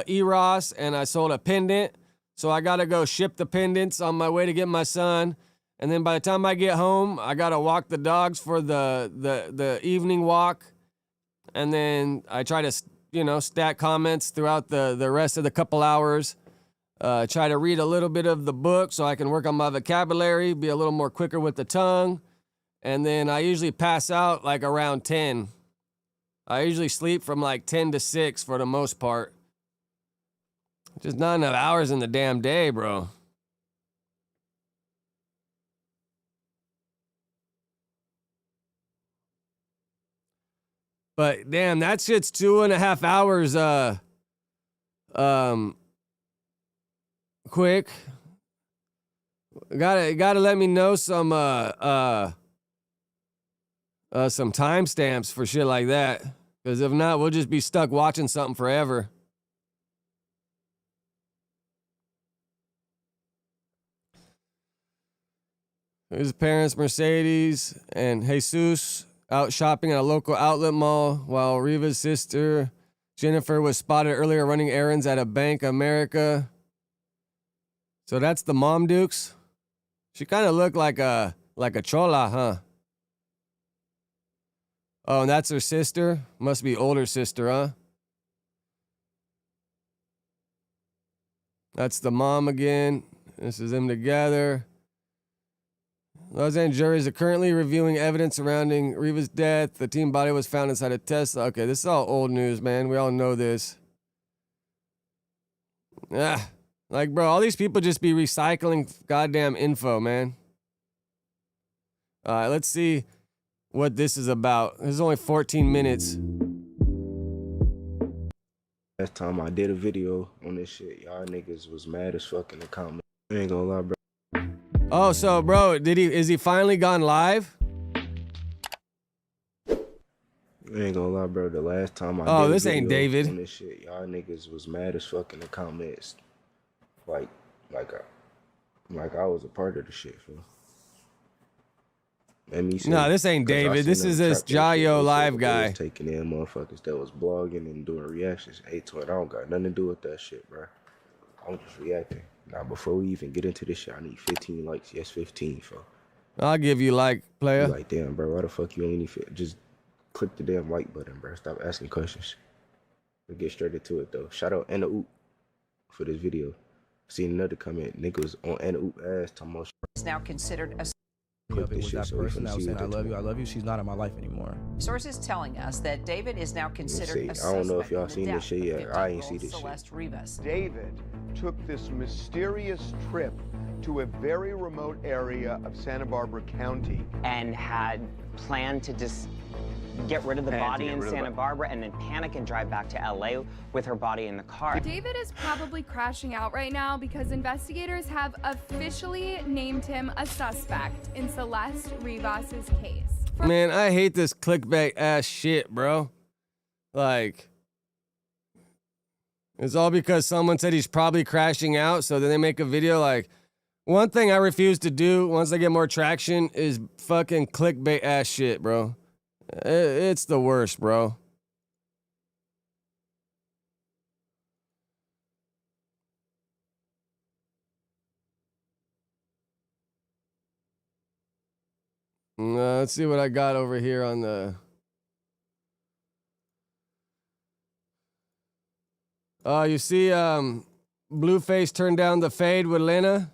Eros, and I sold a pendant. So I got to go ship the pendants on my way to get my son. And then by the time I get home, I got to walk the dogs for the evening walk. And then I try to, stack comments throughout the rest of the couple hours. Try to read a little bit of the book so I can work on my vocabulary, be a little more quicker with the tongue. And then I usually pass out like around 10. I usually sleep from like 10 to 6 for the most part. Just not enough hours in the damn day, bro. But damn, that shit's 2.5 hours, quick. Gotta let me know some timestamps for shit like that. Because if not, we'll just be stuck watching something forever. His parents, Mercedes and Jesus, out shopping at a local outlet mall, while Riva's sister, Jennifer, was spotted earlier running errands at a Bank America. So that's the mom Dukes. She kind of looked like a chola, huh? Oh, and that's her sister? Must be older sister, huh? That's the mom again. This is them together. Los Angeles juries are currently reviewing evidence surrounding Riva's death. The teen body was found inside a Tesla. Okay, this is all old news, man. We all know this. Like, bro, all these people just be recycling goddamn info, man. All right, let's see what this is about. This is only 14 minutes. Last time I did a video on this shit, y'all niggas was mad as fuck in the comments. I ain't gonna lie, bro. Oh, so bro, is he finally gone live? I ain't gonna lie, bro. The last time I did this a video ain't David. On this shit, y'all niggas was mad as fuck in the comments. Like I was a part of the shit, fool. No, this ain't David. This is this Jayo live guy. Taking in motherfuckers that was blogging and doing reactions. Hey, twin, I don't got nothing to do with that shit, bro. I'm just reacting. Now, before we even get into this shit, I need 15 likes. Yes, 15, fool. I'll give you like, player. You like, damn, bro, why the fuck you only need just click the damn like button, bro. Stop asking questions. We'll get straight into it, though. Shout out Anna Oop for this video. Seen another comment. Niggas on Anna Oop ass talking about is now considered a Clip this shit, that so we person finna that was see saying what I they love you, she's not in my life anymore. Sources telling us that David is now considered a I don't know if suspect y'all in the seen this death shit of yet. I ain't 15-year-old see this Celeste Rivas. David took this mysterious trip to a very remote area of Santa Barbara County and had planned to just get rid of the body in Santa Barbara and then panic and drive back to LA with her body in the car. David is probably crashing out right now because investigators have officially named him a suspect in Celeste Rivas's case. Man, I hate this clickbait ass shit, bro. Like, it's all because someone said he's probably crashing out, so then they make a video. Like, one thing I refuse to do once I get more traction is fucking clickbait ass shit, bro. It's the worst, bro. Let's see what I got over here on the... Oh, you see Blueface turned down the fade with Lena?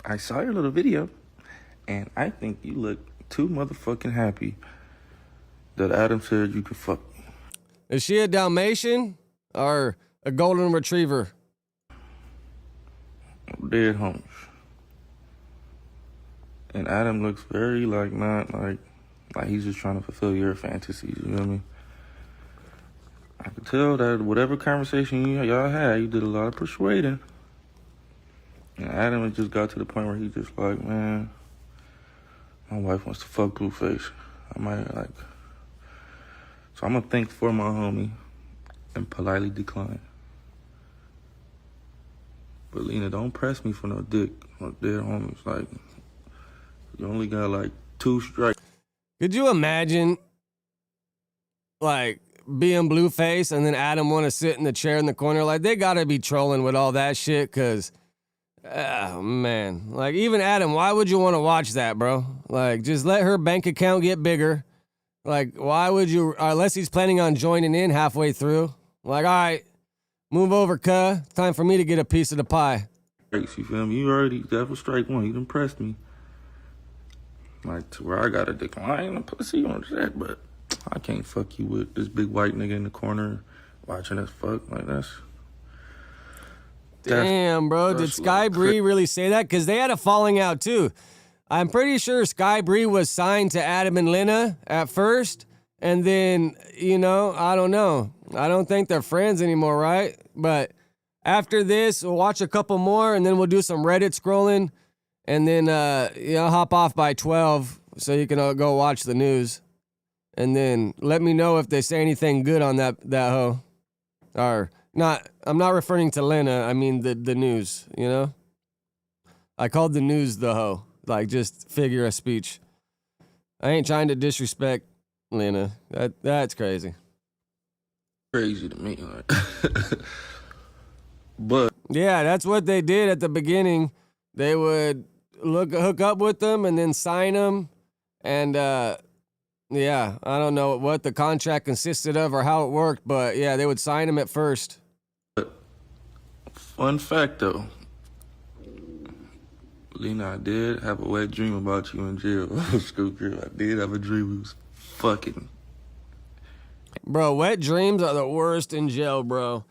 I saw your little video. And I think you look too motherfucking happy that Adam said you could fuck me. Is she a Dalmatian or a golden retriever? Dead homies. And Adam looks very not like he's just trying to fulfill your fantasies, you know what I mean? I could tell that whatever conversation y'all had, you did a lot of persuading. And Adam had just got to the point where he just like, man, my wife wants to fuck Blueface. I might so I'm gonna think for my homie and politely decline. But Lena, don't press me for no dick or dead homies. Like, you only got 2 strikes. Could you imagine, being Blueface and then Adam want to sit in the chair in the corner? Like, they gotta be trolling with all that shit, cause, oh man, even Adam, why would you want to watch that, bro? Just let her bank account get bigger. Why would you? Unless he's planning on joining in halfway through. All right, move over, cuh. Time for me to get a piece of the pie. You feel me? You already got for strike 1. You done pressed me. To where I gotta decline a pussy on that, but I can't fuck you with this big white nigga in the corner watching us fuck. That's damn, bro. Did Sky Bree really say that? Because they had a falling out too. I'm pretty sure Sky Bree was signed to Adam and Lena at first, and then, I don't know. I don't think they're friends anymore, right? But after this, we'll watch a couple more, and then we'll do some Reddit scrolling, and then hop off by 12 so you can go watch the news, and then let me know if they say anything good on that hoe. Or not. I'm not referring to Lena. I mean the news. I called the news the hoe. Just figure of speech. I ain't trying to disrespect Lena. That's crazy. Crazy to me. But yeah, that's what they did at the beginning. They would hook up with them and then sign them. And yeah, I don't know what the contract consisted of or how it worked, but yeah, they would sign them at first. Fun fact though, Lena, I did have a wet dream about you in jail. School girl, I did have a dream we was fucking. Bro, wet dreams are the worst in jail, bro.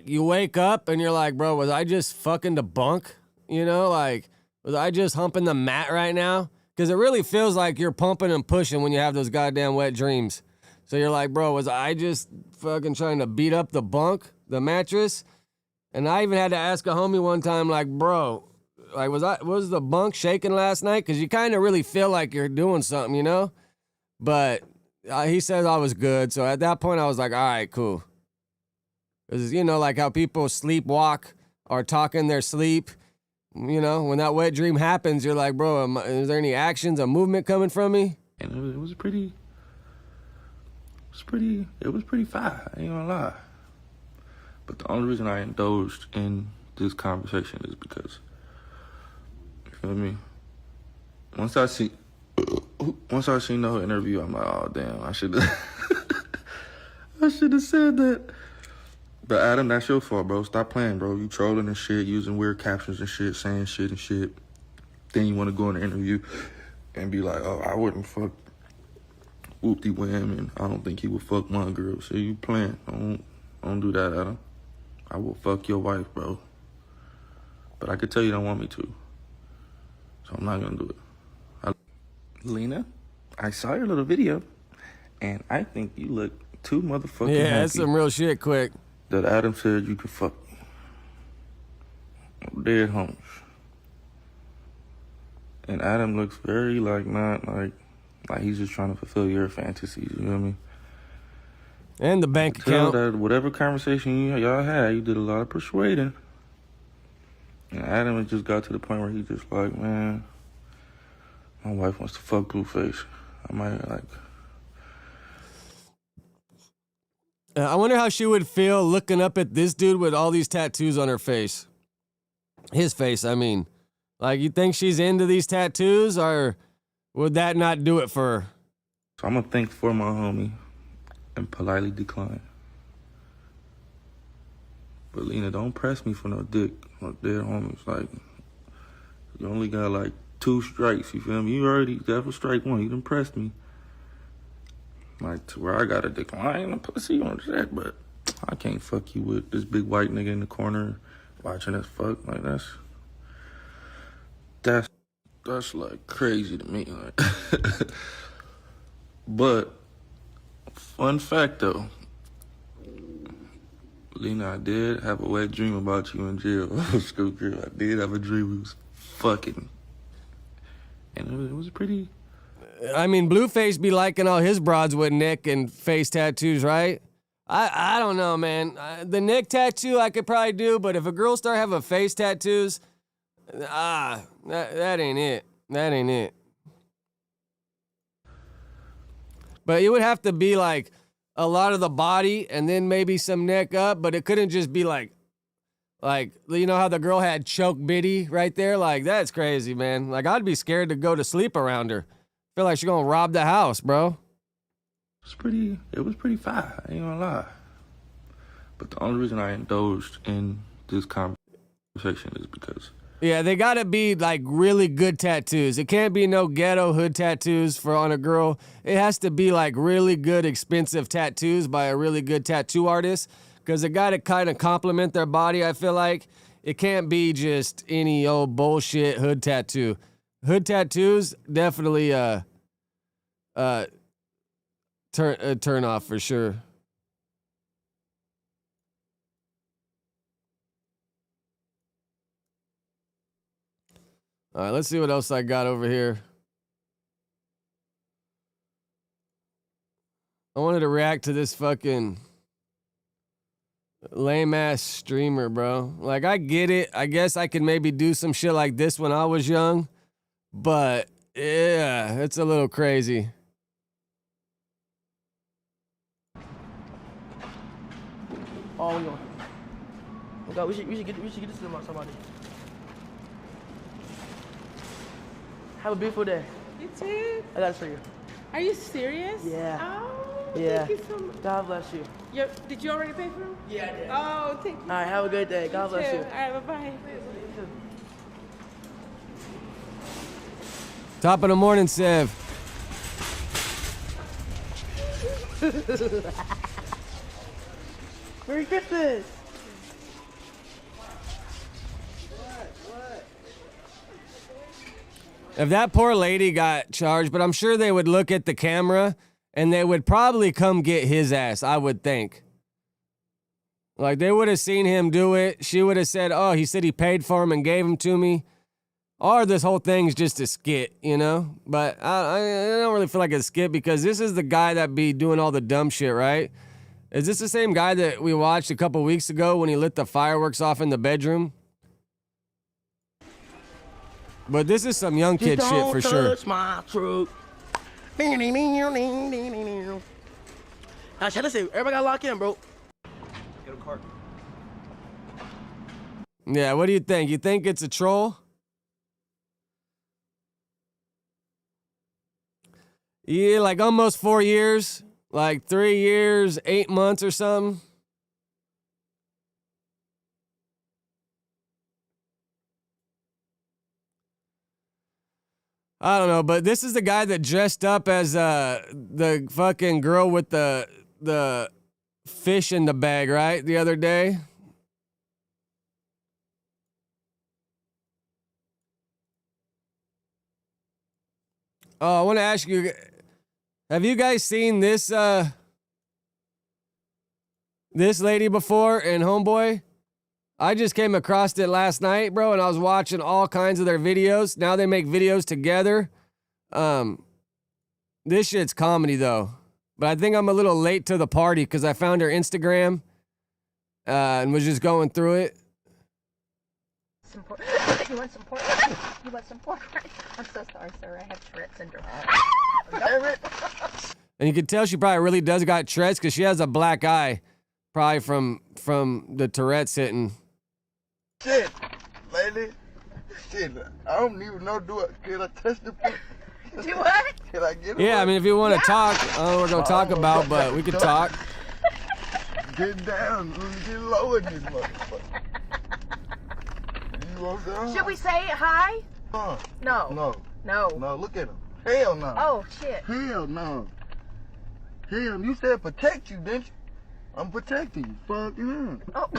You wake up and you're like, bro, was I just fucking the bunk? Was I just humping the mat right now? Because it really feels like you're pumping and pushing when you have those goddamn wet dreams. So you're like, bro, was I just fucking trying to beat up the bunk, the mattress? And I even had to ask a homie one time, bro, was the bunk shaking last night? Because you kind of really feel like you're doing something, But he said I was good. So at that point, I was like, all right, cool. Because, how people sleepwalk or talk in their sleep. When that wet dream happens, you're like, bro, is there any actions or movement coming from me? And it was pretty fire, I ain't gonna lie. But the only reason I indulged in this conversation is because, you feel me? Once I seen the whole interview, I'm like, oh damn, I should have said that. But Adam, that's your fault, bro. Stop playing, bro. You trolling and shit, using weird captions and shit, saying shit and shit. Then you want to go in the interview and be like, oh, I wouldn't fuck whoop-de-wham, and I don't think he would fuck my girl. So you playing. Don't do that, Adam. I will fuck your wife, bro. But I could tell you don't want me to. So I'm not going to do it. Lena, I saw your little video, and I think you look too motherfucking happy. Yeah, that's some real shit, quick. That Adam said you could fuck me. Dead homies. And Adam looks very not like he's just trying to fulfill your fantasies, you know what I mean? And the bank account. That whatever conversation y'all had, you did a lot of persuading. And Adam had just got to the point where he just like, man, my wife wants to fuck Blueface. I might I wonder how she would feel looking up at this dude with all these tattoos on her face. His face, I mean. You think she's into these tattoos, or would that not do it for her? So I'm gonna think for my homie and politely decline. But Lena, don't press me for no dick or dead homies. You only got 2 strikes, you feel me? You already, that was strike 1. You done pressed me. Like, to where I gotta decline the pussy on that, but I can't fuck you with this big white nigga in the corner watching us fuck. Like, that's like crazy to me. Like. But, fun fact though, Lena, I did have a wet dream about you in jail. School girl, I did have a dream we was fucking. And it was pretty... I mean, Blueface be liking all his broads with neck and face tattoos, right? I don't know, man. The neck tattoo I could probably do, but if a girl start having face tattoos, that ain't it. That ain't it. But it would have to be like a lot of the body and then maybe some neck up, but it couldn't just be like, you know how the girl had choke Biddy right there? Like, that's crazy, man. Like, I'd be scared to go to sleep around her. Feel like she's gonna rob the house, bro. It was pretty fire, I ain't gonna lie. But the only reason I indulged in this conversation is because... Yeah, they gotta be like really good tattoos. It can't be no ghetto hood tattoos on a girl. It has to be like really good, expensive tattoos by a really good tattoo artist, because it gotta kind of complement their body, I feel like. It can't be just any old bullshit hood tattoo. Hood tattoos, definitely turn off for sure. All right, let's see what else I got over here. I wanted to react to this fucking lame-ass streamer, bro. Like, I get it. I guess I could maybe do some shit like this when I was young. But, yeah, it's a little crazy. Oh, no. Oh, God, we should get this to somebody. Have a beautiful day. You too. I got it for you. Are you serious? Yeah. Oh, Yeah. thank you so much. God bless you. Did you already pay for them? Yeah, I did. Oh, thank you. All right, have a good day. God bless you. All right, bye-bye. Top of the morning, Sev. Merry Christmas. If that poor lady got charged, but I'm sure they would look at the camera and they would probably come get his ass, I would think. Like, they would have seen him do it. She would have said, oh, he said he paid for him and gave him to me. Or this whole thing's just a skit, you know? But I don't really feel like it's a skit, because this is the guy that be doing all the dumb shit, right? Is this the same guy that we watched a couple weeks ago when he lit the fireworks off in the bedroom? But this is some young kid shit for sure. Touch my truck. Now, should I say, everybody got locked in, bro. Get a cart. Yeah, what do you think? You think it's a troll? Yeah, like almost 4 years. Like 3 years, 8 months or something. I don't know, but this is the guy that dressed up as the fucking girl with the fish in the bag, right? The other day. Oh, I want to ask you, have you guys seen this this lady before in Homeboy? I just came across it last night, bro, and I was watching all kinds of their videos. Now they make videos together. This shit's comedy, though. But I think I'm a little late to the party because I found her Instagram and was just going through it. You want some pork? You want some pork? I'm so sorry, sir. I have Tourette syndrome. And you can tell she probably really does got Tourette's because she has a black eye, probably from the Tourette's hitting. Shit, lady. Shit, I don't even know. Can I touch the pork? Do what? Can I get it? Yeah, I mean, if you want to talk, I don't know what we're going to talk about, but we could talk. Get down. Get low in this motherfucker. You want down? Should we say hi? No. No. No. No, look at him. Hell no. Oh, shit. Hell no. Hell, you said protect you, didn't you? I'm protecting you. Fuck him. Oh.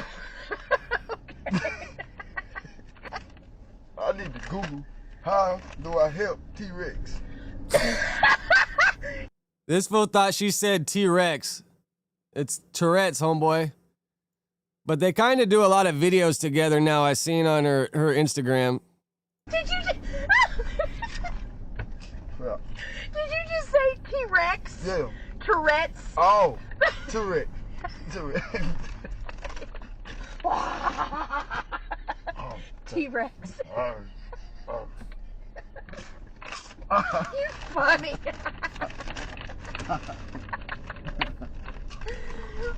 I need to Google how do I help T-Rex. This fool thought she said T-Rex. It's Tourette's, homeboy. But they kind of do a lot of videos together now. I seen on her Instagram. Did you just... Did you just say T-Rex? Yeah. Tourette's? Oh, Tourette's. Tourette's. T-Rex. Oh. You're funny.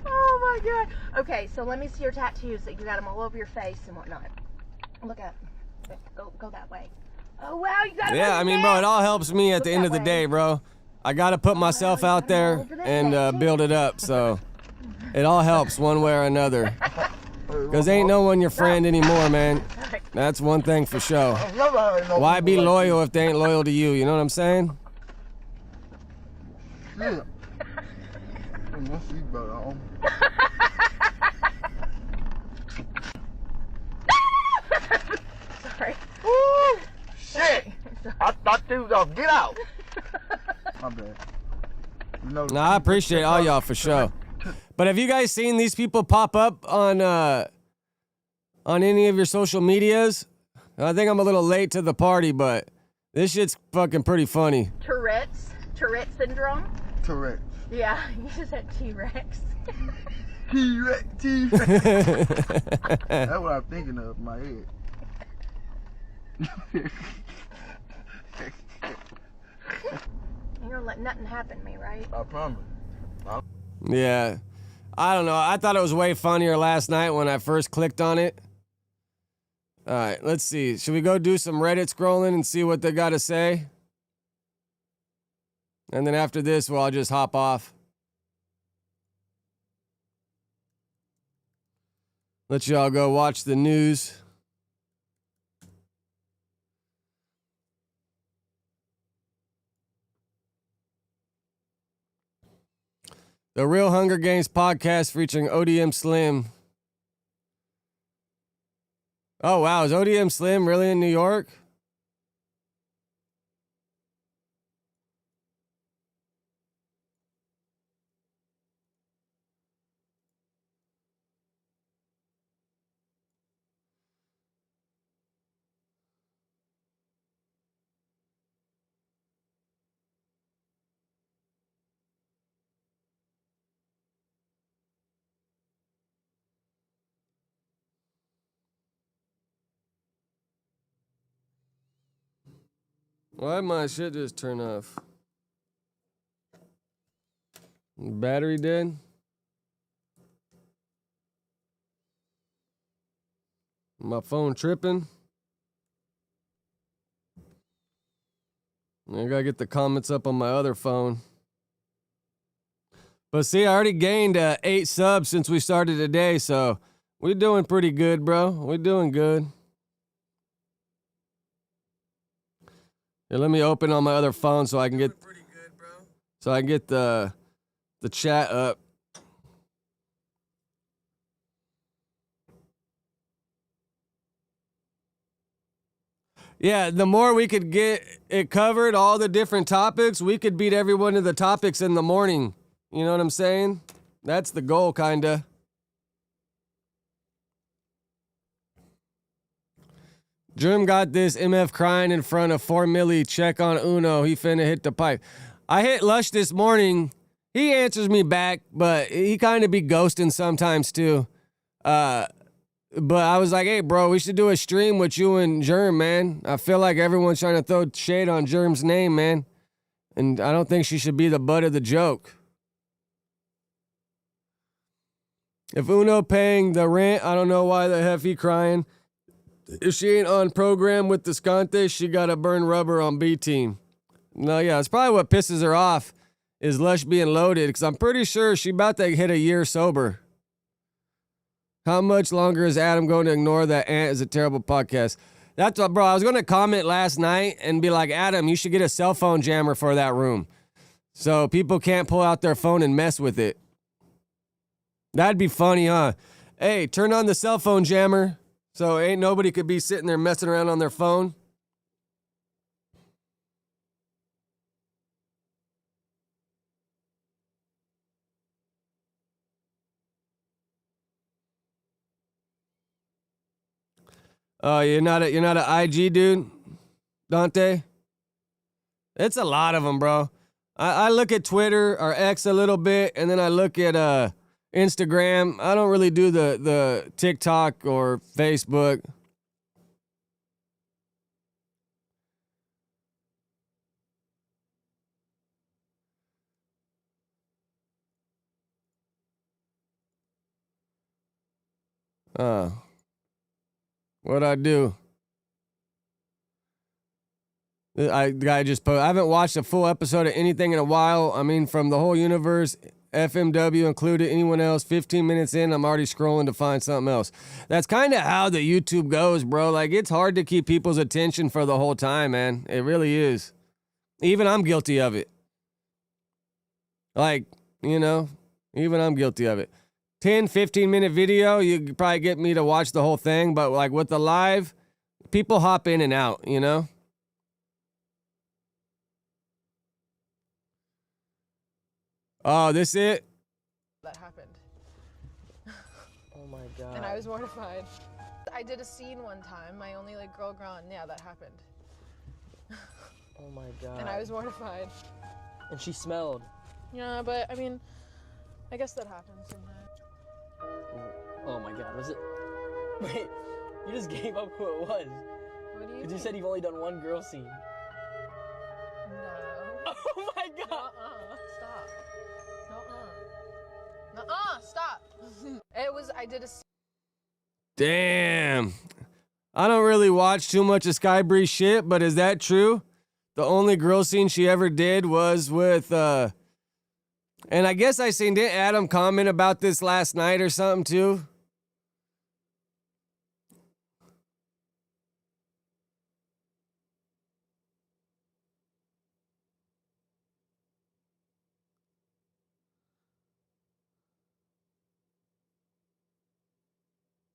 Oh my god. Okay, so let me see your tattoos. You got them all over your face and whatnot. Look up. Go that way. Oh wow, you got. Yeah, I mean, bro, it all helps me at the end of the day, bro. I got to put myself out there and build it up, so it all helps one way or another. Because ain't no one your friend anymore, man. That's one thing for sure. Why be loyal if they ain't loyal to you? You know what I'm saying? Yeah. Put my seatbelt on. Sorry. Woo! Shit! I thought they was off. Get out! My bad. You know, No, I appreciate all y'all for sure. But have you guys seen these people pop up on any of your social medias? I think I'm a little late to the party, but this shit's fucking pretty funny. Tourette syndrome? Tourette. Yeah, you just said T-Rex. T-Rex. That's what I'm thinking of in my head. You're gonna let nothing happen to me, right? I promise. Yeah. I don't know. I thought it was way funnier last night when I first clicked on it. All right, let's see. Should we go do some Reddit scrolling and see what they got to say? And then after this, well, I'll just hop off. Let y'all go watch the news. The Real Hunger Games podcast featuring ODM Slim. Oh, wow. Is ODM Slim really in New York? Why'd my shit just turn off? Battery dead? My phone tripping? I gotta get the comments up on my other phone. But see, I already gained 8 subs since we started today, so we're doing pretty good, bro. We're doing good. Here, let me open on my other phone so I can get the chat up. Yeah, the more we could get it covered, all the different topics, we could beat every one of the topics in the morning. You know what I'm saying? That's the goal, kinda. Germ got this MF crying in front of 4 milli. Check on Uno. He finna hit the pipe. I hit Lush this morning. He answers me back, but he kind of be ghosting sometimes too. But I was like, hey, bro, we should do a stream with you and Germ, man. I feel like everyone's trying to throw shade on Germ's name, man. And I don't think she should be the butt of the joke. If Uno paying the rent, I don't know why the heck he crying. If she ain't on program with Descante, she got to burn rubber on B team. No, yeah, it's probably what pisses her off is Lush being loaded, because I'm pretty sure she about to hit a year sober. How much longer is Adam going to ignore that Ant is a terrible podcast? That's what, bro. I was gonna comment last night and be like, Adam, you should get a cell phone jammer for that room, so people can't pull out their phone and mess with it. That'd be funny, huh? Hey, turn on the cell phone jammer, so ain't nobody could be sitting there messing around on their phone. Oh, you're not a IG dude, Dante? It's a lot of them, bro. I look at Twitter or X a little bit, and then I look at Instagram. I don't really do the TikTok or Facebook. What'd I do? I haven't watched a full episode of anything in a while. I mean, from the whole universe, FMW included, anyone else, 15 minutes in, I'm already scrolling to find something else. That's kind of how the YouTube goes, bro. Like, it's hard to keep people's attention for the whole time, man. It really is. Even I'm guilty of it. Like, you know, even I'm guilty of it. 10, 15-minute video, you could probably get me to watch the whole thing, but like with the live, people hop in and out, you know? Oh, this it? That happened. Oh my god. And I was mortified. I did a scene one time, my only like girl gone. Yeah, that happened. Oh my god. And I was mortified. And she smelled. Yeah, but I mean, I guess that happens sometimes. Oh my god, was it? Wait, you just gave up who it was. What do you Because you said you've only done one girl scene. No. Oh my god. Stop. Nuh-uh, stop. It was, I did a scene. Damn. I don't really watch too much of Sky Breeze shit, but is that true? The only girl scene she ever did was with, and I guess I seen, didn't Adam comment about this last night or something too?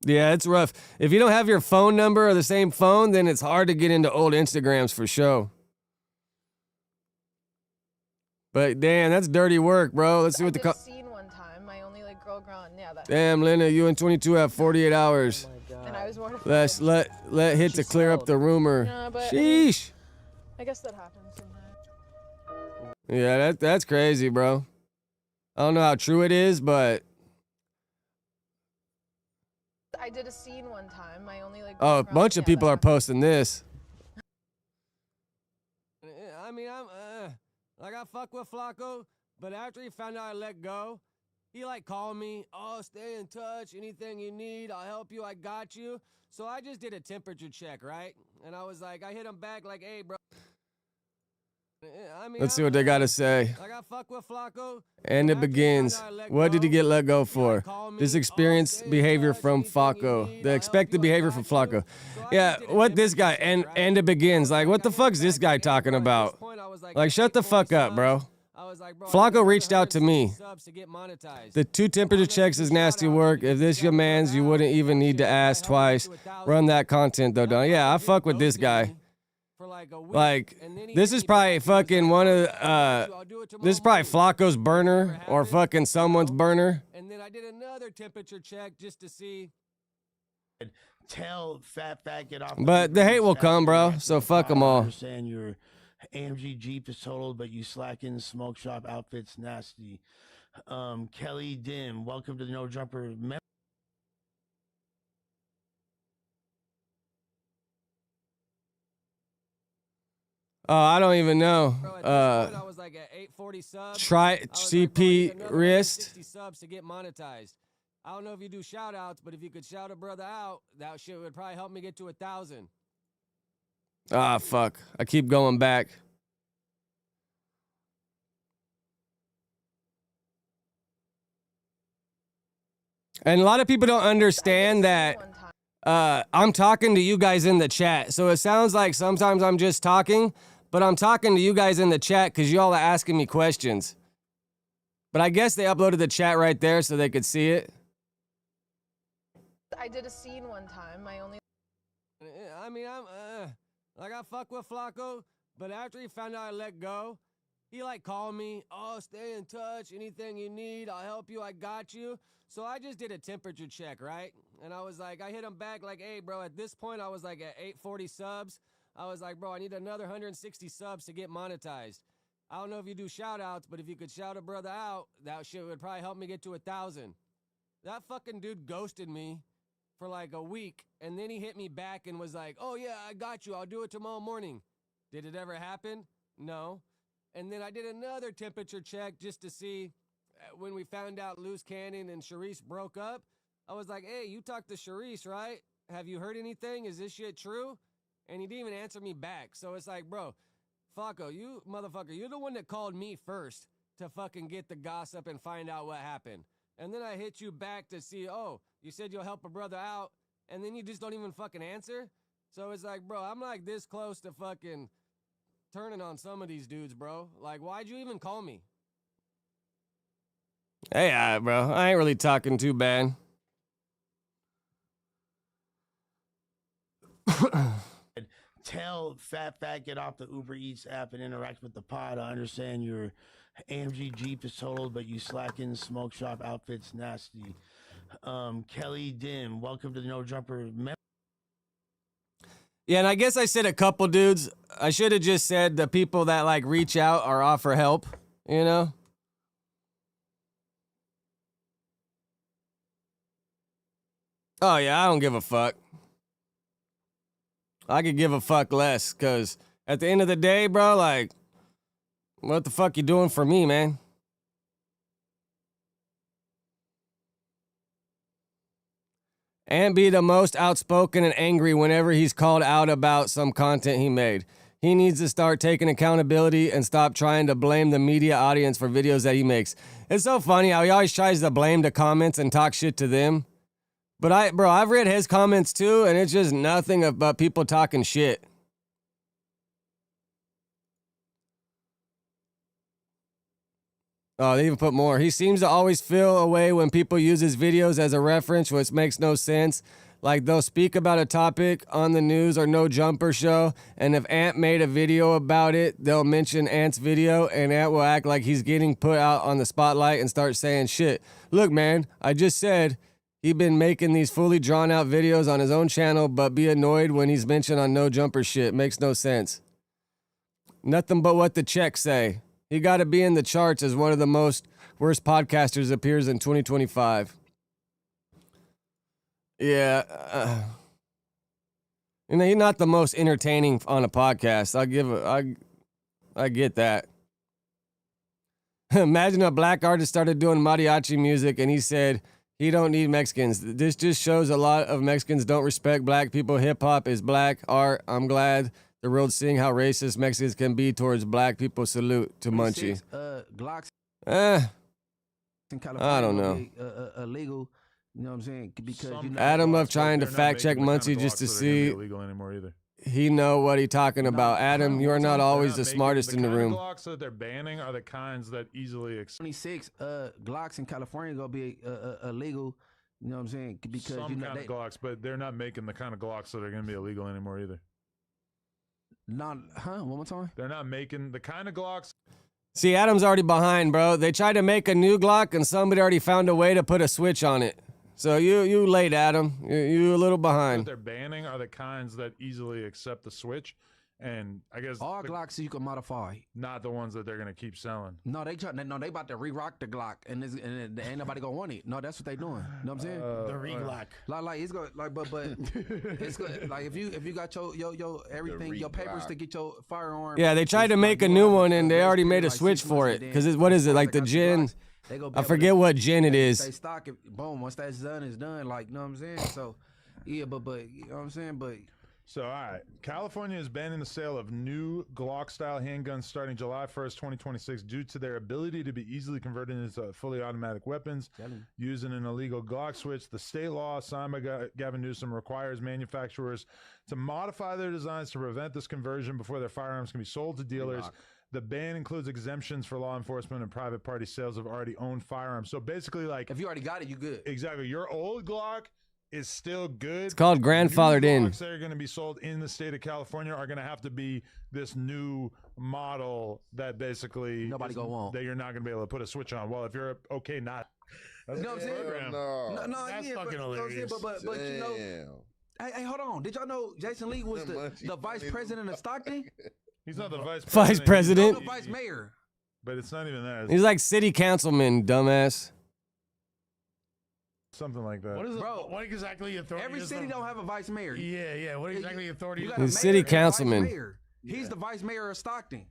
Yeah, it's rough. If you don't have your phone number or the same phone, then it's hard to get into old Instagrams for sure. But damn, that's dirty work, bro. Let's see what the Scene one time, my only like girl gone. Yeah, that. Damn, Linda, you and 22 have 48 hours. Oh my god. And I was mortified. Let's let hit to clear up the rumor. Yeah, but Sheesh. I guess that happens sometimes. Yeah, that's crazy, bro. I don't know how true it is, but I did a scene one time, my only like. oh, a bunch of people are posting this. I mean, like I fuck with Flacco, but after he found out I let go, he like called me, oh, stay in touch, anything you need, I'll help you, I got you. So I just did a temperature check, right? And I was like, I hit him back like, hey, bro. I mean, let's see what they got to say. Like I fuck with Flacco. And it begins. What did he get let go for? This experienced behavior from Flacco. The expected behavior from Flacco. Yeah, what this guy, and it begins. Like, what the fuck's this guy talking about? Like, shut the fuck up, bro. Flacco reached out to me. The 2 temperature checks is nasty work. If this your man's, you wouldn't even need to ask twice. Run that content, though, don't. Yeah, I fuck with this guy. Like, this is probably fucking one of this is probably Flacco's burner or fucking someone's burner. And then I did another temperature check just to see. Tell fat get off. But the hate will come, bro. So fuck them all. Saying your AMG Jeep is totaled, but you slacking. Smoke shop outfits nasty. Kelly Dim, welcome to the No Jumper. I don't even know. Try CP wrist. Subs to get monetized. I don't know if you do shout outs, but if you could shout a brother out, that shit would probably help me get to 1,000. Ah, fuck. I keep going back. And a lot of people don't understand that I'm talking to you guys in the chat. So it sounds like sometimes I'm just talking, but I'm talking to you guys in the chat because y'all are asking me questions. But I guess they uploaded the chat right there so they could see it. I did a scene one time. I mean, I fuck with Flacco, but after he found out I let go, he like called me, oh, stay in touch, anything you need, I'll help you, I got you. So I just did a temperature check, right? And I was like, I hit him back like, hey, bro, at this point I was like at 840 subs. I was like, bro, I need another 160 subs to get monetized. I don't know if you do shout outs, but if you could shout a brother out, that shit would probably help me get to 1,000. That fucking dude ghosted me for like a week, and then he hit me back and was like, oh yeah, I got you, I'll do it tomorrow morning. Did it ever happen? No. And then I did another temperature check just to see when we found out Loose Cannon and Sharice broke up. I was like, hey, you talked to Sharice, right? Have you heard anything? Is this shit true? And he didn't even answer me back. So it's like, bro, Flacco, you motherfucker, you're the one that called me first to fucking get the gossip and find out what happened. And then I hit you back to see, oh, you said you'll help a brother out, and then you just don't even fucking answer? So it's like, bro, I'm like this close to fucking turning on some of these dudes, bro. Like, why'd you even call me? Hey, bro, I ain't really talking too bad. Tell Fat get off the Uber Eats app and interact with the pod. I understand your AMG Jeep is totaled, but you slacking smoke shop outfits nasty. Kelly Dim, welcome to the No Jumper. Yeah, and I guess I said a couple dudes. I should have just said the people that like reach out or offer help, you know? Oh yeah, I don't give a fuck. I could give a fuck less, because at the end of the day, bro, like, what the fuck you doing for me, man? And be the most outspoken and angry whenever he's called out about some content he made. He needs to start taking accountability and stop trying to blame the media audience for videos that he makes. It's so funny how he always tries to blame the comments and talk shit to them. But I've read his comments too, and it's just nothing but people talking shit. Oh, they even put more. He seems to always feel away when people use his videos as a reference, which makes no sense. Like, they'll speak about a topic on the news or No Jumper show, and if Ant made a video about it, they'll mention Ant's video, and Ant will act like he's getting put out on the spotlight and start saying shit. Look, man, I just said he's been making these fully drawn out videos on his own channel, but be annoyed when he's mentioned on No Jumper shit. Makes no sense. Nothing but what the checks say. He got to be in the charts as one of the most worst podcasters appears in 2025. Yeah. You know, he's not the most entertaining on a podcast. I get that. Imagine a black artist started doing mariachi music and he said, he don't need Mexicans. This just shows a lot of Mexicans don't respect black people. Hip hop is black art. I'm glad the world's seeing how racist Mexicans can be towards black people. Salute to Munchie. Glocks in California, I don't know. Illegal. You know what I'm saying? Because Adam love trying to fact check Munchie just to see illegal anymore either. he know what he talking about. Adam, you are not always the smartest in the room. The Glocks that they're banning are the kinds that easily 26 Glocks in California gonna be illegal. You know what I'm saying? Because some kind of Glocks, but they're not making the kind of Glocks that are gonna be illegal anymore either. One more time. They're not making the kind of Glocks. See, Adam's already behind, bro. They tried to make a new Glock and somebody already found a way to put a switch on it. So you late, Adam. You a little behind. What they're banning are the kinds that easily accept the switch, and I guess all Glocks you can modify. Not the ones that they're gonna keep selling. No, they about to re-rock the Glock, and ain't nobody gonna want it. No, that's what they doing. You know what I'm saying? The re-Glock. Like it's going but it's good. Like if you got your everything, your papers to get your firearm. Yeah, they tried to make a new one and they already made a switch for it. Because what is it, like the gen? I forget what gen it is. They stock it. Boom. Once that's done, it's done. Like, you know what I'm saying? So, yeah, but you know what I'm saying? But So, all right. California is banning the sale of new Glock-style handguns starting July 1st, 2026 due to their ability to be easily converted into fully automatic weapons using an illegal Glock switch. The state law signed by Gavin Newsom requires manufacturers to modify their designs to prevent this conversion before their firearms can be sold to dealers. The ban includes exemptions for law enforcement and private party sales of already owned firearms. So basically, like, if you already got it, you good. Exactly. Your old Glock is still good. It's called grandfathered in. Glocks that are going to be sold in the state of California are going to have to be this new model that basically nobody gonna want. That you're not going to be able to put a switch on. Well, if you're okay, not. That's You know what I'm saying? program. No, That's yeah, fucking but, hilarious. But you know, hey, hold on. Did y'all know Jason Lee was the vice president of Stockton? He's not the vice president. No, the vice mayor. But it's not even that. He's like city councilman, dumbass. Something like that. What is Bro, what exactly authority? Every is city the- don't have a vice mayor. Yeah. What exactly authority? You is got He's a city mayor and a vice councilman. mayor. He's the vice mayor of Stockton.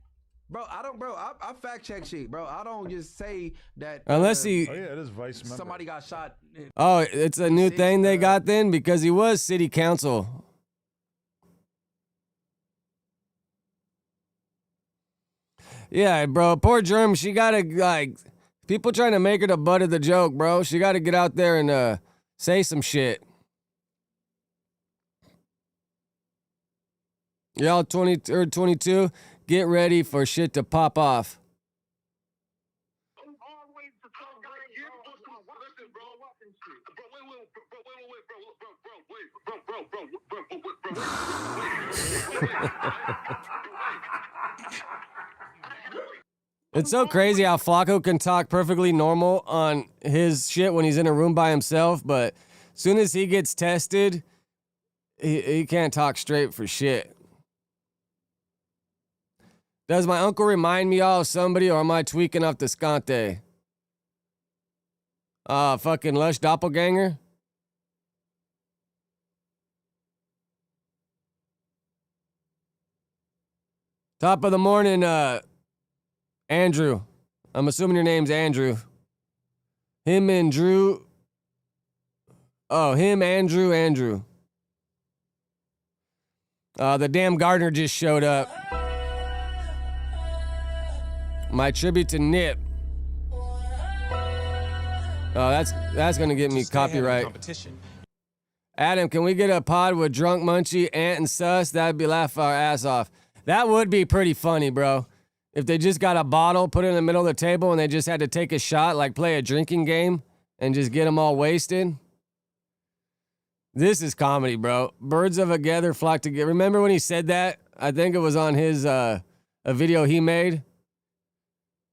Bro, I fact check shit, bro. I don't just say that. Unless he- Oh, yeah, it is vice member. Somebody got shot. Oh, it's a new thing they got then because he was city council. Yeah, bro. Poor Germ. She gotta like people trying to make her the butt of the joke, bro. She gotta get out there and say some shit. Y'all 20 or 22, get ready for shit to pop off. It's so crazy how Flacco can talk perfectly normal on his shit when he's in a room by himself, but as soon as he gets tested, he can't talk straight for shit. Does my uncle remind me of somebody, or am I tweaking off the Scante? Fucking Lush Doppelganger? Top of the morning, Andrew. I'm assuming your name's Andrew. Him and Drew. Oh, him, Andrew. The damn gardener just showed up. My tribute to Nip. Oh, that's gonna get me copyright. Adam, can we get a pod with Drunk Munchie, Ant, and Sus? That'd be laugh our ass off. That would be pretty funny, bro. If they just got a bottle, put it in the middle of the table, and they just had to take a shot, like play a drinking game, and just get them all wasted. This is comedy, bro. Birds of a feather flock together. Remember when he said that? I think it was on his a video he made.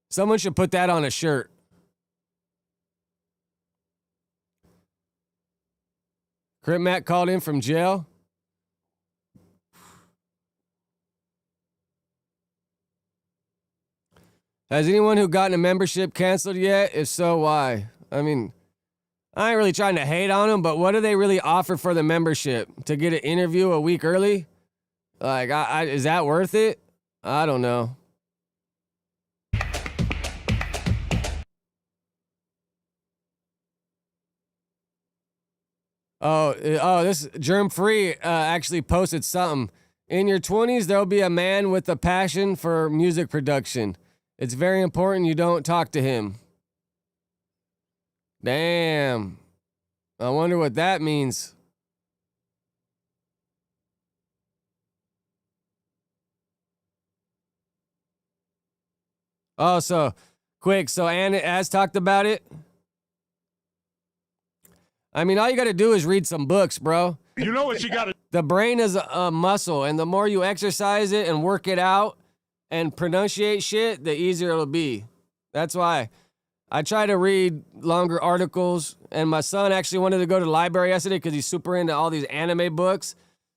Someone should put that on a shirt. Crip Matt called in from jail. Has anyone who gotten a membership canceled yet? If so, why? I mean, I ain't really trying to hate on them, but what do they really offer for the membership? To get an interview a week early? Like, is that worth it? I don't know. This Germ Free actually posted something. In your 20s, there'll be a man with a passion for music production. It's very important you don't talk to him. Damn. I wonder what that means. Oh, so quick. So Anna has talked about it. I mean, all you got to do is read some books, bro. You know what you got to. The brain is a muscle, and the more you exercise it and work it out and pronunciate shit, the easier it'll be. That's why I try to read longer articles, and my son actually wanted to go to the library yesterday because he's super into all these anime books.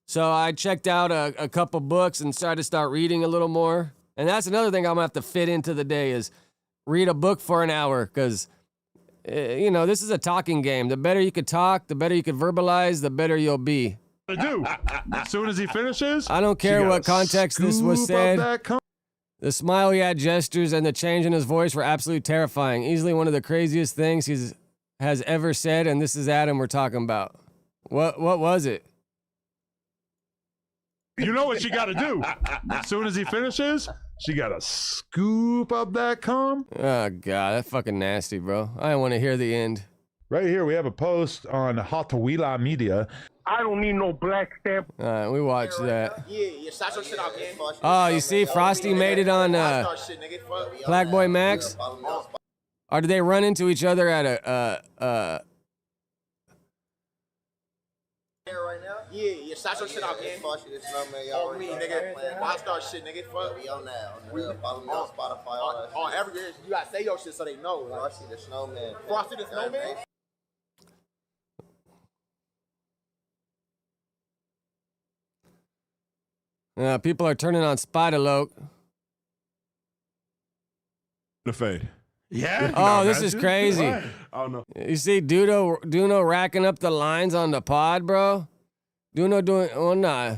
So I checked out a couple books and started to start reading a little more. And that's another thing I'm going to have to fit into the day is read a book for an hour because, you know, this is a talking game. The better you could talk, the better you could verbalize, the better you'll be. Do as soon as he finishes, I don't care what context this was said. The smile he had, gestures, and the change in his voice were absolutely terrifying. Easily one of the craziest things has ever said, and this is Adam we're talking about. What was it? You know what she got to do? As soon as he finishes, she got to scoop up that cum. Oh, God, that's fucking nasty, bro. I don't want to hear the end. Right here, we have a post on Hotawila Media. I don't need no black stamp. All right, we watched that. Yeah, start your shit out, man. Oh, you see, Frosty made it on Black Boy Max? Or did they run into each other at a Yeah, start your shit out, man. On me, nigga. Why start shit, nigga? Fuck me on that. Follow me on Spotify. On every year, you gotta say your shit so they know. Frosty the Snowman. Frosty the Snowman? people are turning on Spider-Loke. The fade. Yeah. Oh, this is crazy. What? I don't know. You see Duno racking up the lines on the pod, bro? Duno doing, well, nah.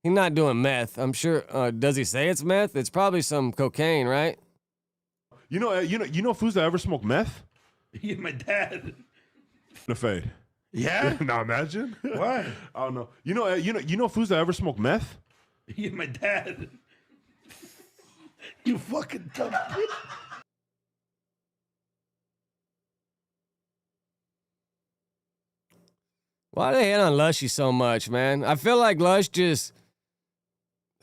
He's not doing meth. I'm sure. Does he say it's meth? It's probably some cocaine, right? You know fools that ever smoke meth? Yeah, my dad. The fade. Yeah? Now imagine. What? I don't know. You know fools that ever smoke meth? Yeah, my dad. You fucking dumb bitch. Why do they hate on Lushy so much, man? I feel like Lush just,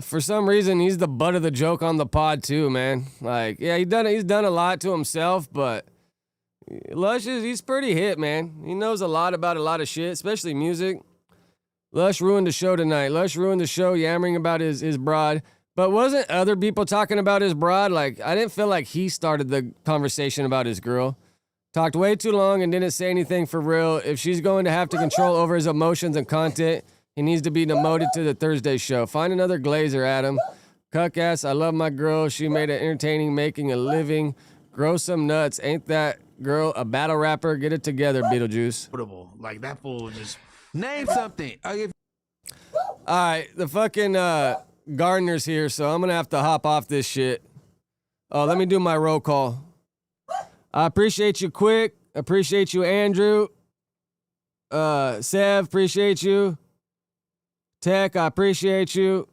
for some reason, he's the butt of the joke on the pod too, man. Like, yeah, he's done a lot to himself, but Lush he's pretty hit, man. He knows a lot about a lot of shit, especially music. Lush ruined the show tonight. Lush ruined the show yammering about his broad. But wasn't other people talking about his broad? Like, I didn't feel like he started the conversation about his girl. Talked way too long and didn't say anything for real. If she's going to have to control over his emotions and content, he needs to be demoted to the Thursday show. Find another Glazer, Adam. Cuck ass, I love my girl. She made it entertaining, making a living. Grow some nuts. Ain't that girl a battle rapper? Get it together, Beetlejuice. Like, that fool just... Name something. All right, the fucking Gardner's here, so I'm going to have to hop off this shit. Oh, let me do my roll call. I appreciate you, Quick. Appreciate you, Andrew. Sev, appreciate you. Tech, I appreciate you.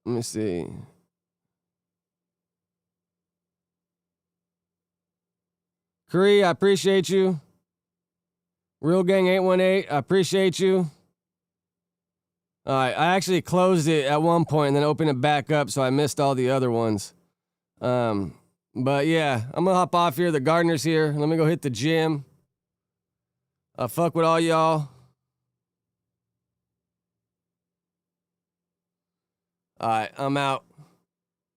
Let me see. Cree, I appreciate you. Real Gang 818, I appreciate you. All right, I actually closed it at one point and then opened it back up, so I missed all the other ones. But yeah, I'm gonna hop off here. The Gardener's here. Let me go hit the gym. Fuck with all y'all. All right, I'm out.